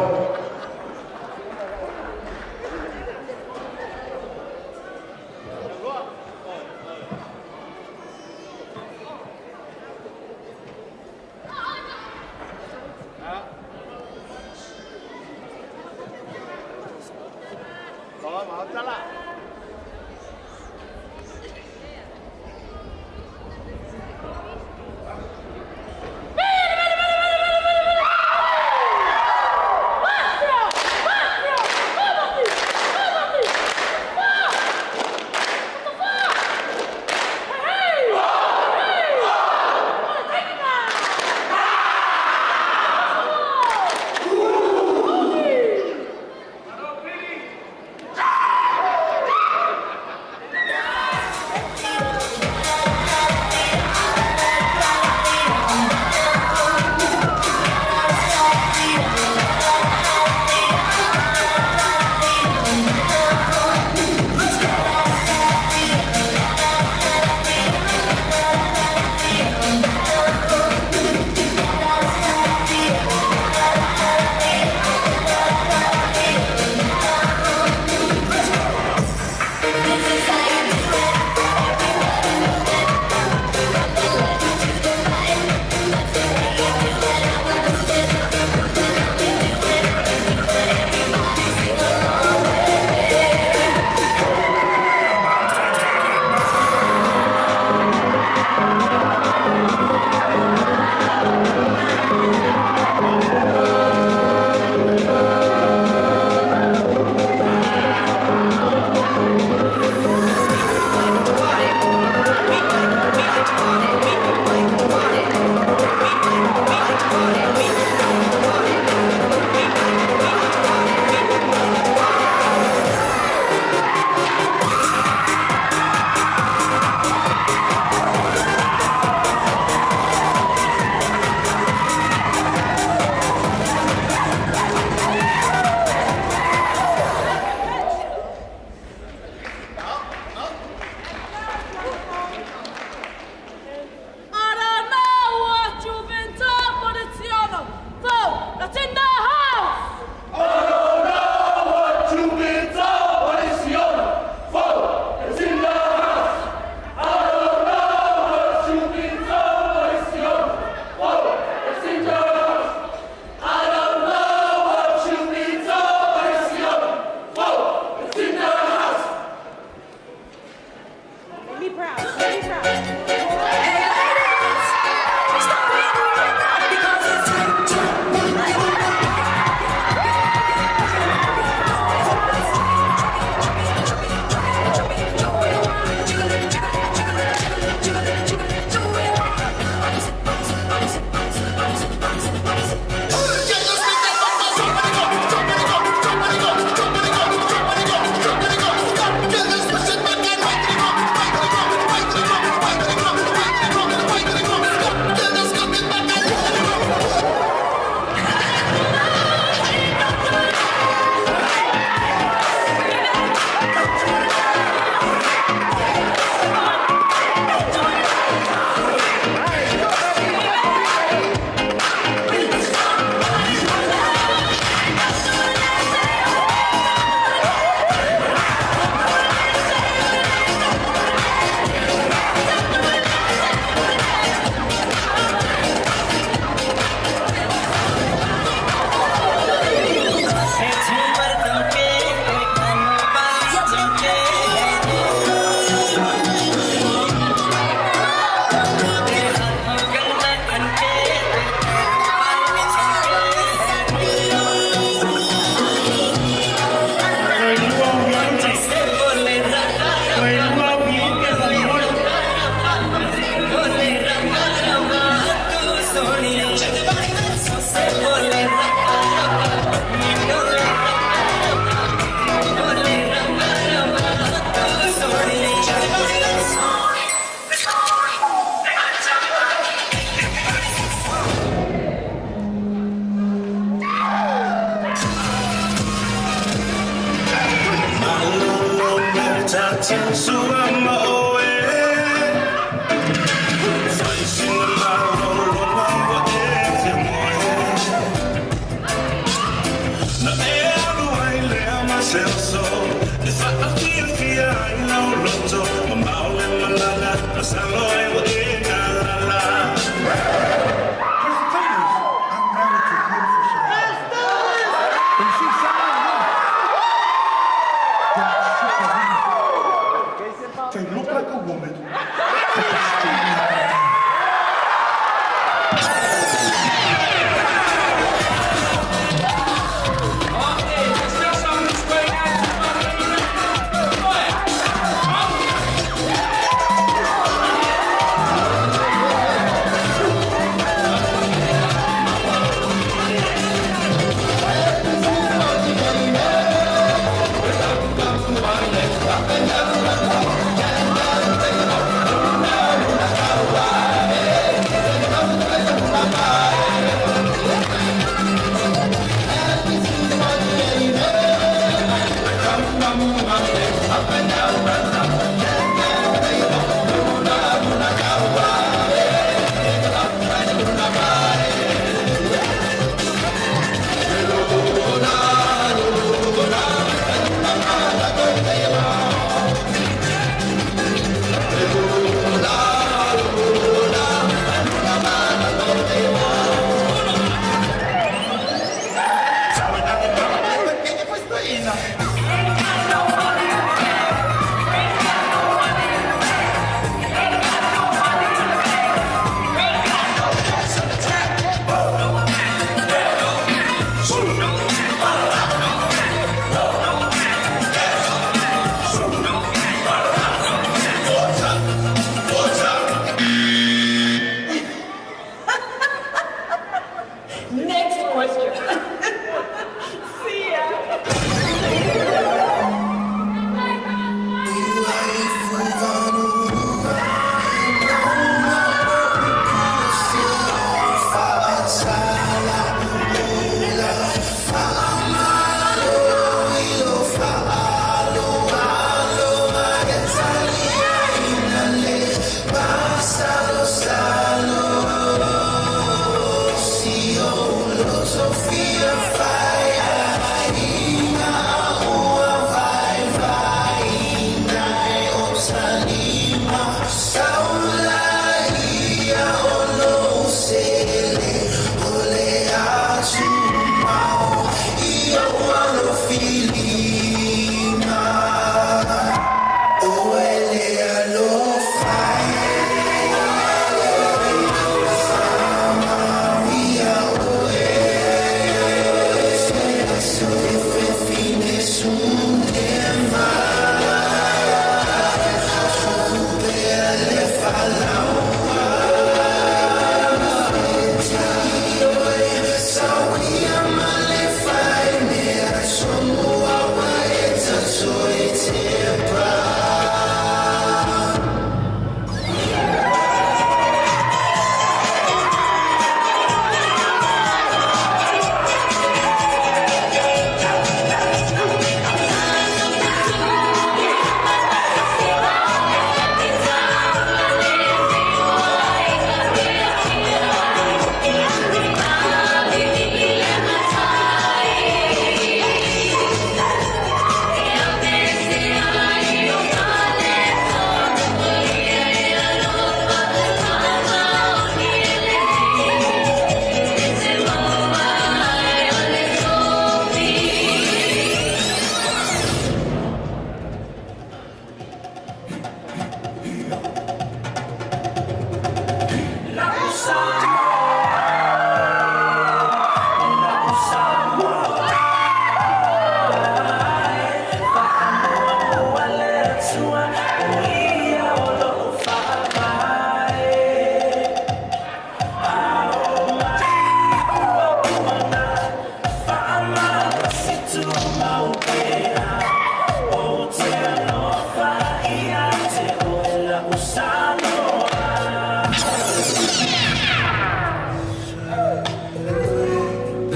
S3: They look like a woman.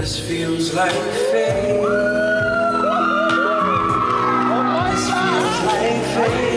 S5: This feels like fate. This feels like fate.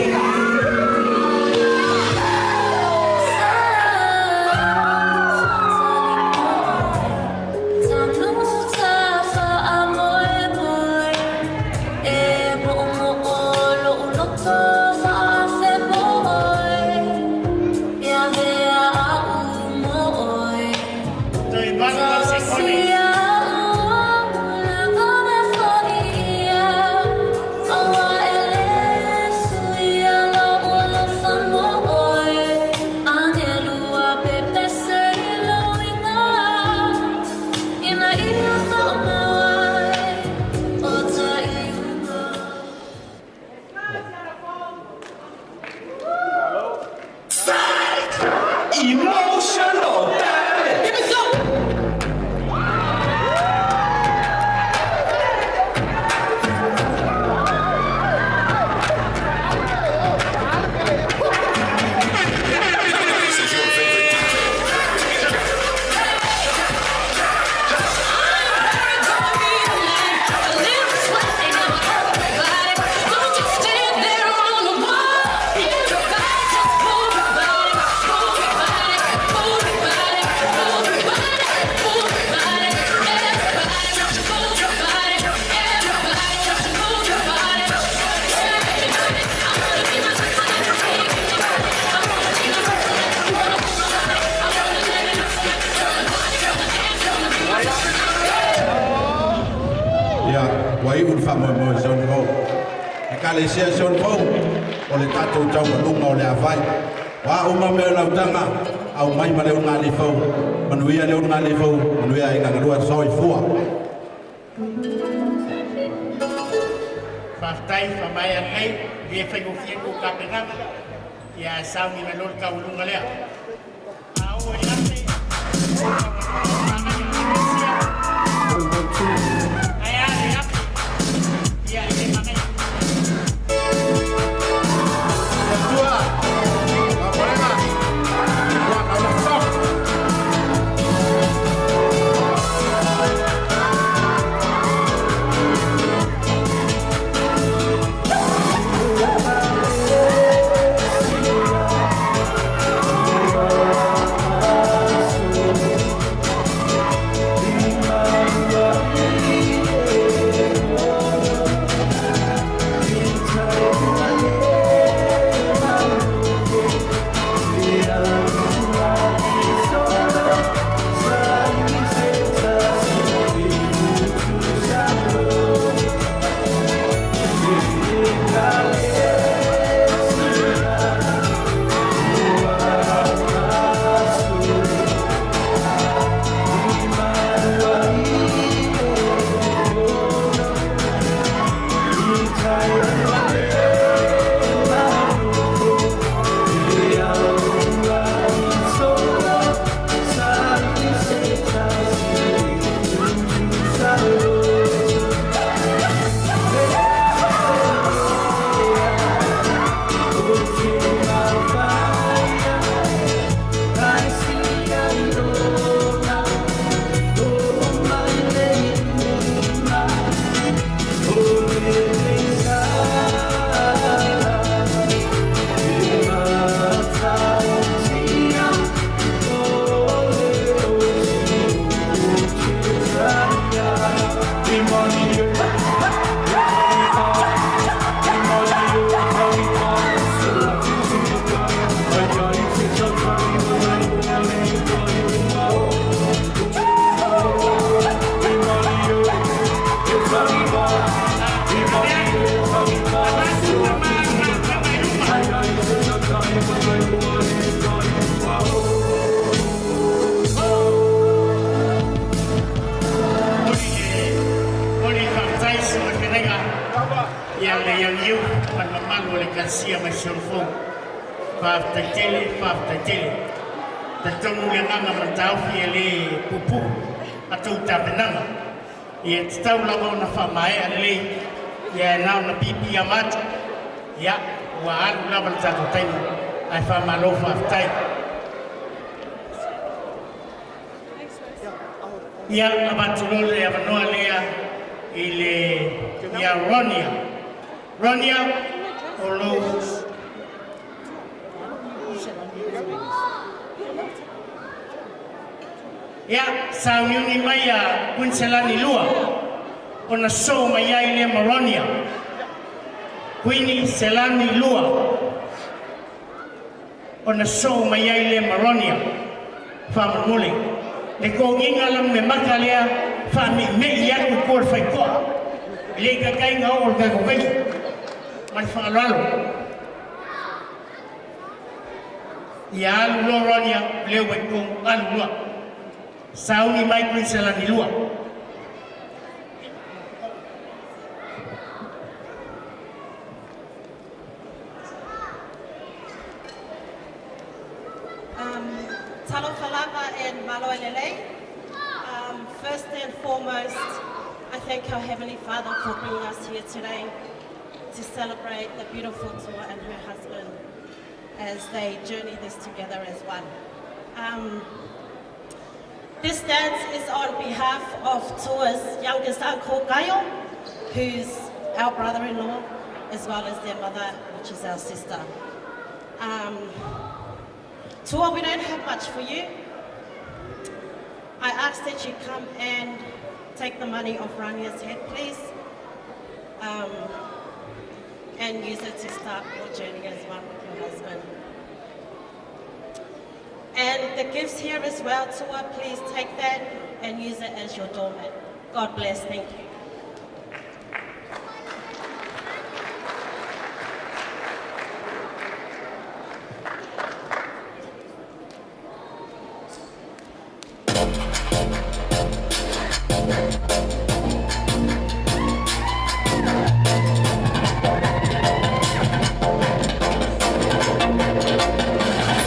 S2: Emotional damage. Give me some.
S3: Wai un fa mo mo son ko. Ka le sia son ko. O le tato tau lu no le avai. Wa o ma me la tanga. Au mai ma le un ali fo. Manuia le un ali fo. Manuia inga ngalua soi fua.
S7: Partai pamaya ngai dia fai go fie ko ka penanga. Ya sau ni melol ka ulunga lea. Au ate. yang you man oleh kansia masyurfo pafta tele tatong yang nga matao fiele pupu atau tabenang ia tau lawa na famai ale ia nau na pipi amat ya wa alu lawa tato tai ai famalo faftai ia abatulole ya manoa lea ile ya Ronia olo Ya, sa ni maya Quinselani Lua. Ona so maya ile Maronia. Queenie Selani Lua. Ona so maya ile Maronia. Famuli. Le ko ngingalam me makalea fami me ya ku por fai ko. Le ka kai nga or ka ko kai. Man fa lalo. Ya Loronia le we ko alua. Sauni mai Quinselani Lua.
S13: Talo Falava and Maloelele. First and foremost, I thank our Heavenly Father for bringing us here today to celebrate the beautiful Tua and her husband as they journey this together as one. This dance is on behalf of Tua's youngest uncle, Gaio, who's our brother-in-law, as well as their mother, which is our sister. Tua, we don't have much for you. I ask that you come and take the money off Rania's head, please, and use it to start your journey as one with your husband. And the gifts here as well, Tua, please take that and use it as your doormat. God bless, thank you.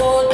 S5: Oh,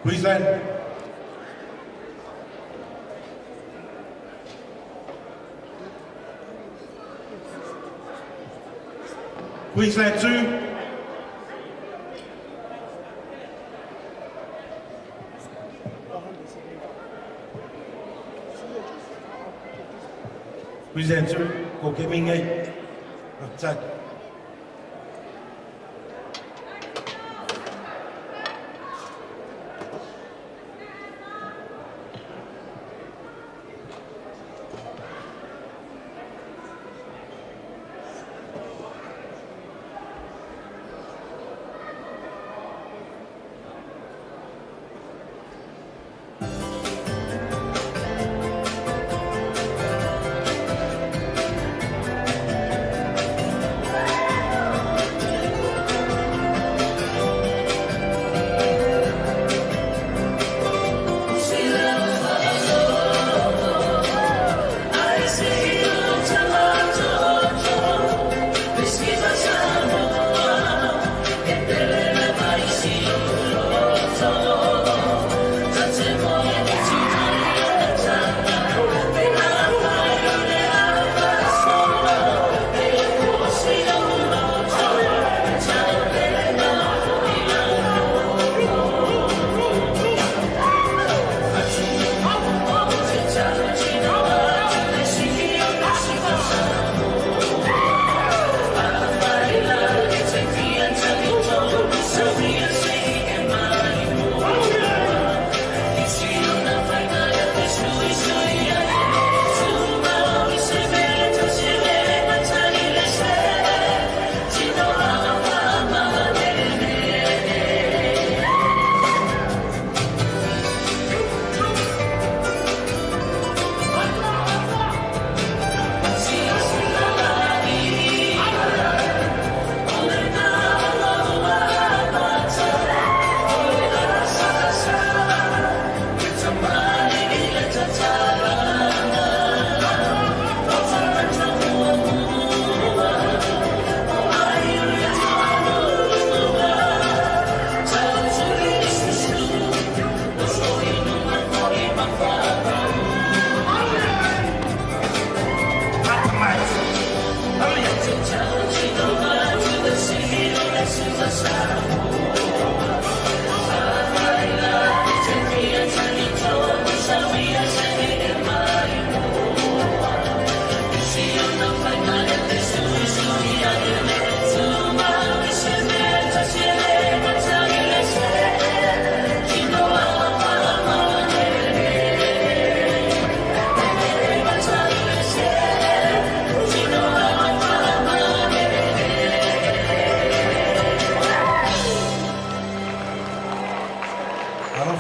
S3: Queensland. Queensland 2. Queensland 2, cô Kim Minh Nghi. Offside.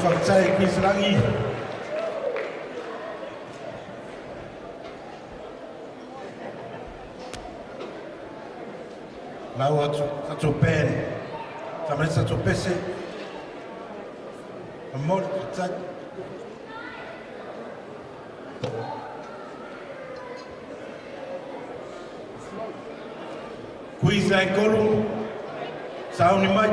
S3: Whakatau ki Sarangi. Lau atu pen, tamarisa atu pese, amor whakatau. Queensland kolu, sauni mai.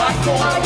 S5: Come on.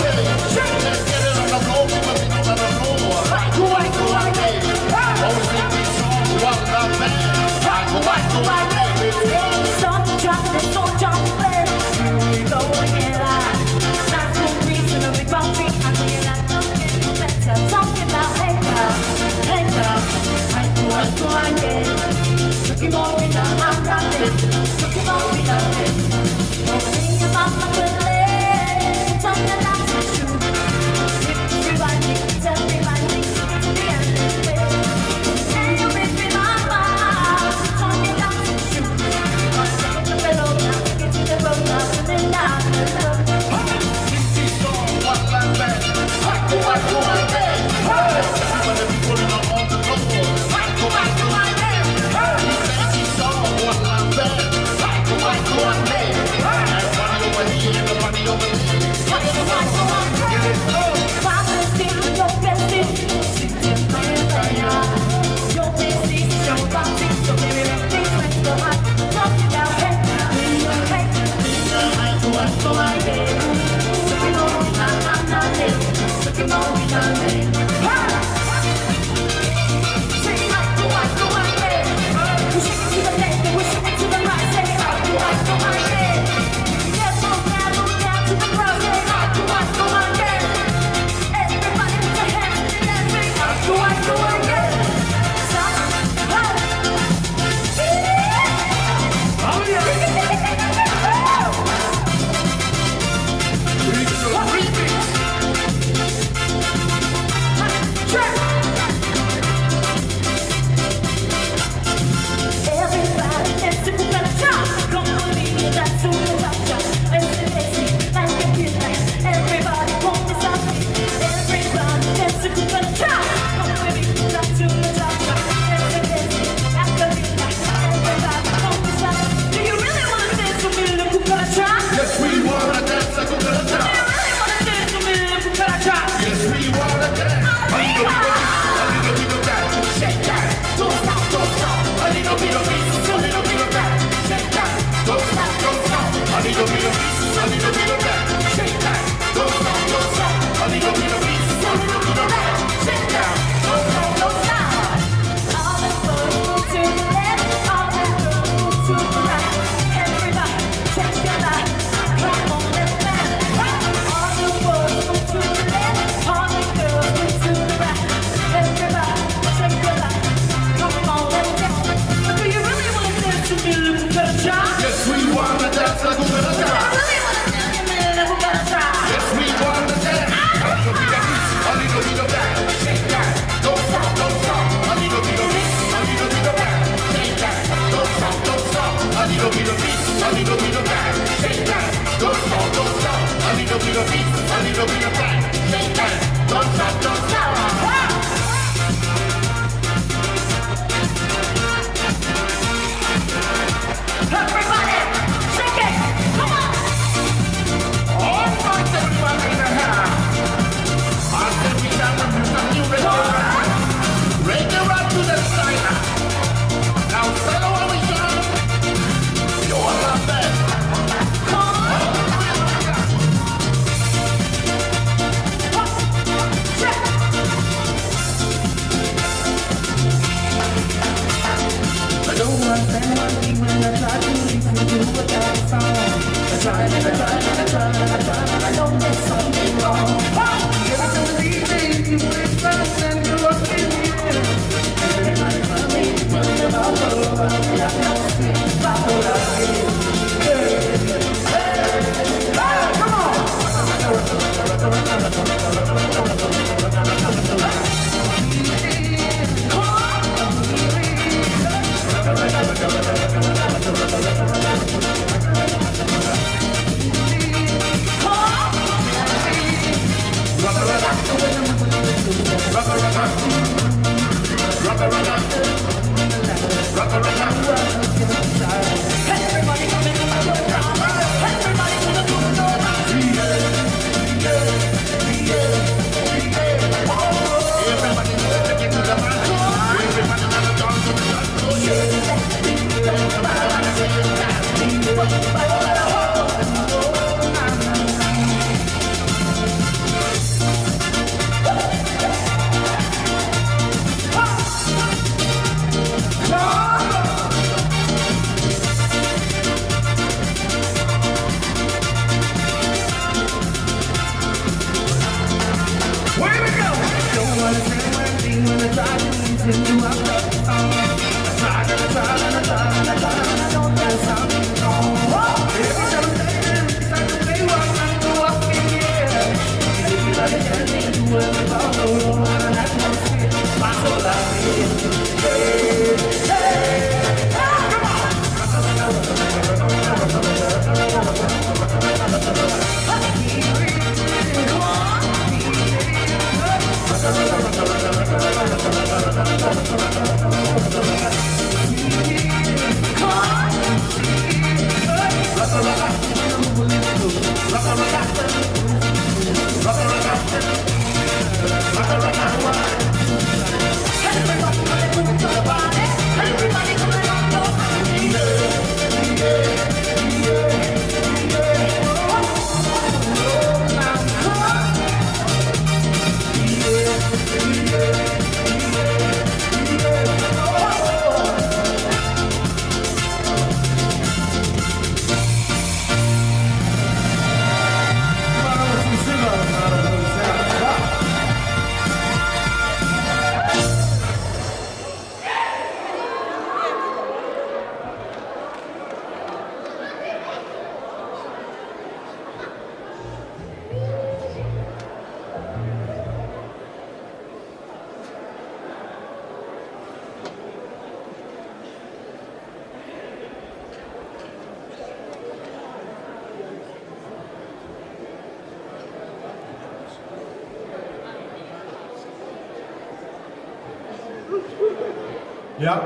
S11: Ya,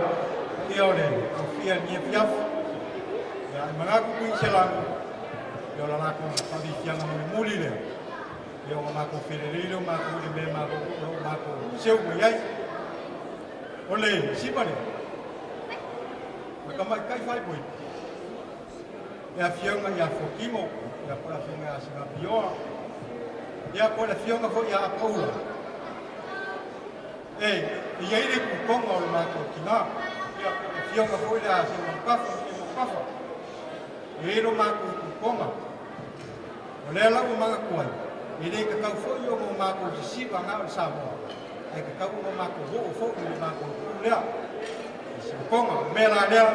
S11: ia o le, o fia nia piaf. Ya, mga kukuin silang, yo la lako sabi fianga mo muli le. Yo mako fererilo, mako le mako seu mo yai. Ole, sipa le. Makamai kai fai poi. Ya fianga ya fokimo, ya para fianga singa pioa. Ya para fianga fo ya paula. Ia ire kukonga o le mako kinga. Ya fianga fo ya singa kafa. Ero mako kukonga. O le ala o mga kuai. Ire ka kau fo yo mo mako sisipa nga o Samoa. E ka kau mo mako ho o mako kulea. Kukonga mela lea.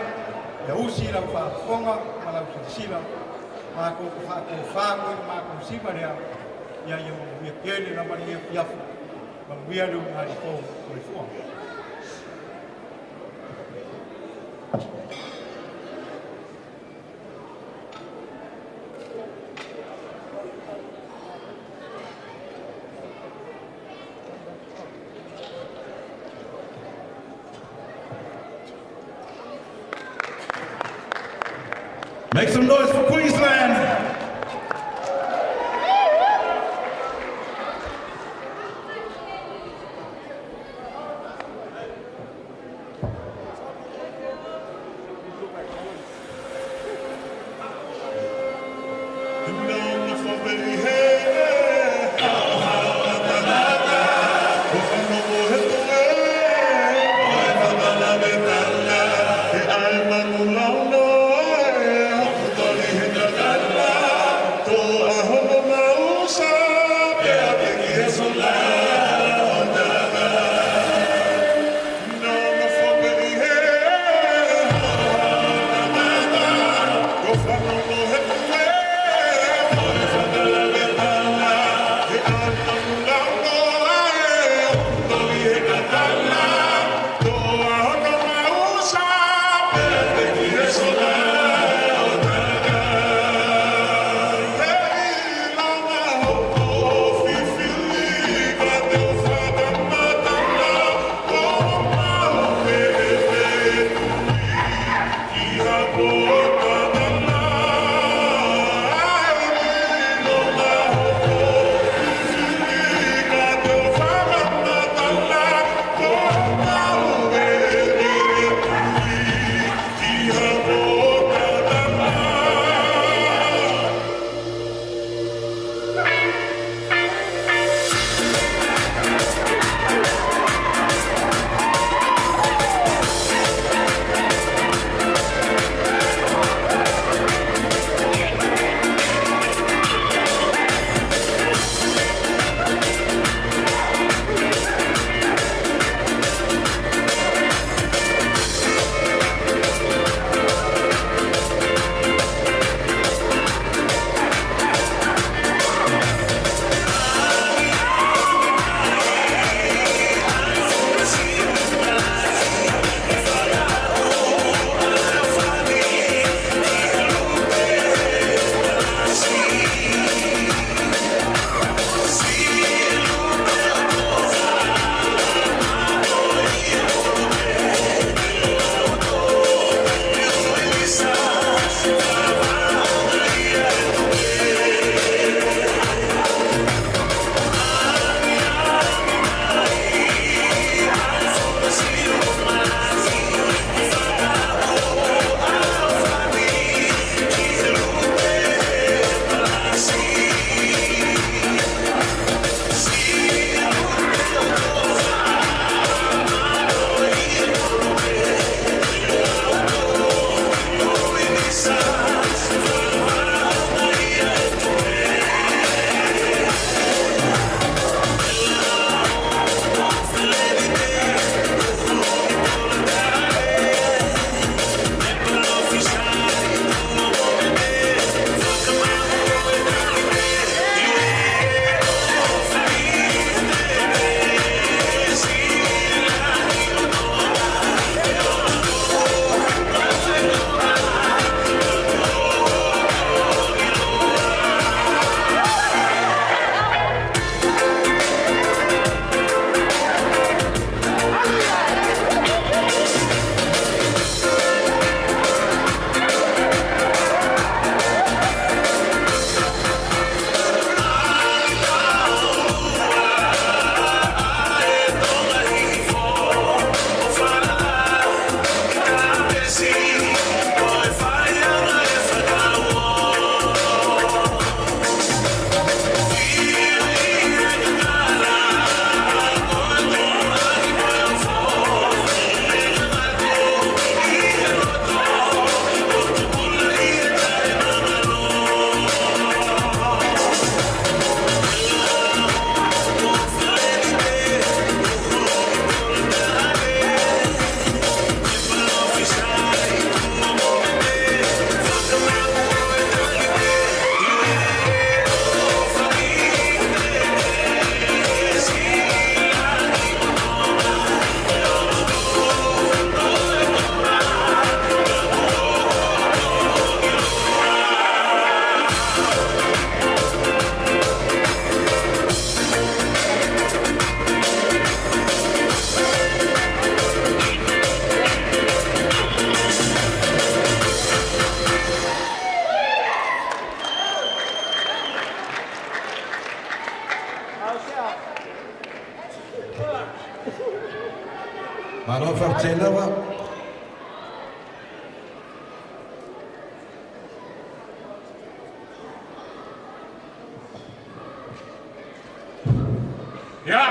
S11: Ya usi la fa konga mala sila. Mako fa ko mako sipa lea. Ya yo me kele na mani ya. But we are doing our reform.
S3: Make some noise for Queensland.
S14: Ya,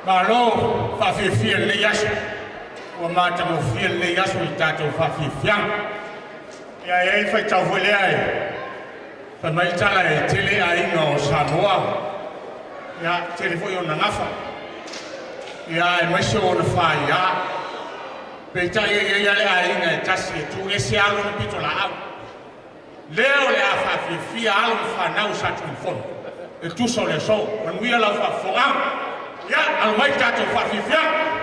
S14: malo fafifian le yasu. Wa mata mo fian le yasu itato fafifian. Ya ei fai tau vole ai. Fa mai tala e tele ai no Samoa. Ya, tele foi ona ngafa. Ya, e mai so ona fai ya. Pe tai e ya le ai na tasi tu e se alo na pitola au. Leo le a fafifia alo fa nau sa tu fon. E tu so le so, man wia la fa fonga. Ya, al mai tato fafifia.
S5: Ta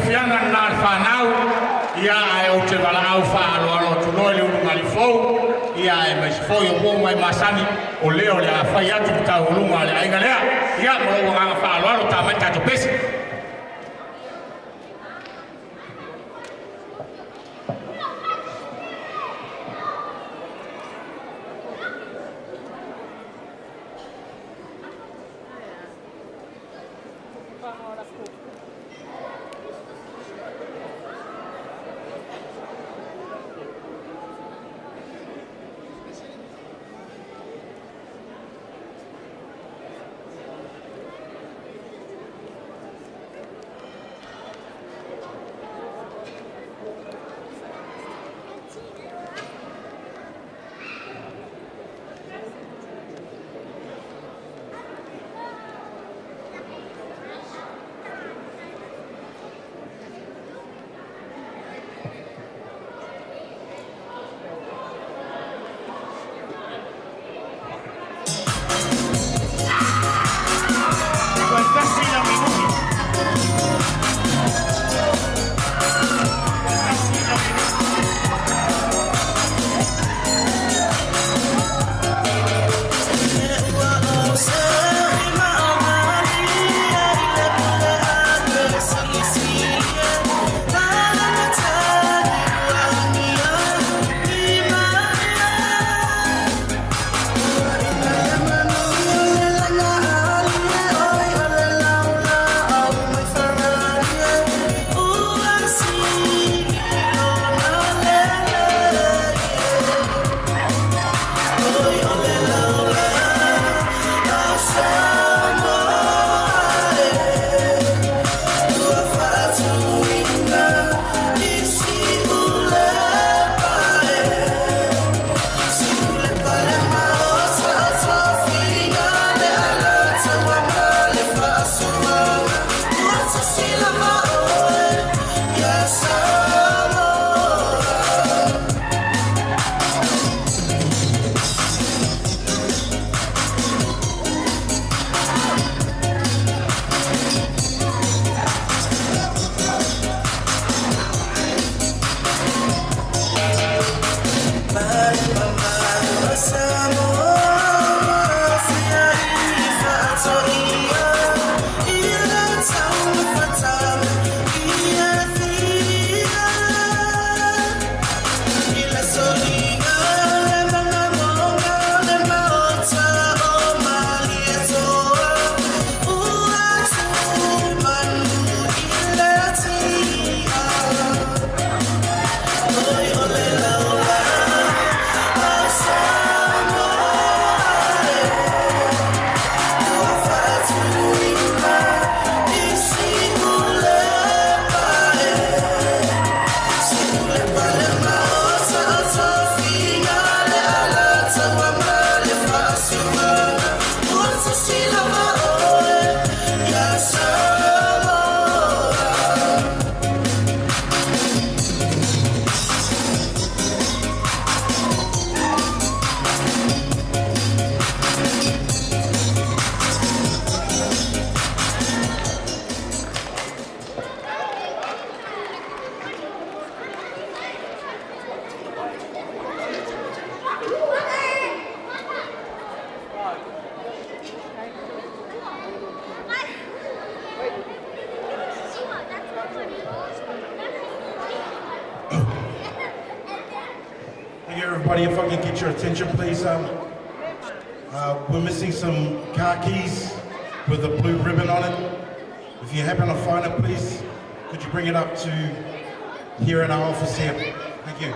S14: fianga na whanau, ia ai o te wala au whaaloalo tu noi le urunga li fau, ia ai mai se fau i o mai masani o leo le a whai atu ki tau urunga le ainga lea, ia mo lo wanga whaaloalo ta mai tato pesi.
S3: Everybody, if I can get your attention, please. We're missing some car keys with a blue ribbon on it. If you happen to find it, please, could you bring it up to here in our office here? Thank you.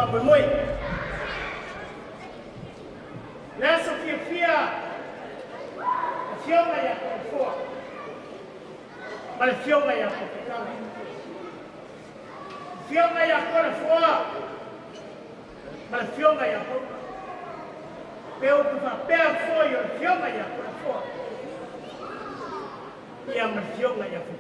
S7: whamui. Nea so fia fionga ia ko fua. Ma le fionga ia ko kau. Fionga ia ko le fua. Ma le fionga ia ko. Peu ku fa pea fo yo fionga ia ko le fua. Ia ma fionga ia ko.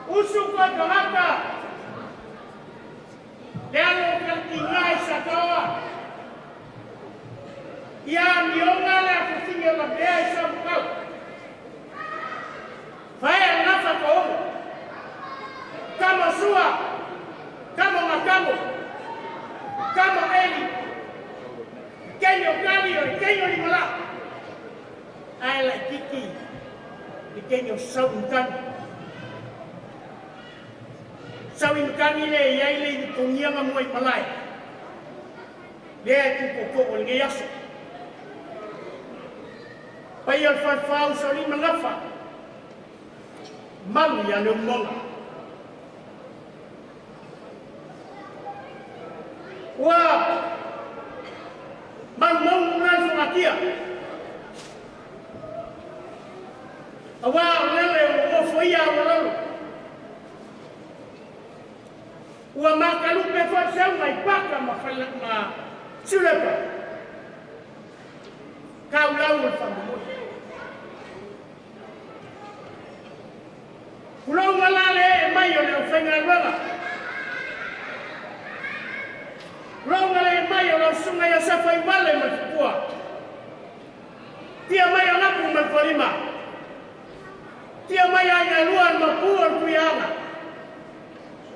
S7: Usu ko kalaka. Lelo kaltingai sa tawa. Ia mionga le kutinga la bea sa mukau. Vai nafa ko. Kama sua. Kama makamo. Kama eli. Kenyo kalio, kenyo limala. Ai la kiki. Kenyo sauntan. Sawin kami le yai le tungia ngamoi palai. Le tu poko ol ngeyaso. Payal farfau soli mangafa. Malu ya lumong. Wa mamong nal fumakia. Awa lele mo foia walalu. Ua makalupe fa seu mai paka ma sulapa. Kau lau fa mo. Kulo malale mai o le fenga rala. Kulo malale mai o le sunga ya safa ibale ma kua. Tia mai ona pu ma kolima. Tia mai anga luan ma puan kuyana.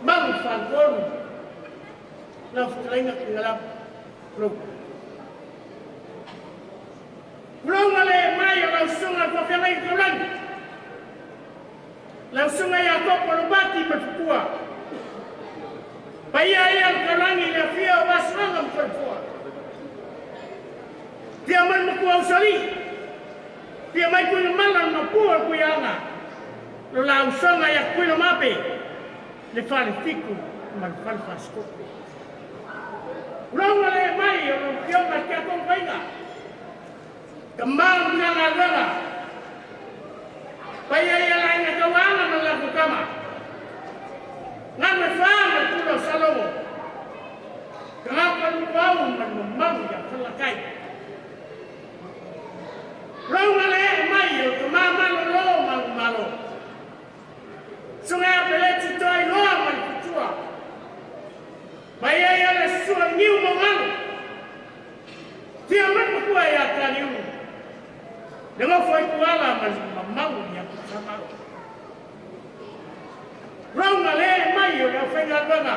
S7: Mang fangkon na fukainga kingalap pro ngale mai langsung aku famai kulan langsung ay ako porobati berfukua paya yang kalangi na fia wasangam berfukua dia man makuaw sali dia mai kuno malam mapuan kuyana langsung ay ako mape le fare fiku mal fal fasco Roma le mai o fiona che accompagna kemang ngala paya ya lain kawana malaku kama ngame fama tulo salomo kenapa luau memang ya falakai Roma le mai o kemama lo malo sungai peleci toy loa man kutua. Baya ya le suang niu mangal. Dia man kua ya kaniu. Dengan foi kuala man mamau ya sama. Rong ale mai yo le fenga banga.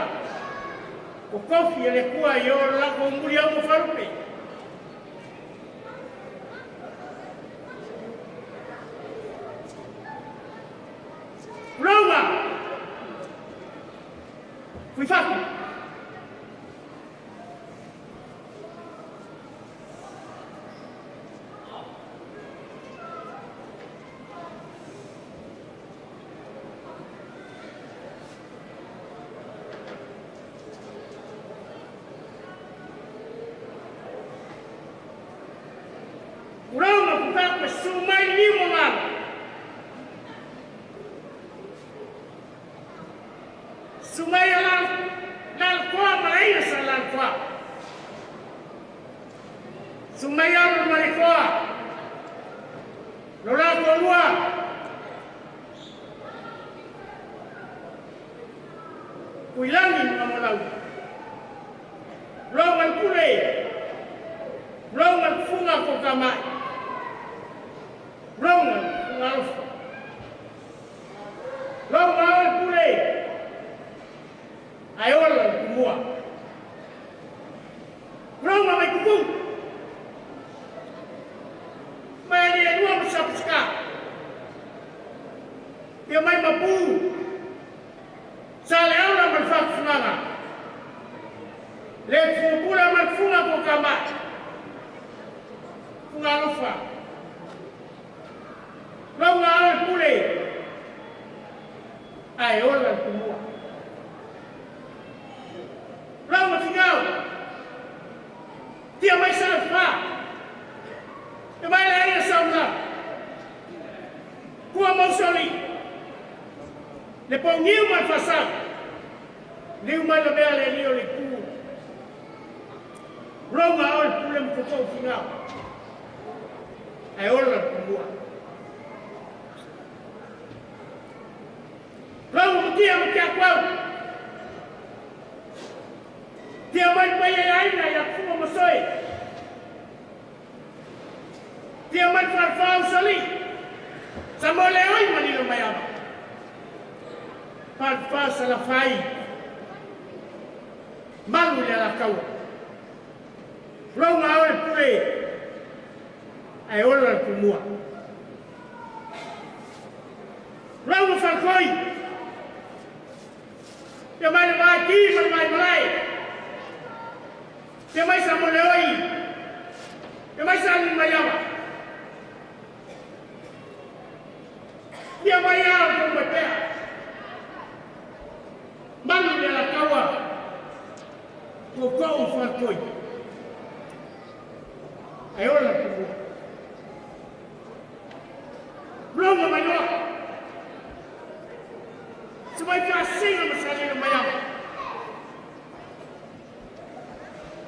S7: O kofi le kua yo la konguria mo farupe. Roma! Fui fácil. Roma, fui fácil, sumai limo mal. Sumaya lal kwa maia sa lal kwa. Sumaya malikoa. Lola kolua. Kuilangi mamolau. Rongan kule. Rongan funga ko kamai. Rongan funga alfa. Rongan kule. Ayola kumua. Roma mai kuku. Mai dia dua besar sekali. Dia mai mapu. whakawhanga. Le fukura matfunga ko kama. Funga lofa. Longa al pule. Ai ola kumua. Longa tingau. Dia mai sa fa. Dia mai la ia sauna. Kua mausoli. Le pongiu mai fasa. Liu mai la bea le lio le ku. Longa al pule mo ko fingau. Ai ola kumua. Longa dia mo kia kwau. Dia mai mai ai na ya ku mo soi. Dia mai fa soli. Samole oi mani lo mai ama. Pa sala fai. Mangu le la kau. Longa oi pule. Ai ola kumua. Longa fa koi. Dia mai ki mai. Dia mai samole oi. Dia mai san mai ama. Dia mai au ko mate. Mangu le la kawa. Ko fa koi. Ai ola kumua. Longa mai no. Sebaik kasih masalah yang bayar.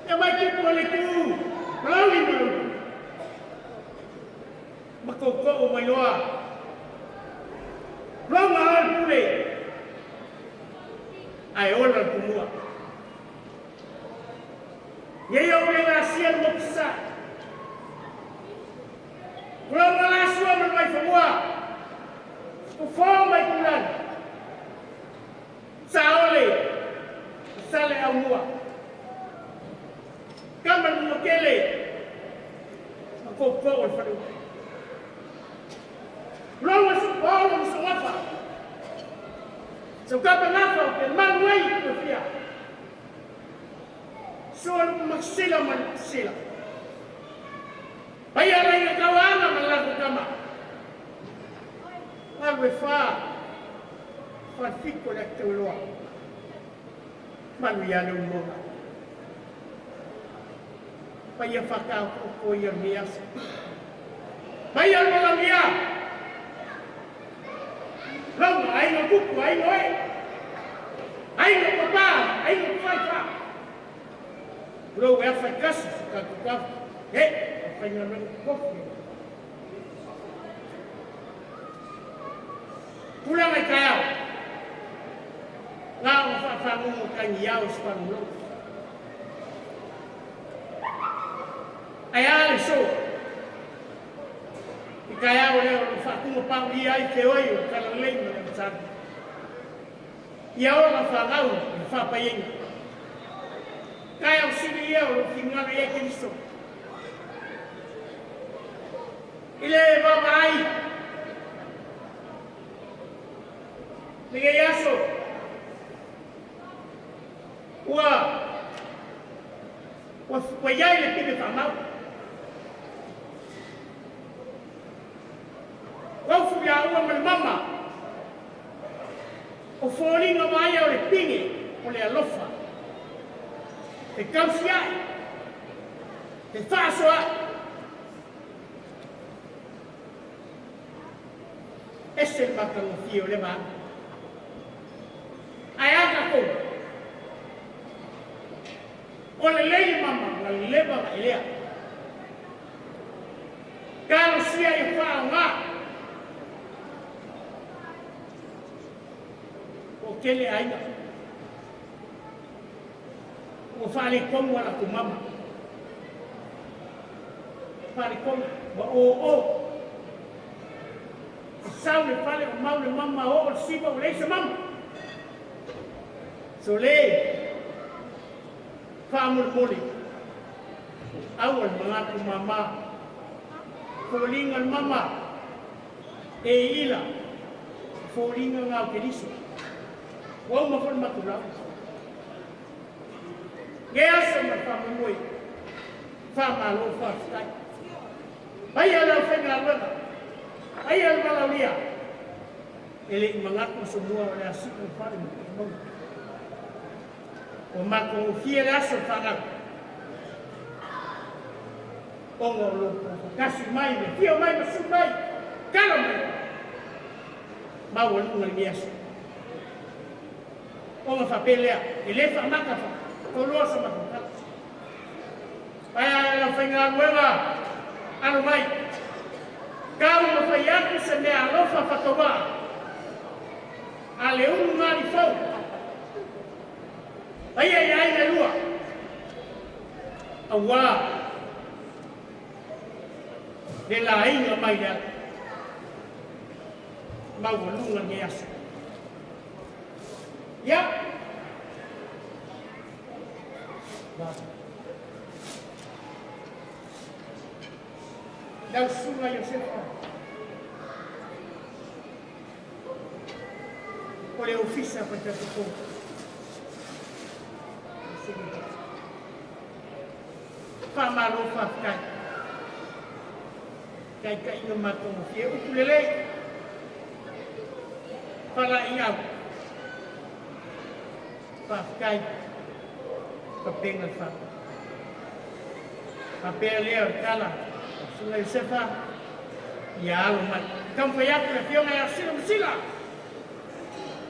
S7: Yang baik boleh tu, melalui dulu. Makoko umayoa. Longa al pule. Ai ola kumua. Yeye oleh rahasia moksa. Longa lasua bermain semua. Kufau mai kulan. Saole, sale amua. Kaman mukele, aku kau fadu. Lawas bawang suapa. Suka penapa? Penmanway kufia. Suan maksila maksila. Bayar lagi kawan melakukan kama. Alwefa. Fanfic collector loa. Manuia no moga. Paya fakau ko yer mias. Paya malam dia. Long ai no buku ai noi. Ai no papa, ai no papa. Bro, ya fakas ka ka. Paya no kopi. Pulang ai kau. Ngau fa mo kanyao sa panglo. Ayale so. Ikaya ole fa mo pang dia ke oi kala lei mo sa. Ia ora fa ngau fa payen. Kaya sini ia o kinga ia Kristo. Ile babai. Nigayaso. Wayai le pide famau. Wafu ya uwa mama. O fori nga maya o le pinge o le alofa. Te kausia. Te fasoa. Ese el makalofio le ma. Ayaka ko. Oleh lei mama, leba ilea. Kalau sia yang faham ngah, okey le aina. Ufali kom wala kumama. Fali kom ba o. Sao le fali mau le mama o siba le semam. Sole. Famul muli. Awal mengaku mama. Kulingan mama. Ila. Kulingan ngau kedisu. Wong mafon matulang. Kaya sa mapamumoy, famalo fafkai. Ayaw fengaluan, ayaw malawia. Ili mengaku semua oleh asyik paling mong. Umaku kira sefangat. Ongo kasih mai, dia mai masumai. Kalau mai, mau nunggu biasa. Ongo fapelia, ili famaka fa. Kalau sama kita. Ayaw fengaluan. Ano mai, kau mapayaku sa mea alofa fakawa, aleun ngari fau, ay na lua, awa, nelaing na mai na, mawalungan niya sa. Ya, dan sungai Yosef oleh ofisa pada tubuh famalo fafkai kai ngamato dia ukulele para ingat fafkai kepengen faf papelnya kalah Sungai Sefa, ya umat. Kamu payah kerja yang sila.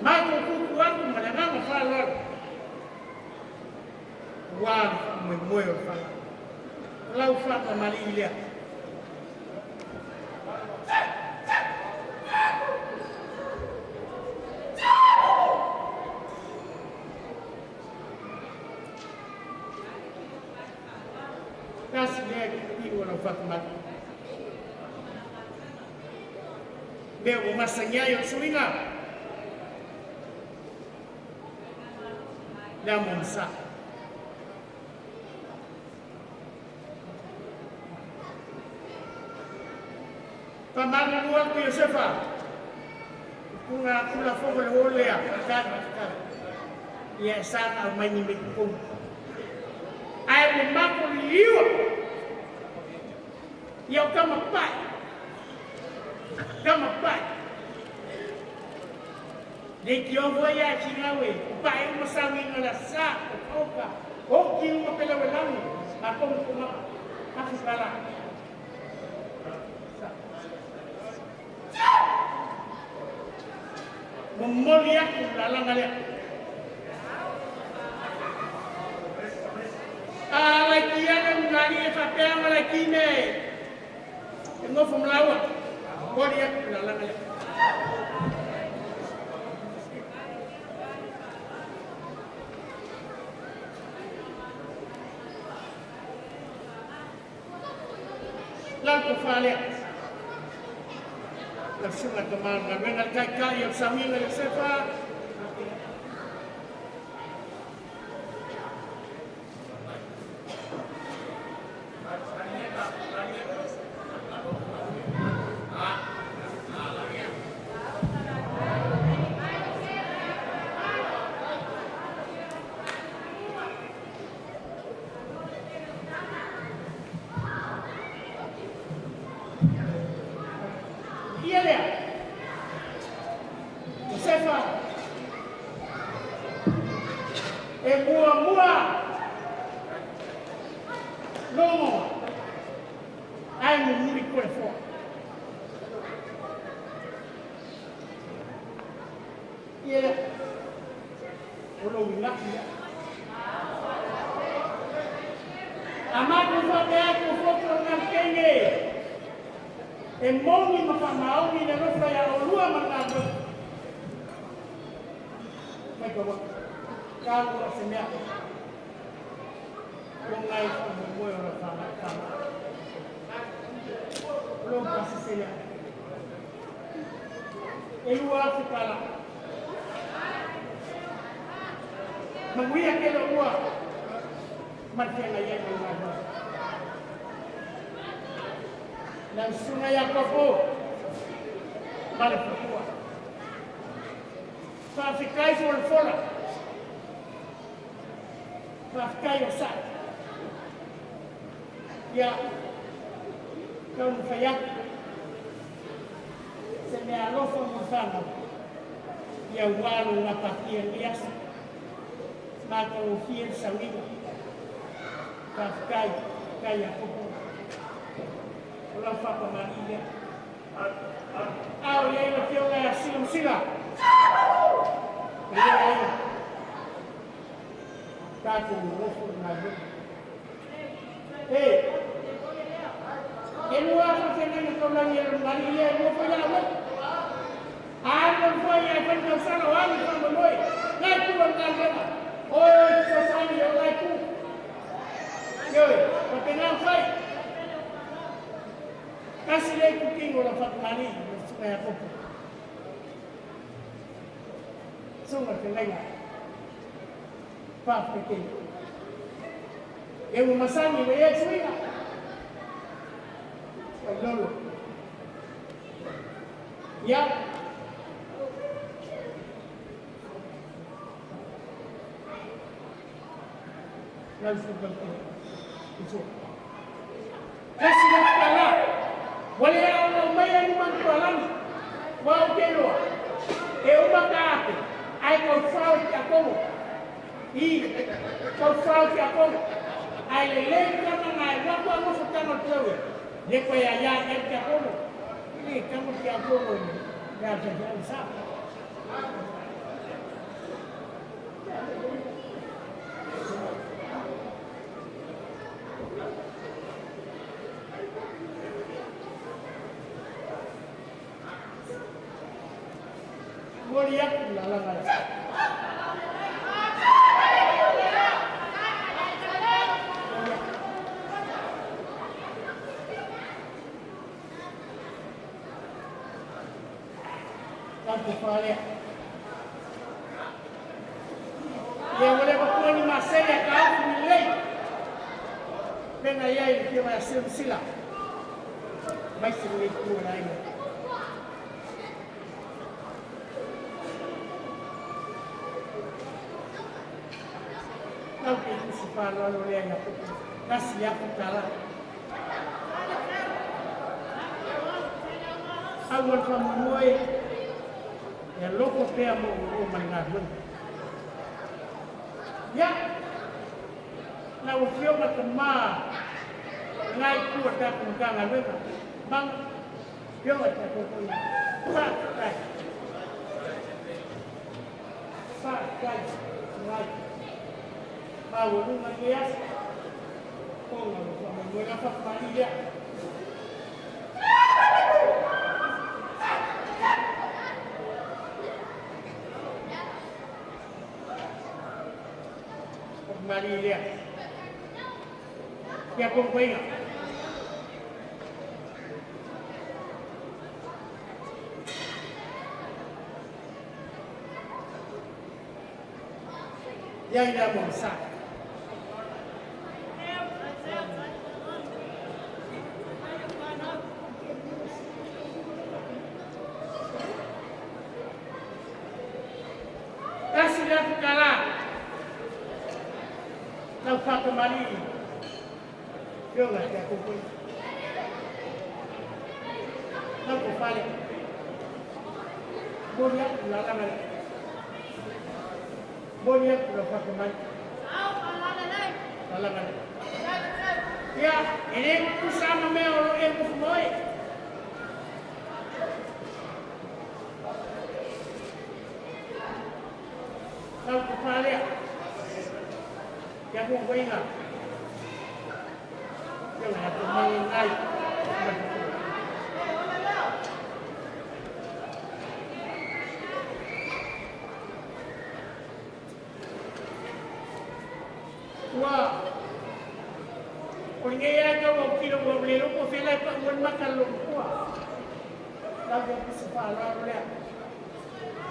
S7: Maku kuat menanam falor. Wan memoy falor. Lau fat mali ilia. Kasih dia di orang fatmat. Dia umasanya yang sulinga. Dia mumsa. Pamana luar ku Yosefa. Kunga kula fogol holea kan. Ya sana main mikung. Ai mako liu. Yau kama pai. Dikyo voya chingawe, pai masawi ngalasa, oka, oki mo pelawelang, akong kuma, akisala. Memoliak lalang alek. Lagi yang mengali sampai yang lagi ni, tengok formulawa, memoliak lalang alek. Lalu kefalian, langsung ada mana? Dengan kakak yang sami dengan siapa? Whakakai o sa. Ia, kau nu whaiak. Se me alofa mo whana. Ia walo ngā pakia liasa. Maka o fia sawina. Whakakai, kai a kupu. Ola whakamari ia. Au ia ina kia o ngai a sila. Ia ia. Tātou rofo ngā wina. Hei! E lua ko te nene tau langi e mari ia e moko ia wai. Āna fwai e whaitau sana o āna whama moi. Ngai kua ngā wena. Oi, so sani o ngai ku. Ioi, o te ngā whai. Kasi lei ku kingo la whakamari. Sungai a kopu. Sunga te leina. Whapeke. E mo masani me e suina. Ai lolo. Ia. Nau sukalti. Iso. Kasi na kala. Wale au mai ai man kualani. Wao keroa. E uma kaake. Ai ko fau ki akomo. I ko fau ki akomo. Ai le le kama ngai wako amo futano tewe. Ne ko ya e ki akomo. Ni kama ki akomo ni. Ya te ya sa. Moriak la ngai. Tanto fare. Ia volevo pôr uma série calma de lei. Vem aí que vai ser sila. Vai ser leitura aí. Não tem que se falar no lei a pouco. Nasce a puta Agora como moi e loko pea mo o mangar mun. Ya. Na o fio ma kama ngai ku ta ku ka ngai weka. Bang fio ta ko ko. Sa kai. Sa kai. Ngai. Ba wo nu ma ya. Ko ngalo ko mo na fa pa ni ya. Maria. Que acompanha. E aí, amor, sabe? Essa mulher fica lá. Não fato mari, eu não quero cumprir. Não vou falar. Boleh lá lá lá. Boleh não fato mari. Lá lá lá. Ya, ini pusat nama orang yang bersemoi. Não vou falar. Yang kau ingat, yang ada mengenai wah, orang yang kau kira kau beli lu, kau filai pak buat makan lu, wah, lagu aku sepalah boleh,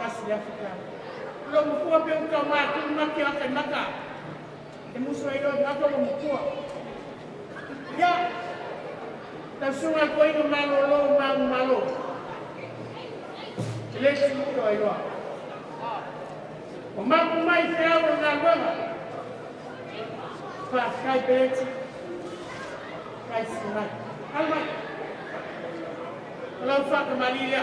S7: kasih dia fikir, lu buat yang kau mati akan makan. Musuh itu apa memukul? Ya, langsung aku ini malu. Lihat semua itu. Mampu mai tahu dengan apa? Kai Beleti, Kai Sinai. Almai. Kalau fak Malia.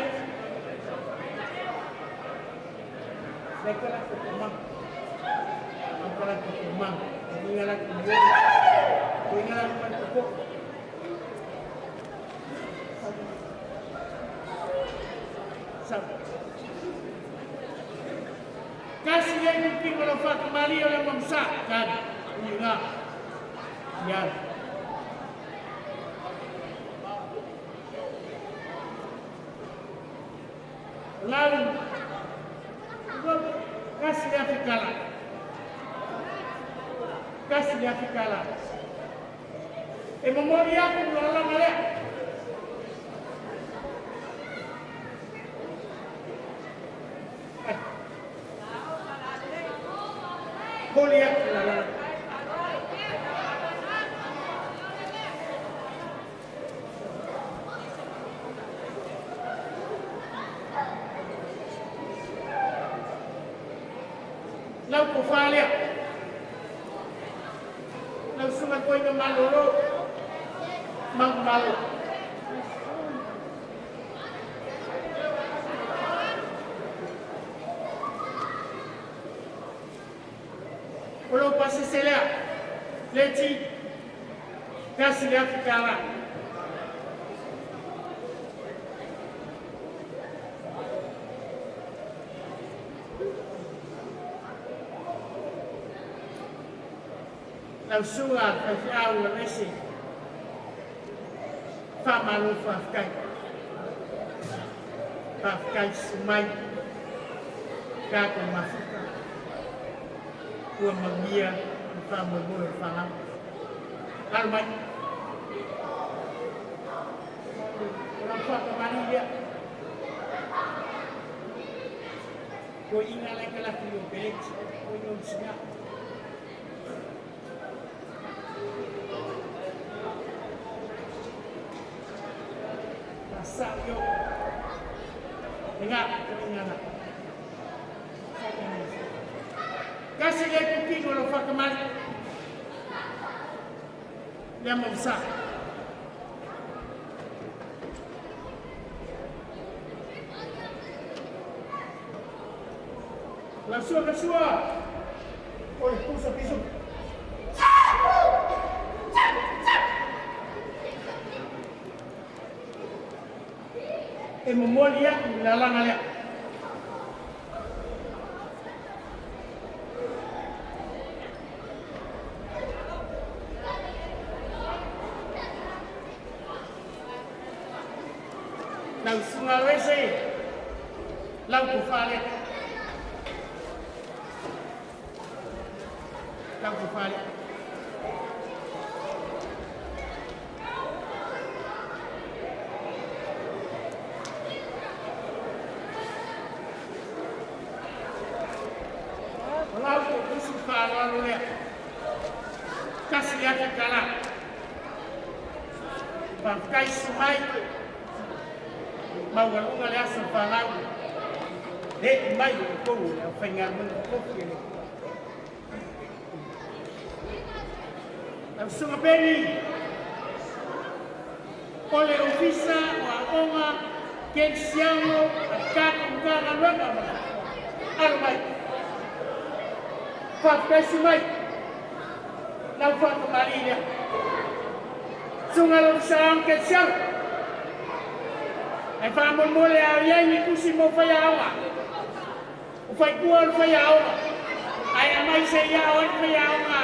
S7: Saya kena ke rumah. Antara ke rumah. Mengalah ke dia. Mengalah ke pokok. Kasih yang mungkin kalau fak Malia oleh memsak kan. Ingat. Ya. Lalu kasih dia fikala. Kasih dia fikala. Memori aku berulang balik. Boleh berulang. Lau kufalia, lau sungai koi ke malolo, mangmalu. Kalau pasti selia, leci, kasih dia fikara. Lau surat al Messi, Famalu Fafkai Sumai, Kata Mafuka, Tua Magia, Famulu Falam, Almai, Rampak kemana dia? Kau ingat lagi lagi yang baik, kau yang siap. Sabio, dengar kedengaran. Kasih dia kuki kalau fak kemari, dia membesar. Langsung oleh pusat pisau. Memoria lalang alia. Lau Sulawesi, lau Kufale, lau Kufale. Kasih dia kalah. Bangkai Sumai. Mau kalau ngelihat sepalau. Dek mai kau pengen mengkop ini. Langsung beri. Oleh ofisa wa kensiamo akan unggaran apa? Almai. Bangkai Sumai. Nampak kembali dia. Sungai Lungsang kecil. Apa memulai yang itu si mau fayawa. Ufai kuat fayawa. Ayam mai saya awak fayawa.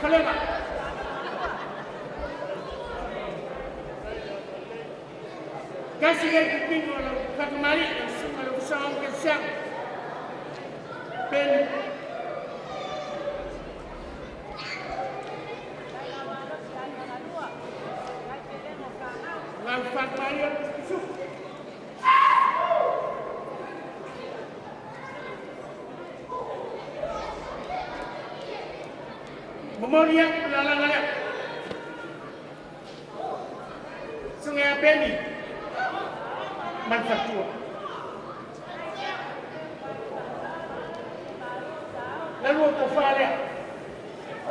S7: Kalau tak. Kasih dia keping kalau kembali Sungai Lungsang kecil. Ben Fat Maria Susu. Memoria lalang-lalang. Sungai Apeni. Manfatua. Lalu Kofale.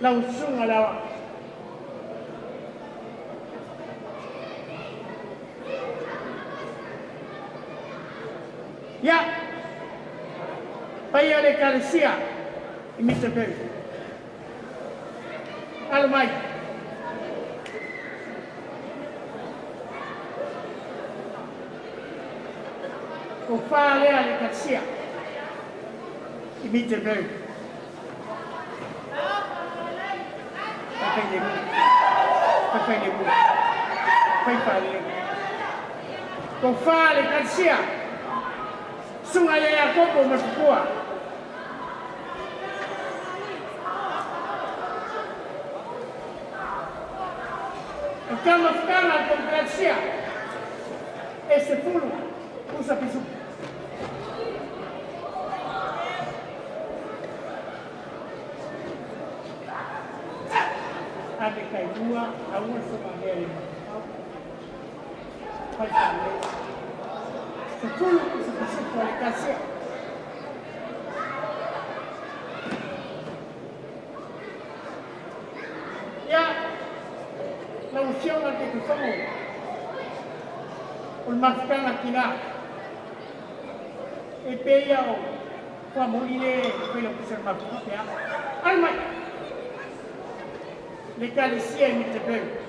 S7: lau sunga lawa. Ya, pai ole Kalesia i Mr. Perry. Almai. O fale ale Kalesia i Mr. Perry. Papai lebu. O fale Kalesia. Sunga le Yakobo mafukua. Kama fukana demokrasia ese fulu usa pisu. Ade kaidua awal sama heli. Pai kale. Se fulu usa pisu demokrasia. Ya la unción al que somos un más que la quina y pella o como ile pero que ser más ya alma le Kalesia mi te veo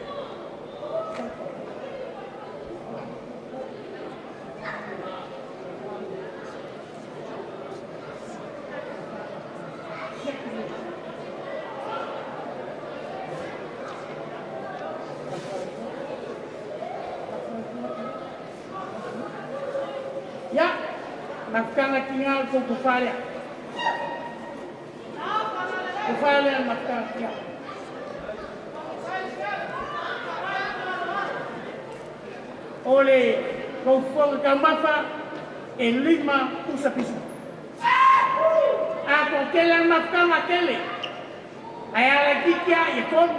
S7: ya nakana kingal ko kufaya kufaya nakana ya ole ko fo kamafa en lima usa pisu ako kela nakana kele ayala kikia yekon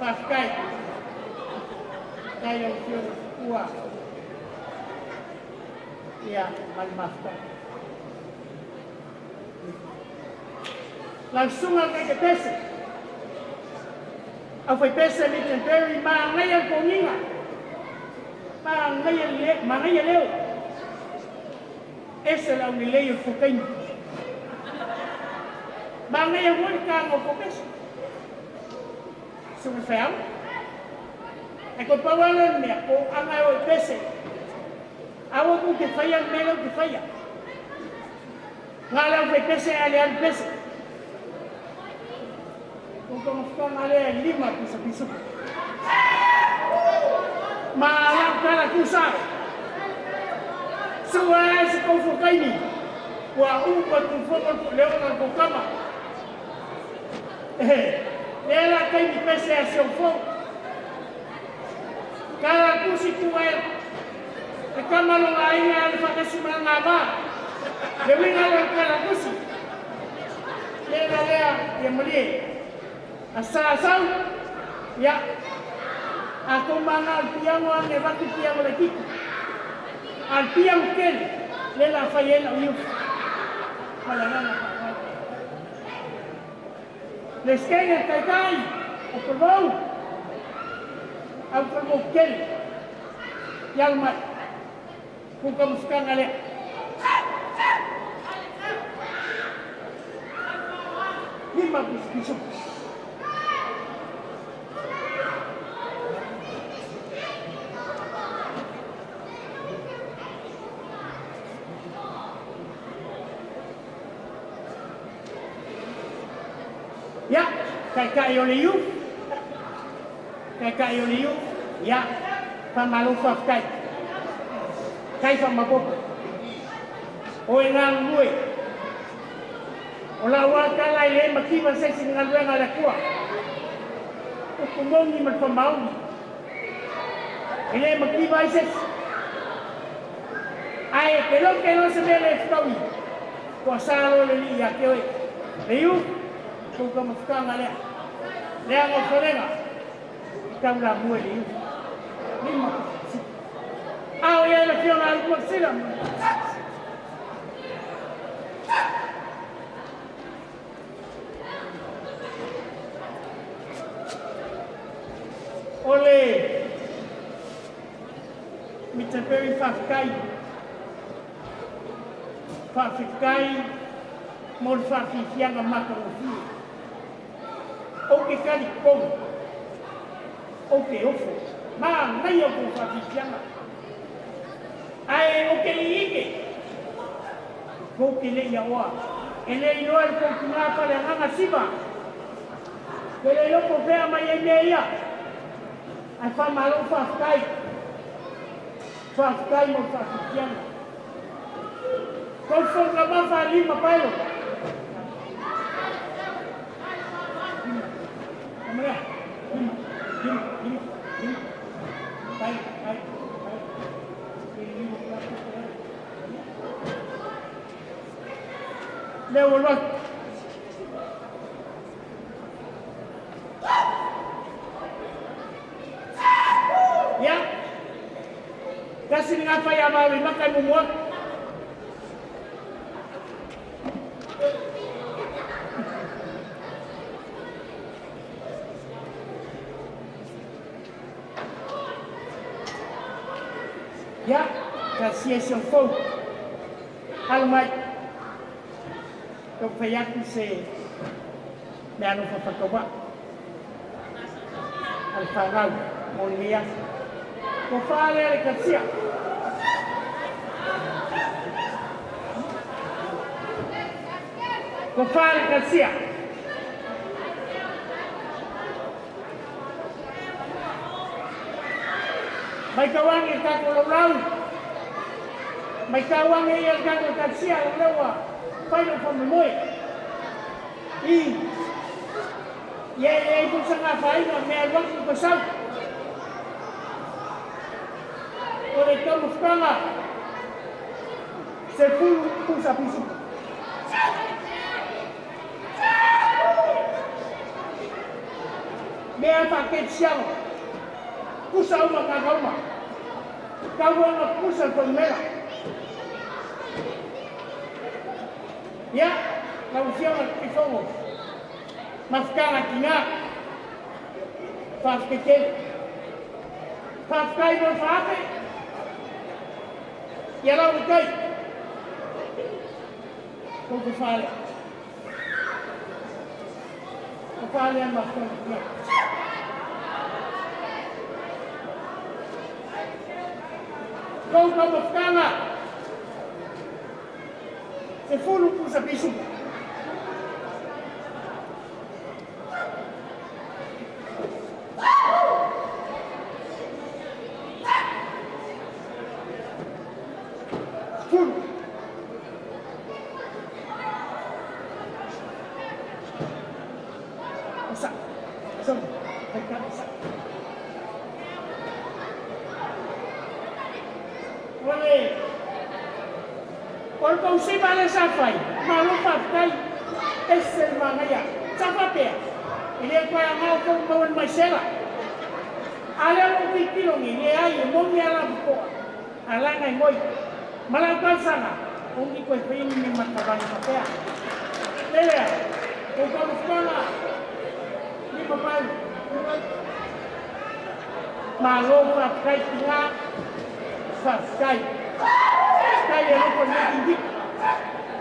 S7: paskai kaya usiyo kuwa ya malmasta langsung ang kay pese ang fay pese ni Tempery maangayang konginga maangayang leo ese lang nilayo fukain maangayang wala mo pese sumasayaw ay kung pawalan niya kung ang ayaw pese awag mo kifaya meron kifaya nga lang may pese alian pese kung kamusta nga alian 5 piso maalam ka na kusar suwaya sa kufukay ni wa upat kung fukol leon ang kukama Ela tem de pensar seu fogo. Cada curso que é, a câmara lá em ela faz assim uma nava. Depois ela cada curso. Ela é mulher. Asal ya. Aku mana piang orang yang bakal piang lagi. Al piang kel, lela fayel uyuf. Malangan. Les kaya kay ang perbaw kel yang mat kung kamusta nga liya lima piso ya kayo liu ya pamalufaf kay pamabok o ngang luy o lawa kalay le makiban sa singalwe nga lakwa o kumong ni magpamaw ile makibay sa ay pero sa mele stawi ko salo le ya kyo liu kung kamusta nga liya. Liya mo ko rin ikaw lang mo liyo. Aw yan na siya nga alpag sila. te peri whawhikai. Whawhikai mo le whawhiwhianga maka o whiu. O ke kari kongu. O ke ofo. Mā ngai o ko whawhiwhianga. Ai o ke ike. Ko ke le ia oa. E le inoa ko ki ngā pare hanga siva. Ko le loko whea mai e mea ia. Ai whamalo whawhikai. Whawhikai mo whawhiwhianga. Ko whonga mawha lima pailo. Kamera. Lima. Pai. Leo lo. Ya. Kasi nga pa ya mawi makay mumuot. Ya, kasi yung phone. Halmay. Kung kaya ko si meron pa pagkawa. Alfaraw, Monlia. Kung paale ka siya. Kung paale ka siya. May kawang ikakulaw. May kawang ikakulaw siya. Alawa. Paano pa mamoy? Ye kung sa nga pahay na meron kong pasal. Kung ito musta nga. Se pulo kung sa piso. May paket siya. Kusa uma kagauma. Kagauma kusa pagmera. Ya, nausia makifongo. Maskara kina. Faz pequeno. Faz cai no fape. E ela o cai. Como fala? O fala é bastante. Como ficava? Se for um puxa bicho. Por kau si bala safai, malu pakai esel mangaya, sapapea. Ini aku yang mau kau bawa masalah. Ala mau pikir ini ayah mau nyala buku, ala ngai moi, malah kau sana, umi kau ini memang kawan sapea. Lele, kau kamu sekolah, ni papai, malu pakai tinggal, pakai. Kaya lo ko ni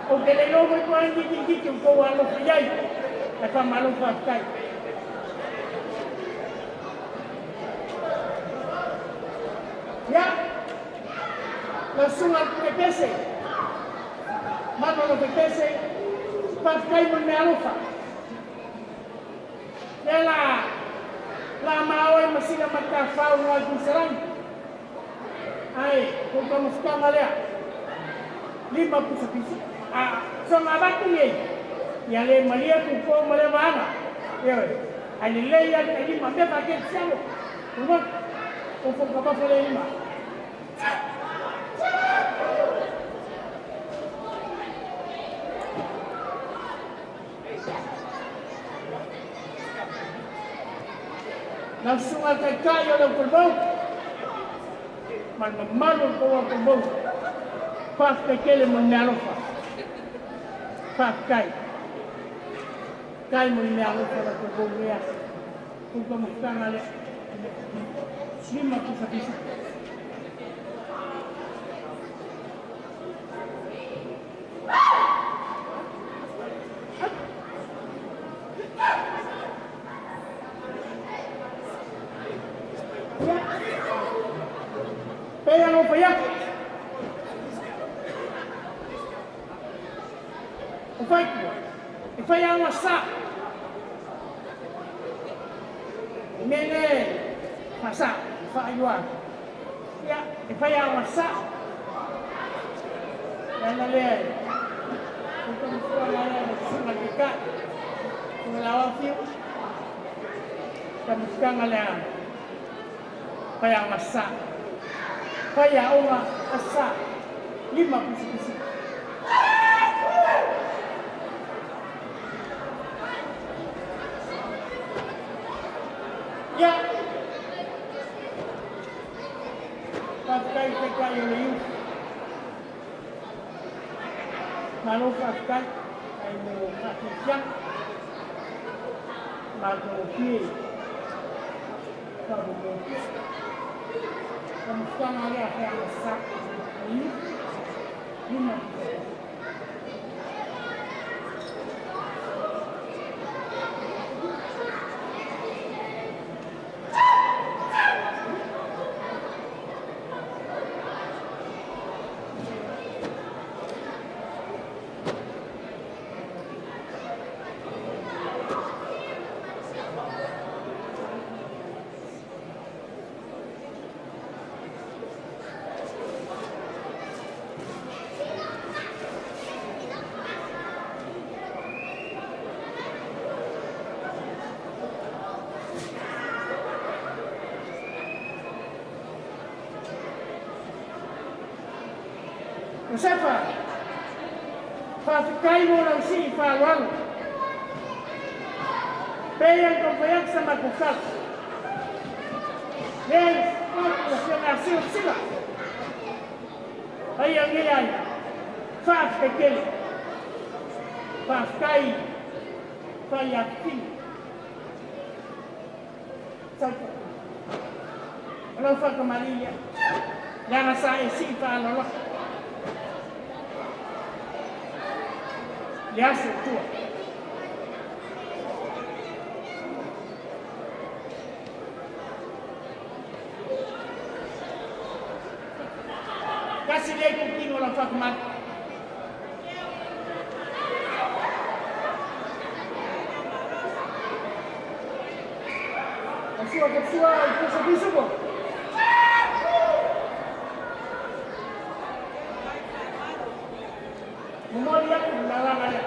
S7: o que le lo ko ni dingi ko wa lo fiyai e fa malo fa kai ya la sunga que pese mano lo que pese fa kai mo me alofa la mao e masina mata fa no al serang ai ko vamos ficar malha lima pusa piso. So ngabat ni ya le malia tu ko male bana. Yo. Ai le ya ni lima me paket siamo. Uno ko ko ka pa le lima. Langsung akan kaya lo perbau. Man malu ko perbau. Faz pequele mundialofa. Faz cai. Cai mundialofa da Colômbia. Como estão ali? Cima que se diz. o faya. O fai. E fai a masa. Mene masa fai dua. Ya, e fai a masa. Yang lain. Untuk sekolah yang sangat dekat. Melawan view. Kami sekarang ada payah masak, payah orang masak 5 pusi-pusi. Ya, pakai yang lain, malu pakai kayu kacang, malu kiri. Kamu sekarang ada yang masak ini 5. Siapa? Pakai orang si Falwang. Peyang kompoyak sama kusat. Yang yang hasil sila. Ayang nilai. Fas kekil. Pakai. Payakin. Siapa? Kalau fak kembali ya. Jangan saya si Falwang. Lihat itu. Kasih dia kucing orang fakmat. Kesua, itu sebi-sebi. Mau lihat dalam ada.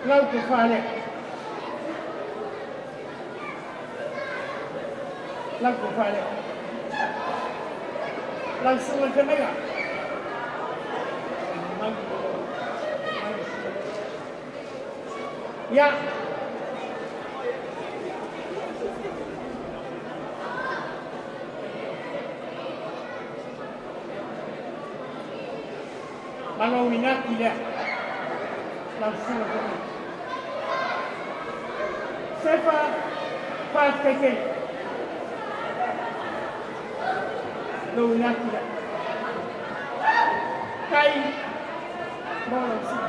S7: Laut kefale. Laut kefale. Langsung ke mana? Ya. Kalau minat tidak langsung ke mana? Siapa pas kecil? Lo minat tidak? Kai boleh sih.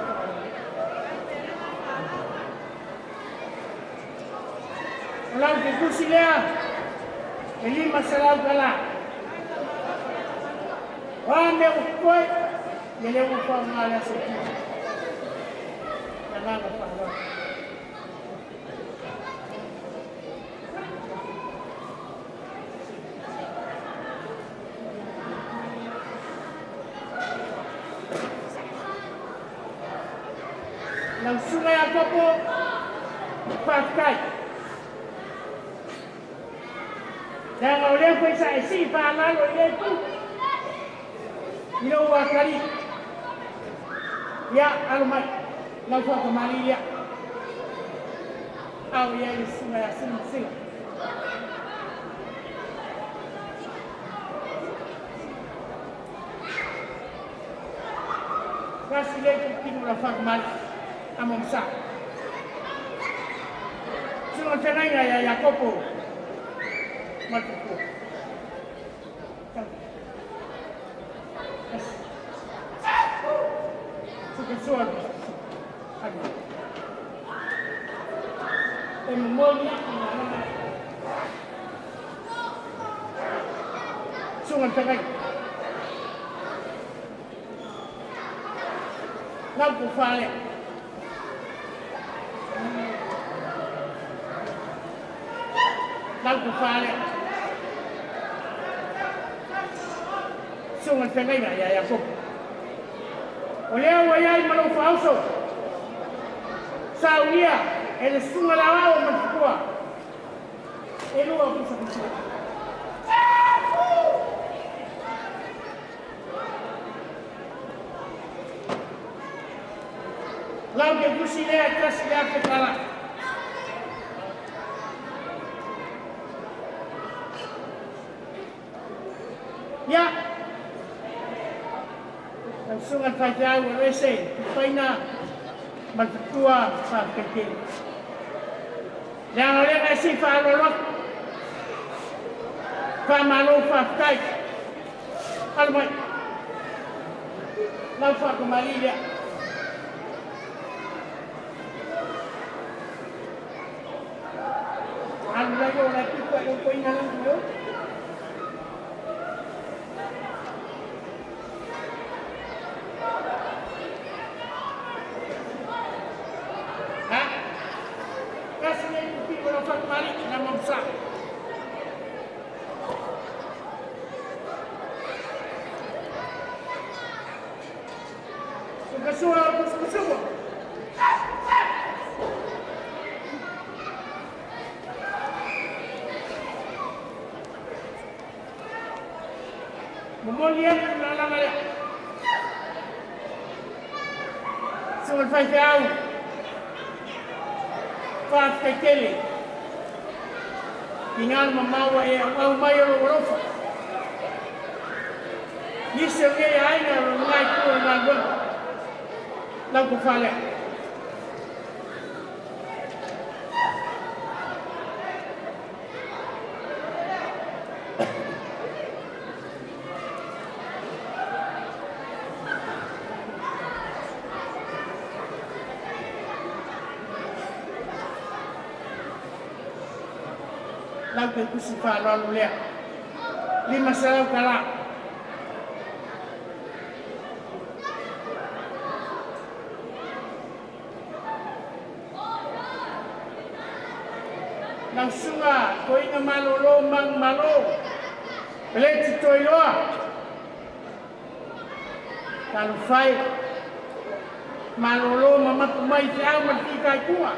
S7: Kalau diskusinya, ini masalah kalah. Wah, dia ukoi, dia ukoi malah sedih. Jangan apa apa. Langsung aja po, pakai. Jangan oleh pesa isi pahala oleh itu. Ino wakari. Ya almat, langsung kembali ya. Aw ya isma sing. Kasih lagi kita langsung kembali. Among sa. Sunod siya na ya Yakobo. Matuko. suan. Emonia sungan tangai. Lampu fale. Lampu fale. Sungan tangai na ya ko. Oleh wayai malu fauso. Saulia, el sunga lawao matukua. Elu aku sakit. Lau ke kusile atas dia ke kala. Ya. Langsung akan jauh rese, paina magtua sa kekil. Yang oleh kasi faalolok, famalo fakay, almay, lampa kembali dia. Ang layo na kita yung paina lang mo. Kemudian lalang-lalang Sulfai jauh Pas kecil Tinggal membawa yang mayor urofa Nisirnya ya aina Rumai kurang nanggung Lagu falek Lagu itu sifat lalu lihat 5 salam kalah langsung kau ingat malu mang malu boleh citoy loa kalau fai malu mama pemai tiang mati kai kuat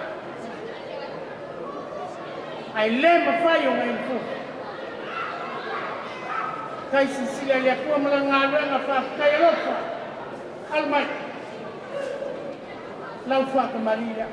S7: ai lembra fai o ngai fu kai sisilia le ko malangalo nga fa kai rofa almai lau fa kamaria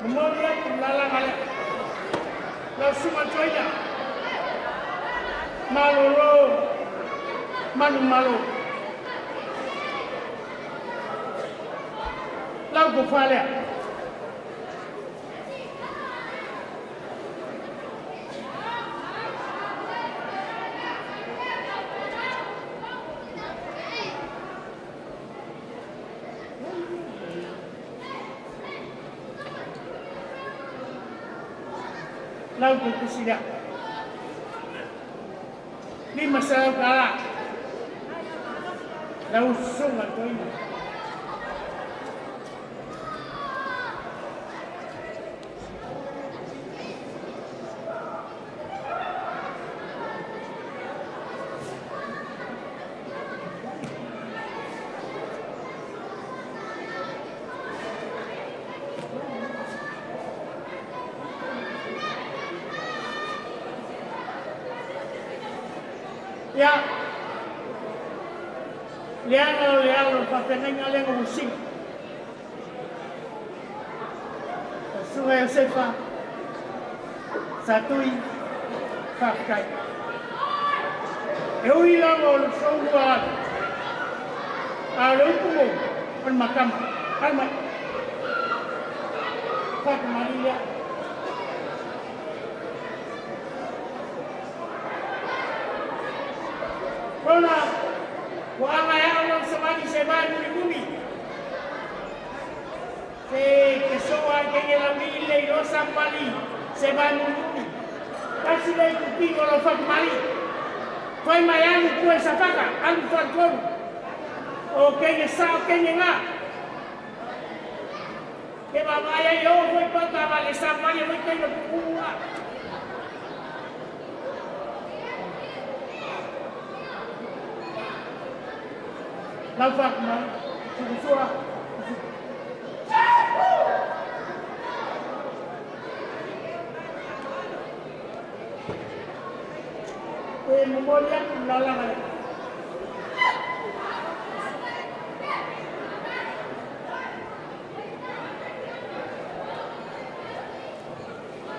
S7: Kemudian lalang alik langsung mencoba maluro malu lagu falek lagu kusida 5 salam kalah langsung mencoba Ya. Leang papenenga lengo musing. Sungai Sefa Satui Fakai. Eu ia ao Songua. Alô como on makam. Kalma. Fat Maria. Kona wala yang samani sebani bumi. Que soa que en la mille y los ampali se van bumi. Casi le cupigo lo fat mari. Fai mayani pues apaka alu fat kon. O que sa o que nga. Que babaya yo voy para vale sa mari voy que no kuwa. Lalfak man, suara. Memoria lalang ada.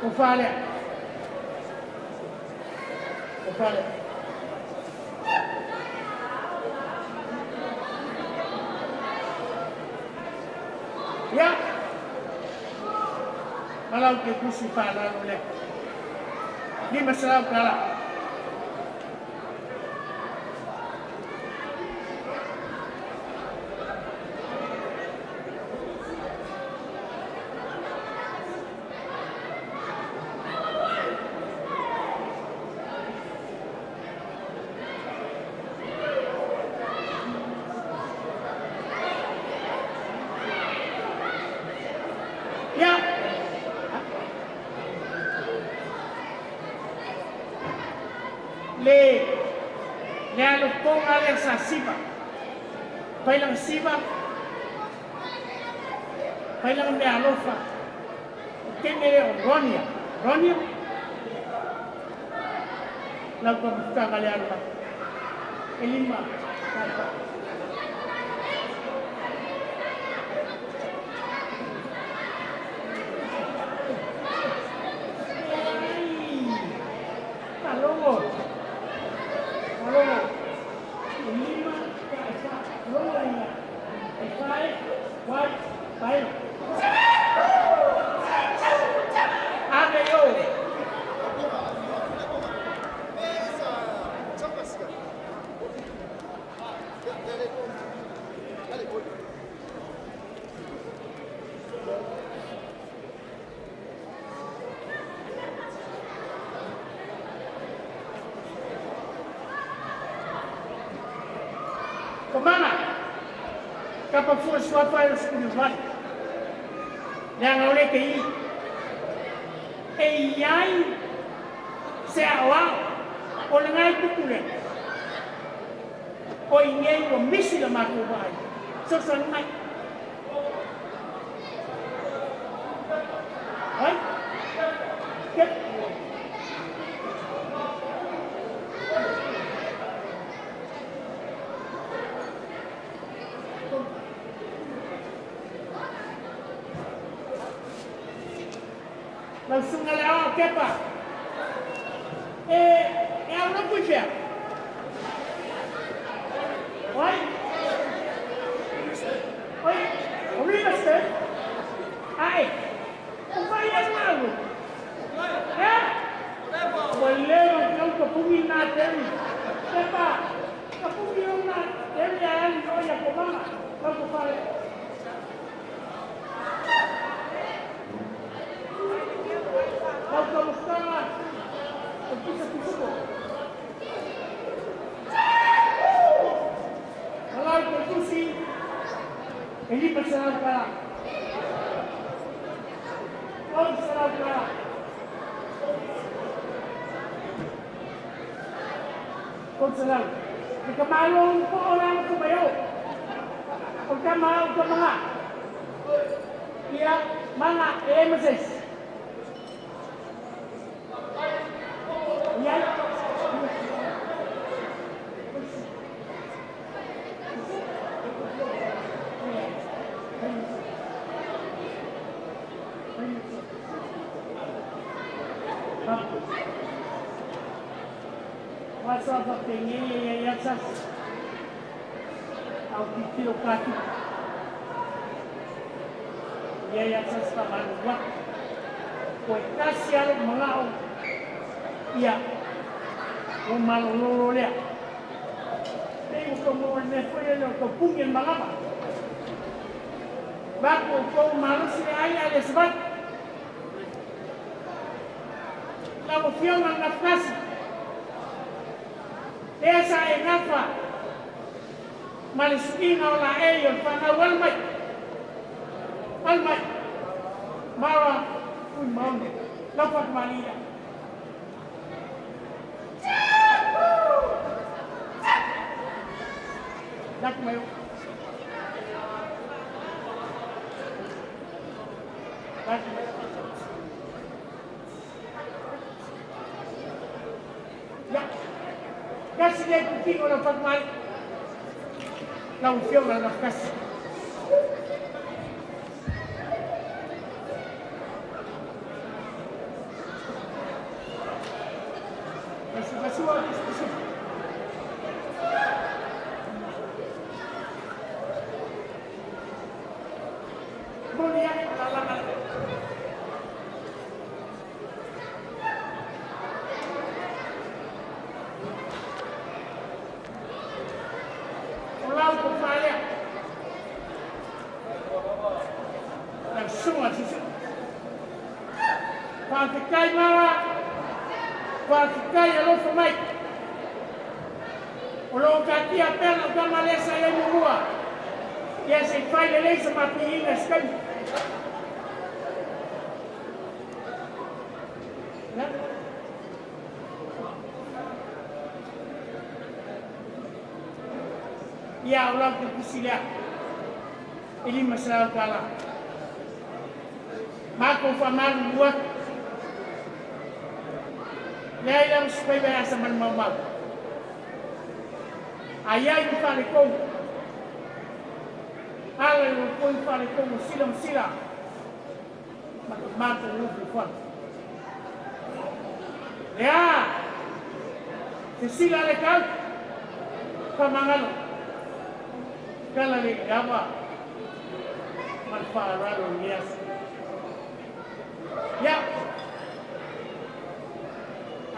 S7: Ufale. Ya. Kalau kita sifat lalu leh. Ini masalah kalah. Le alupong ale sa siba. Pailang siba. Pailang me alofa. Kene Ronia. Lagu buka kali alpa. Elima. Kata. Kemana? Kapag suatu yang sekulipan, yang oleh kei, yang seawal, orang lain tu kulen, kau ingin memisi lemah kubai, sesuatu mai, hai, ket. Langsung ngalawa kepa. Yang nak punya. Oi. Oi, master. Ai. Apa yang malu? Boleh kau kepungin naten. Kepa. Kepungin naten yang kau yang kemana? Kau kepala. Kau kamusta? Pisah-pisah. Kalau itu sih, ini persoalan kalah. Persoalan kalah. Persoalan. Jika malu orang kebayo, jika malu ke mana? Ia mana? Moses. Pasal apa pengen yang sas. Au kilo kaki. Ya yang sas taman wak. Koi kasial mengau. Iya. Umalolo lea. Tengo como el después lo que pungen malapa. Baku kau malas ni ayah ada sebab. Lalu fiong ang nafkas. Esa ay nafa. Maliskin au la ayon panawal mai. Almai. Mawa pun mau ni. Lapat malida. Dak mayo. Dak mayo. Ya. Kasi dia kuting orang pagmal. Laufio na nakas. Kasi Boleh lalangan. Ulang kepala. Dan semua sisi. Pantikai marah. Pantikai yang lompat. Ulang kaki apa yang akan Malaysia yang murah. Yang sepai lelai seperti ini sekali. Ya Allah berkesilia. Ini masalah kalah. Maka faman buat. Ya ilang supaya bahasa menmabal. Ayah itu falikong. Allah itu pun falikong silang-silang. Maka lupa fal. Ya. Sesila lekal. Pamangalo. Kalau ni apa manfaat lalu nias, ya,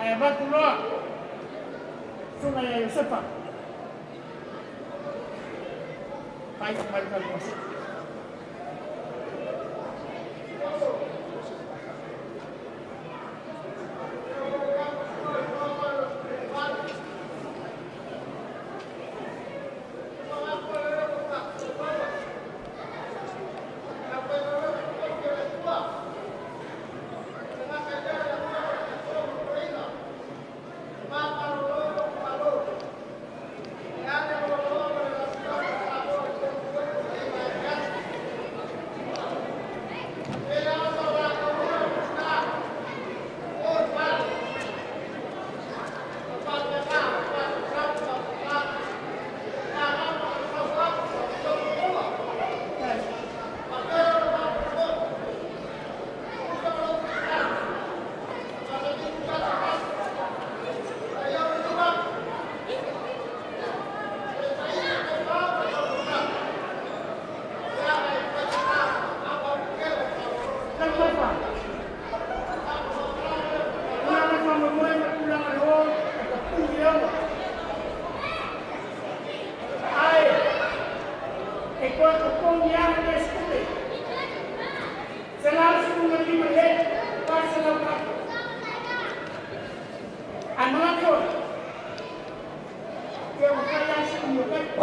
S7: ayah batu loa, sungai Yusufa, baik mereka masuk.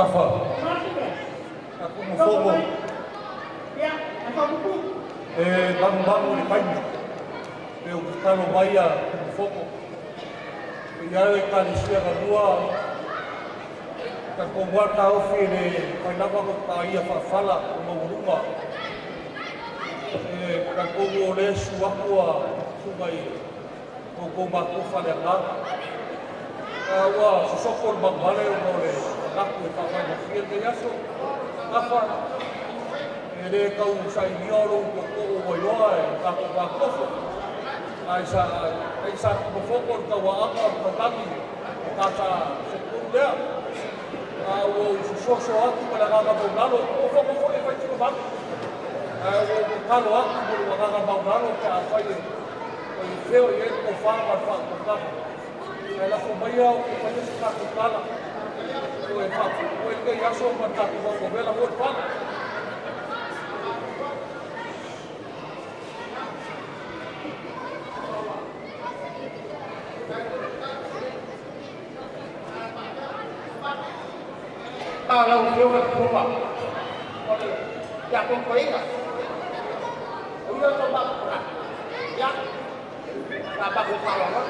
S14: Apa? Aku mau fomo.
S7: Ya, apa buku?
S14: Bangun di pagi. Kalau bayar fomo. Ya, kali siapa dua. Kalau buat tahu ni, kenapa kau tak ia fala mau rumah? Kalau boleh suatu sungai, kau mahu fala nak. Wah, sosok berbalik boleh. Aku tak mahu fikir dia so. Apa? Ini kau saya niaru kau boleh. Aku bagus. Aisyah berfokus kau apa kau lagi.
S12: kata se kundea o soso atu para gaga bongalo o foco foi e fai tiro ba o kalo atu o gaga bongalo que a fai o feo e o fa o kata ela foi mai o fai se kata kala o e fa o e que ia so mata o vela o fa
S14: lâu siêu là không bảo ya con quấy mà cũng như con bạc ya là bạc của thằng đó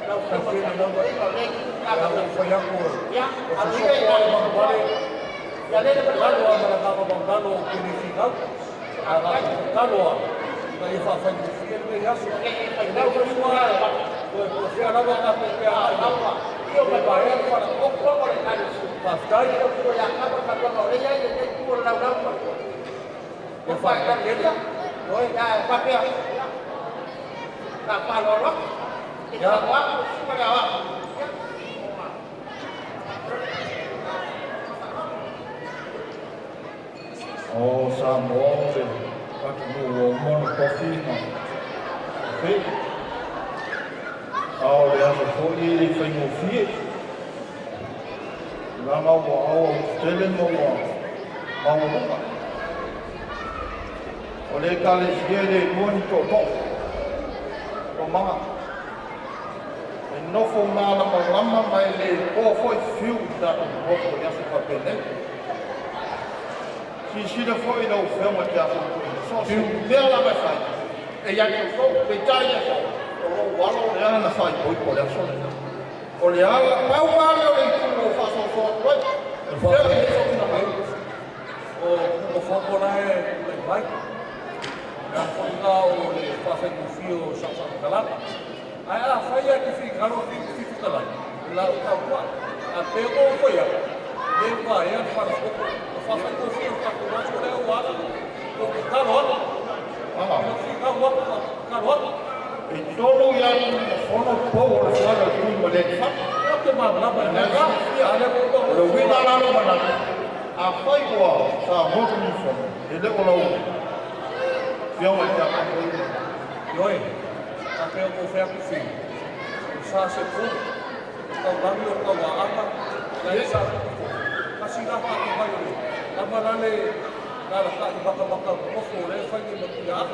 S14: đâu phải khi nào đâu quấy rồi đây là bạc của ya của ya anh ấy đây là bạc của đây ya đây là bạc của mà là bạc của bạc của significado bạc của đây phải phải cái ya phải đâu có mua rồi thì nó có cái đâu mà yo me parece para un poco de cariño. Pascal yo quiero ya acá para cuando ella y el tuvo la una. Yo fue también. Rồi ya papel. La palo đó. Ya quá, mà đâu ạ?
S11: O Samoa de Patu Mon Coffee. Fit. Ao le asa fōi e whaingofie. Ngā ngau au tele mo mau runga. O le kale sie le moni tō tō. Tō manga. E nofo ngāla ma lama mai le kō fōi whiu tātu hoko i asa whapene. Si sida fōi nau whenga te asa kōi. So si mea la mai whai. E iaki o tō, pe tai e tō. Walo le ana na fai poi po le sole. O le ala pau male o le tuno fa so so poi. E fa le so na mai.
S12: O foco na e le vai. Na foca o le fa fa ku fio sa sa kala. Ai ala fai ya ki fi garo fi kala. La ka wa. A te o foi ya. Le va ya fa foco. O fa fa ku fio ka ku na so le wa. O ka ro.
S11: Ala.
S12: Fi ka wa ka ro.
S11: E tolo ya ni fono po o le fala tu mo le fa.
S12: O te ma na ba na ga. Ya le ko
S11: O le wina la no mana. A fai wa sa mo ni fo. E le o lo. Fio wa ta ka ko.
S12: Yoi. A pe o fe ku fi. Sa se fu. Ka ba mi o ka wa ama. La isa. Kasi na pa ko ba yo. Ama na le na la ka ba ka ko fo le fa ni mo ya.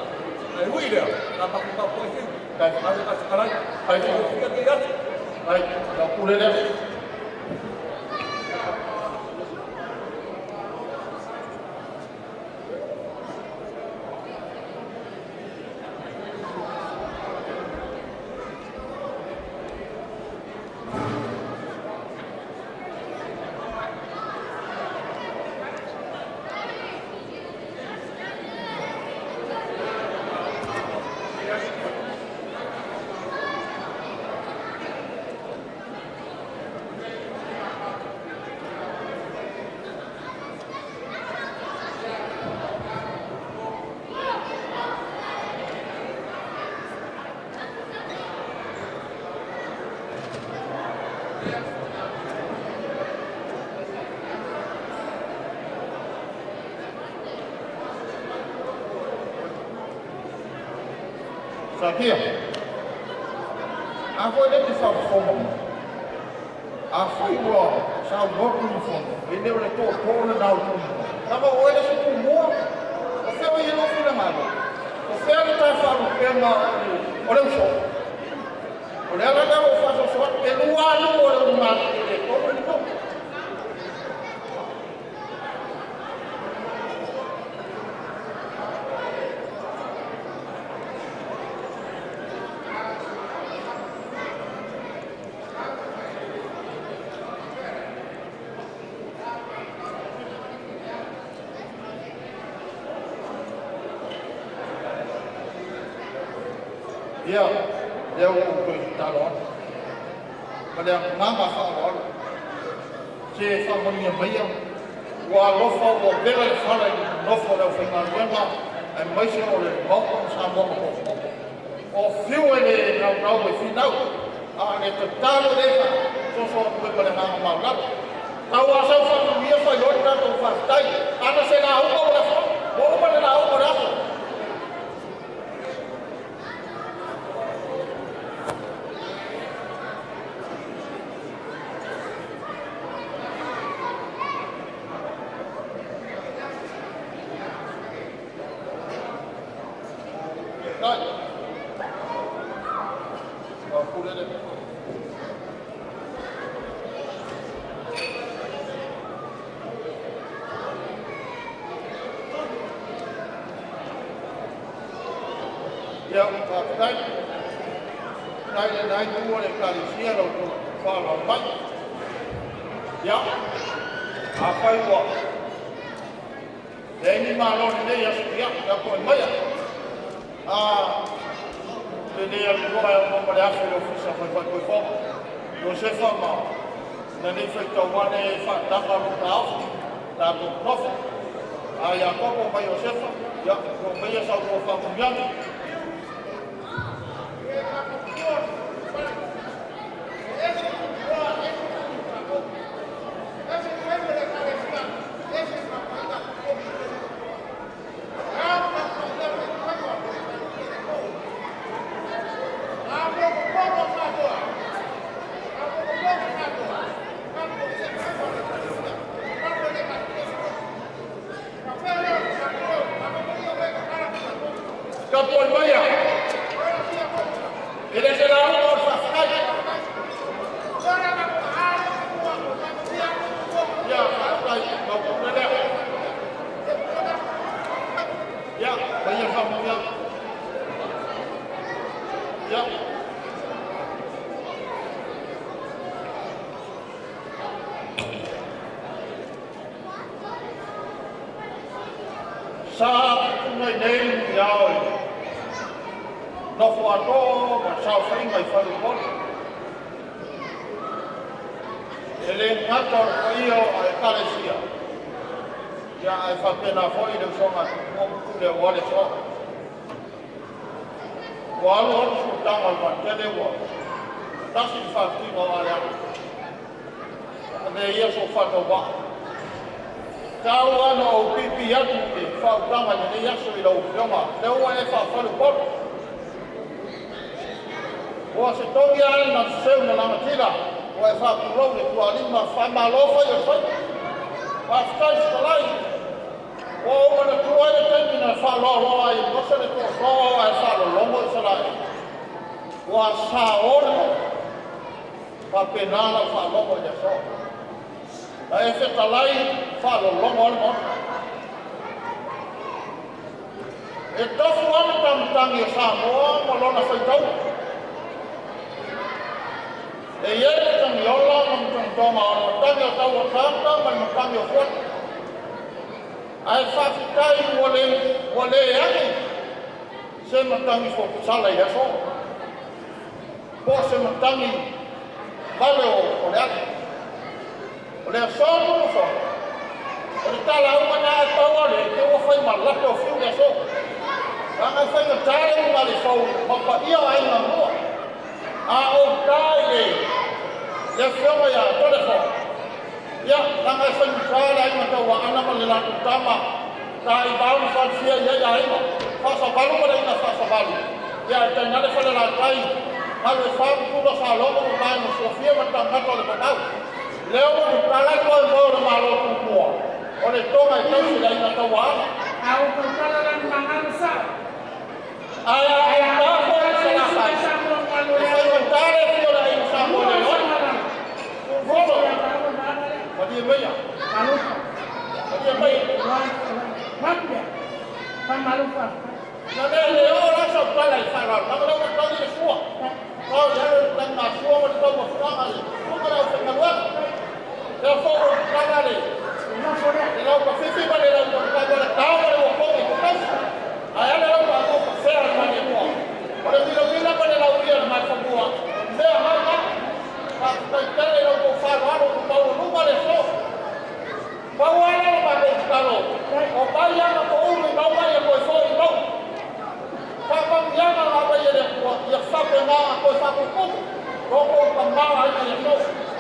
S12: Ai ui le. Na ba ka ko fi. Ka ka ka ai ko ya.
S11: Ai, la pure le. Sabia? A foi dentro de São Paulo. A foi igual. São Paulo no fundo. Ele o tocou na altura. Tava olhando assim com o morro. O céu ia não foi nada. O céu está falando que é uma. Olha o sol. Olha lá não faz o sol. Ele não há no olho do mar. Ele como ele não. Dia, dia o talon. Pada nama talon. Se fa monia meia. Wa lofa o bela fala lofa da final lema. Ai mais o le bom sa bom o fio ele na final. A ne total de so ko ko na ma la tau asa fa mi fa yo na to fa tai ana se na ho ko la fo mo ko na ho ko la fo Nai tua le kalisia lo to whala mai. Ia, a whai ua. Le ni malo ni le asu ia, ia koe mai a. Le le alu koe a mama le afe le ofisa whai whai koe whau. Yo se whama, na ni whai tau wane whataka ro ka au, na to profa. A ia koko mai o sefa, ia ko mai a sau ko whakumianga.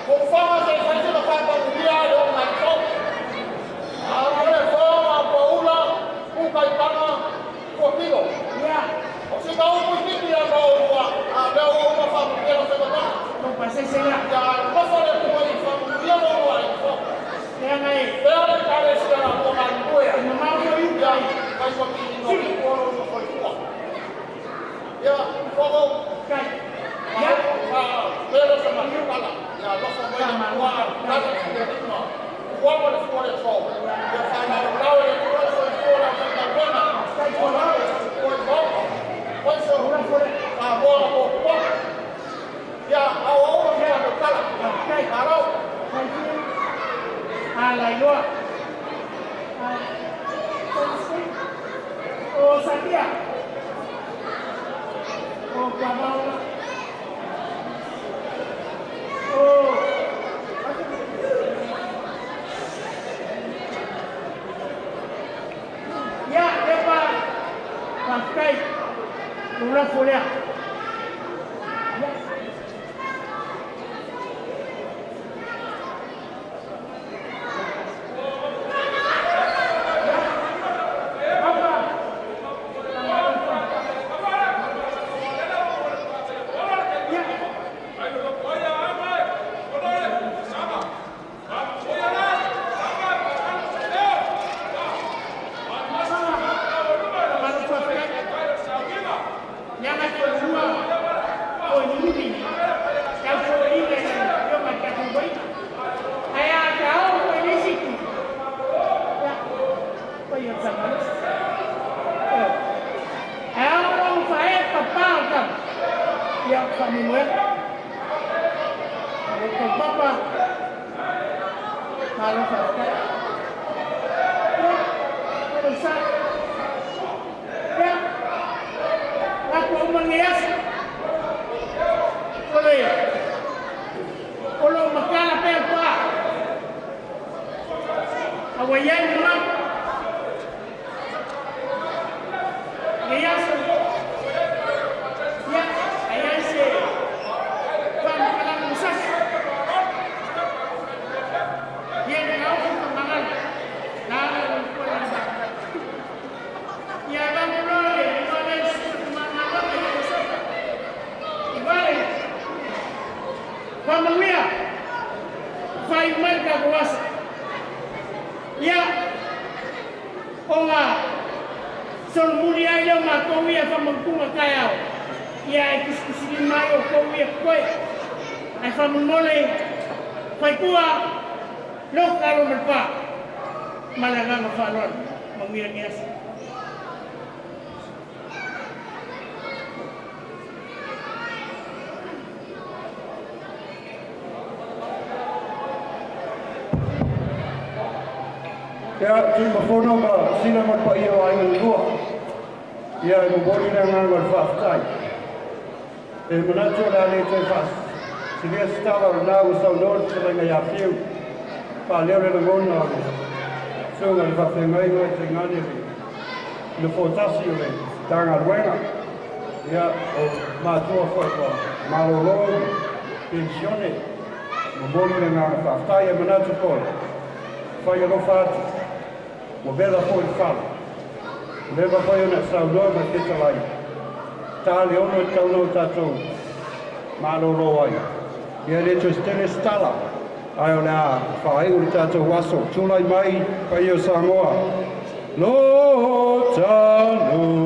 S11: Ko whanga te whaitira whakamuria e o ngai tau. A mole whanga paula, kukai tanga, kua pilo. O se ka upu tiki a ka orua, a leo o ka whamuria o se ka tanga.
S7: No pasai sera.
S11: Ya, mawhare te mai whamuria o rua e whaka.
S7: Kaya ngai.
S11: Pea le kare sera o ngai kuea.
S7: Ina mau ko yu
S11: Ya, kai whakini no ki koro no koi kua. Ya, whako.
S7: Kai. Ya.
S11: Pera sa mahikala. Ya, lofo mai na kua, kata ki te rima. Kua mo le fuare so. Ya, whaina o lau e kua so i kua o ka wena. Kai kua lau e kua i kua. Koi so, a moa ko kua. Ya, au au ma mea no kala. Kai karau.
S7: Kai kua. Alai loa. O Sakia. O Kabaula. O ya, depa pakai ulang folia.
S15: Ya, tu mafono ba sila magpa iyo ay ngua. Ya, mo boli na ngal fast time. E manacho la le te fast. Si dia stava na o sau nord se nga ya fiu. Pa le le ngon na. So ngal fa te ngai ngai te ngani. Le potasio le tanga luenga. Ya, o ma tu fo ko. Ma lo lo pensione. Mo boli na ngal fast time manacho ko. Fa yo lo fat. Mo bela foi fala. Leva foi ona saudor ma te talai. Tali ono tauno tatou. Malo lo ai. Ia le to stele stala. Ai ona fai o tatou waso. Tulai mai kai o Samoa. Lo tano.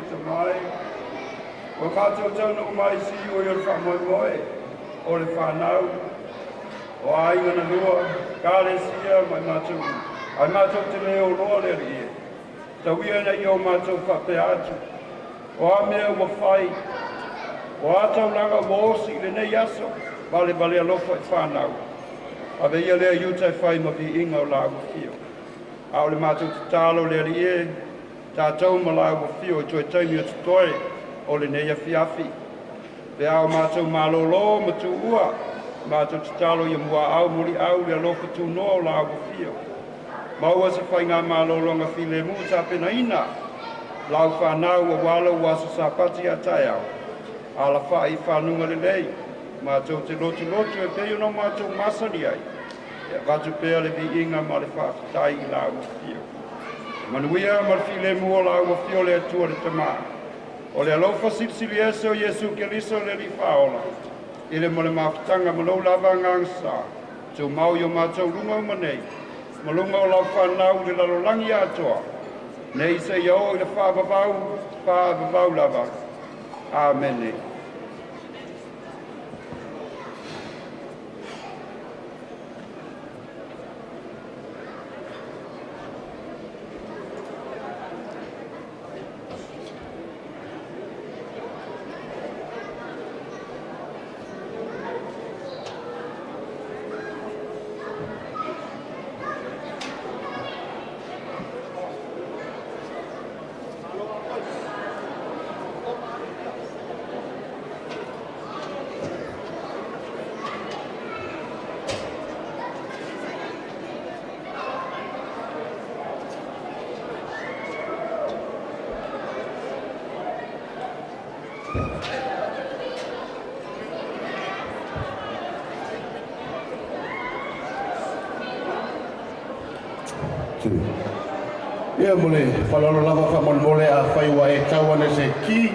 S15: te mai. O mātou tau na o mai si o i wha moe moe, o le whanau. O ainga na lua, kāre sia mai mātou. Ai mātou te leo loa le rie. Tau ia na i o mātou whape atu. O a mea ua whai. O a tau langa mōsi le nei aso, bale alofa i whanau. Awe ia lea iutai whai ma pi inga o lawa fio. A o le mātou te tālo le rie, tātou ma lawa fio, joe taimi o te toe, o le nei a fiafi. Pe ao mātou malolo ma tu ua, mātou te talo ia mua au muri au le alofa tu noa o lawa fio. Maua se whai ngā malolonga file mu ta pena ina, lau whanau a wala waso sa pati a tai au. Ala whai whanunga le lei, mātou te lotu e peo no mātou masari ai. E vatu pea le vi inga ma le whaafitai i lawa fio. Manuia ma le file mu o lawa fio le atua le tamaa. O le alofa sipsili ese o Jesu Keliso le li whaola. Ile mo le mawhitanga ma lau lava ngangsa. Tu mau yo mātou runga o manei. Malunga o lau whanau le lalolangi atoa. Nei se iau i le whaabavau lava. Amen.
S9: Ia mole, whalalo lava whamolmole a whaiwa e tauane se ki,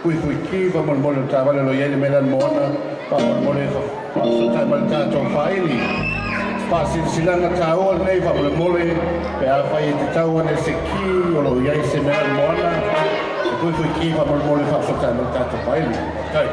S9: kui ki whamolmole o tāwale lo iene melan moana, whamolmole whasotai mali tātou whaili. Whasilanga tāoa nei whamolmole, pe a whai e te tauane se ki, o lo iai se melan moana, kui ki whamolmole whasotai mali tātou whaili. Tai.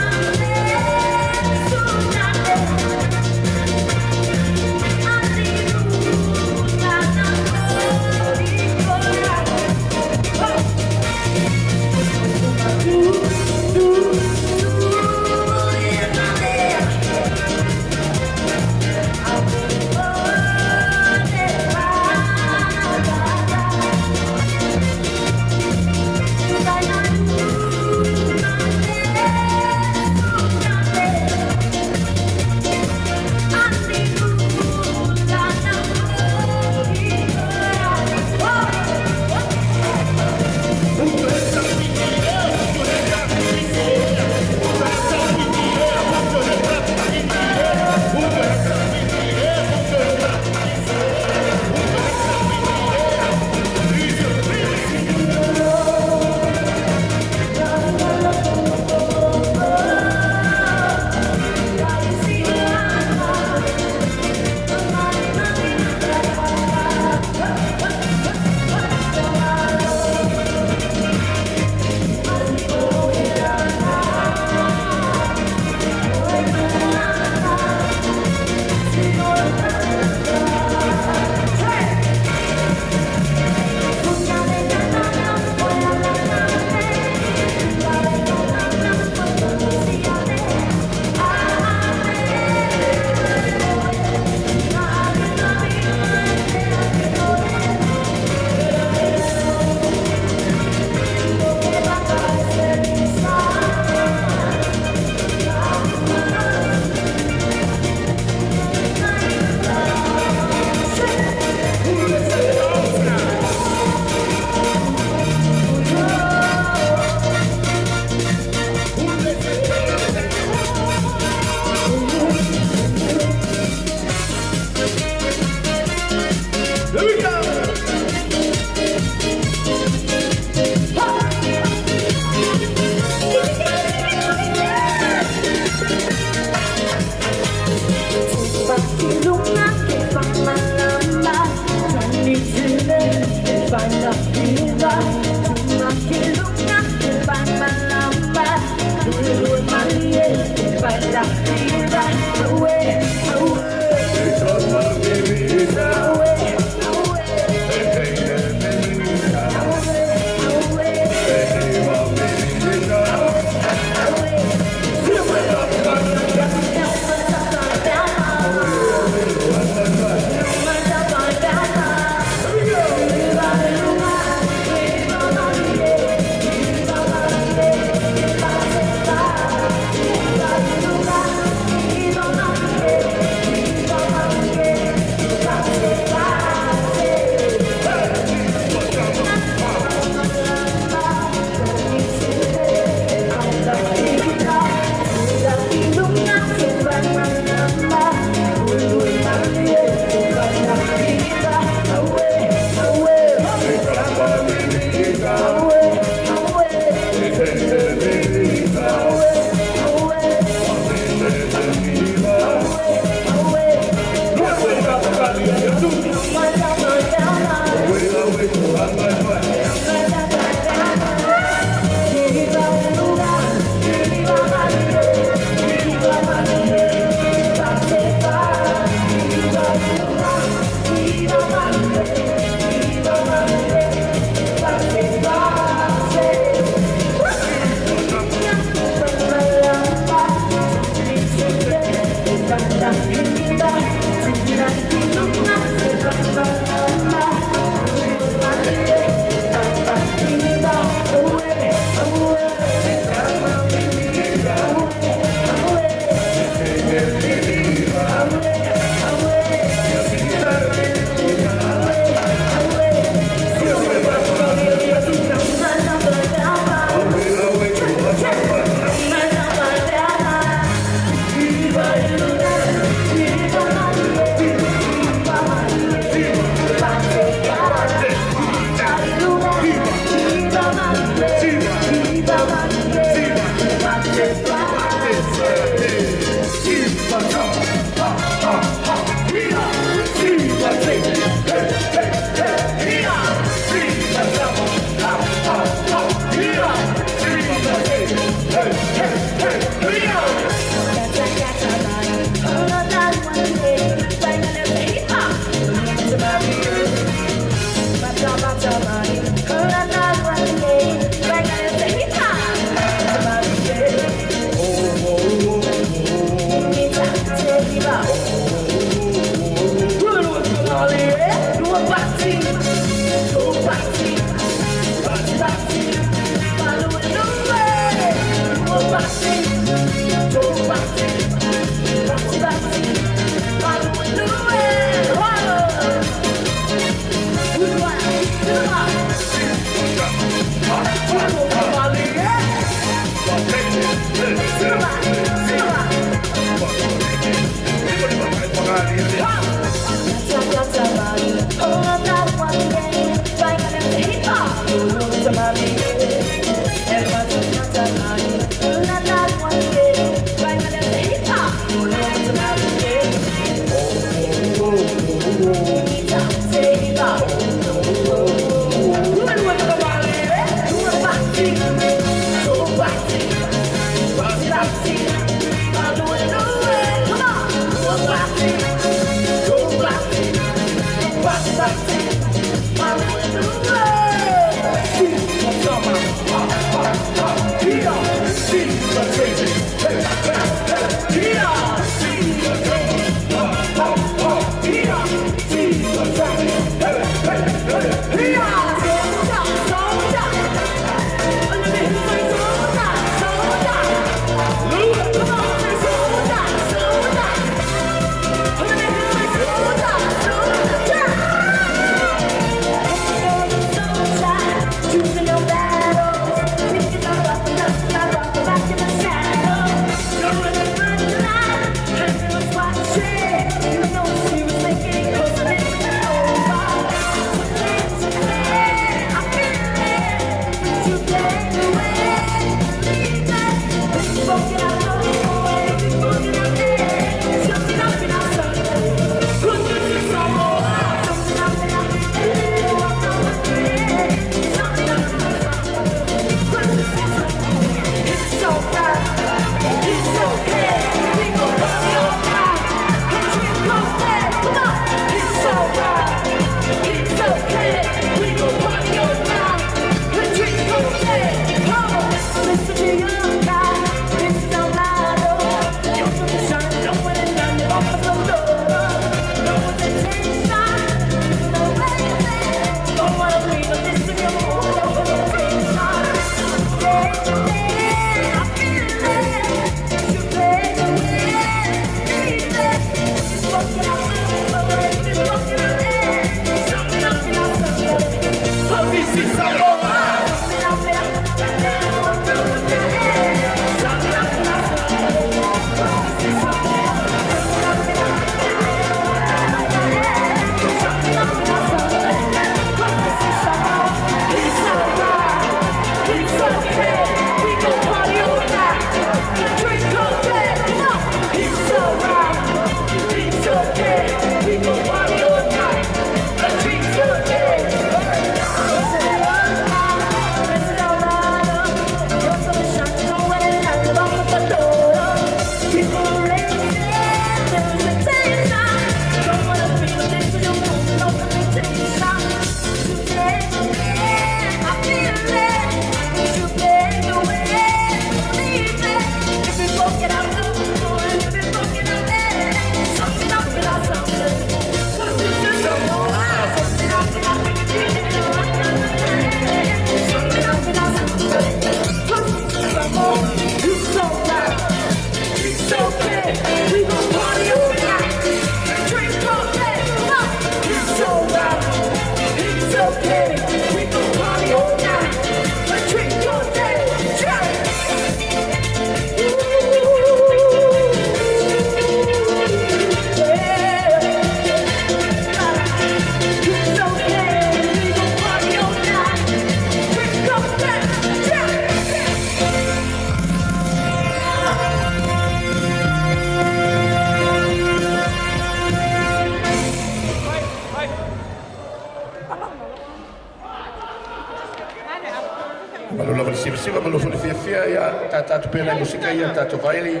S9: siva ma lo fu fia ya tatu pena musika ya tatu vaili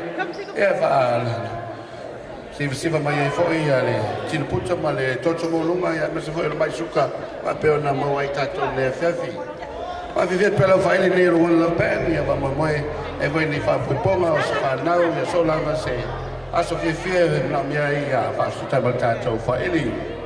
S9: e va siva mai e foi ale tino puta ma le toto mo lunga ya me se foi mai suka pa pe ona mo ai tato le fefi pa viver pela vai le nero one la pen ya ba mo mai e voi ni fa foi ponga o fa nau ya so la va se aso fi fie na mi ai ya fa su ta ba tato fa eli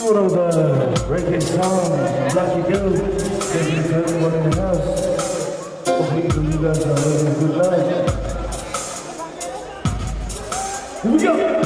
S15: One of the reggae songs, Lucky Girl, taking to everyone in the house. Hopefully you guys are having a good night. Here we go!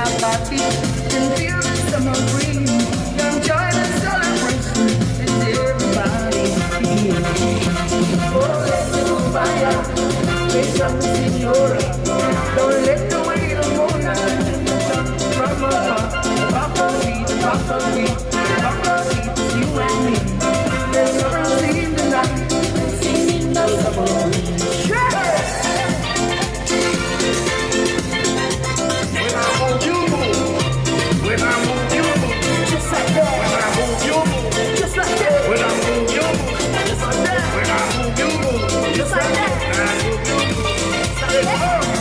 S5: our body and feel the summer breeze. Young joy and celebration is everybody here. Oh, let's move by, raise up the senora. Don't let the weight of Mona from afar. Papa beat, you and me. There's summer in the night, singing the summer breeze.
S14: When I move, you move.
S5: Just like that.
S14: When I move, you move.
S5: Just like that.
S14: When I move, you move.
S5: Just like that.
S14: When I move, you move.
S5: Just like that.
S14: When I move, you move.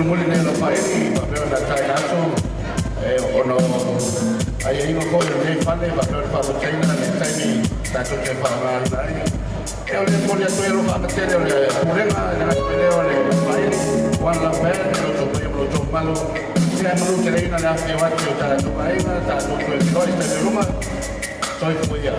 S9: muli nei lo pai ni pa pe na tai aso ono ai ingo ko nei fane pa pe pa lo chaina nei tai ni ta to ke pa ma nai e ole mo ya to lo pa te le purenga na pele ole pai ni wan la pe lo to pe lo to malo ya mo lo che na na fe wa ti ta to pai na ta to ko lo este de ruma soy fuya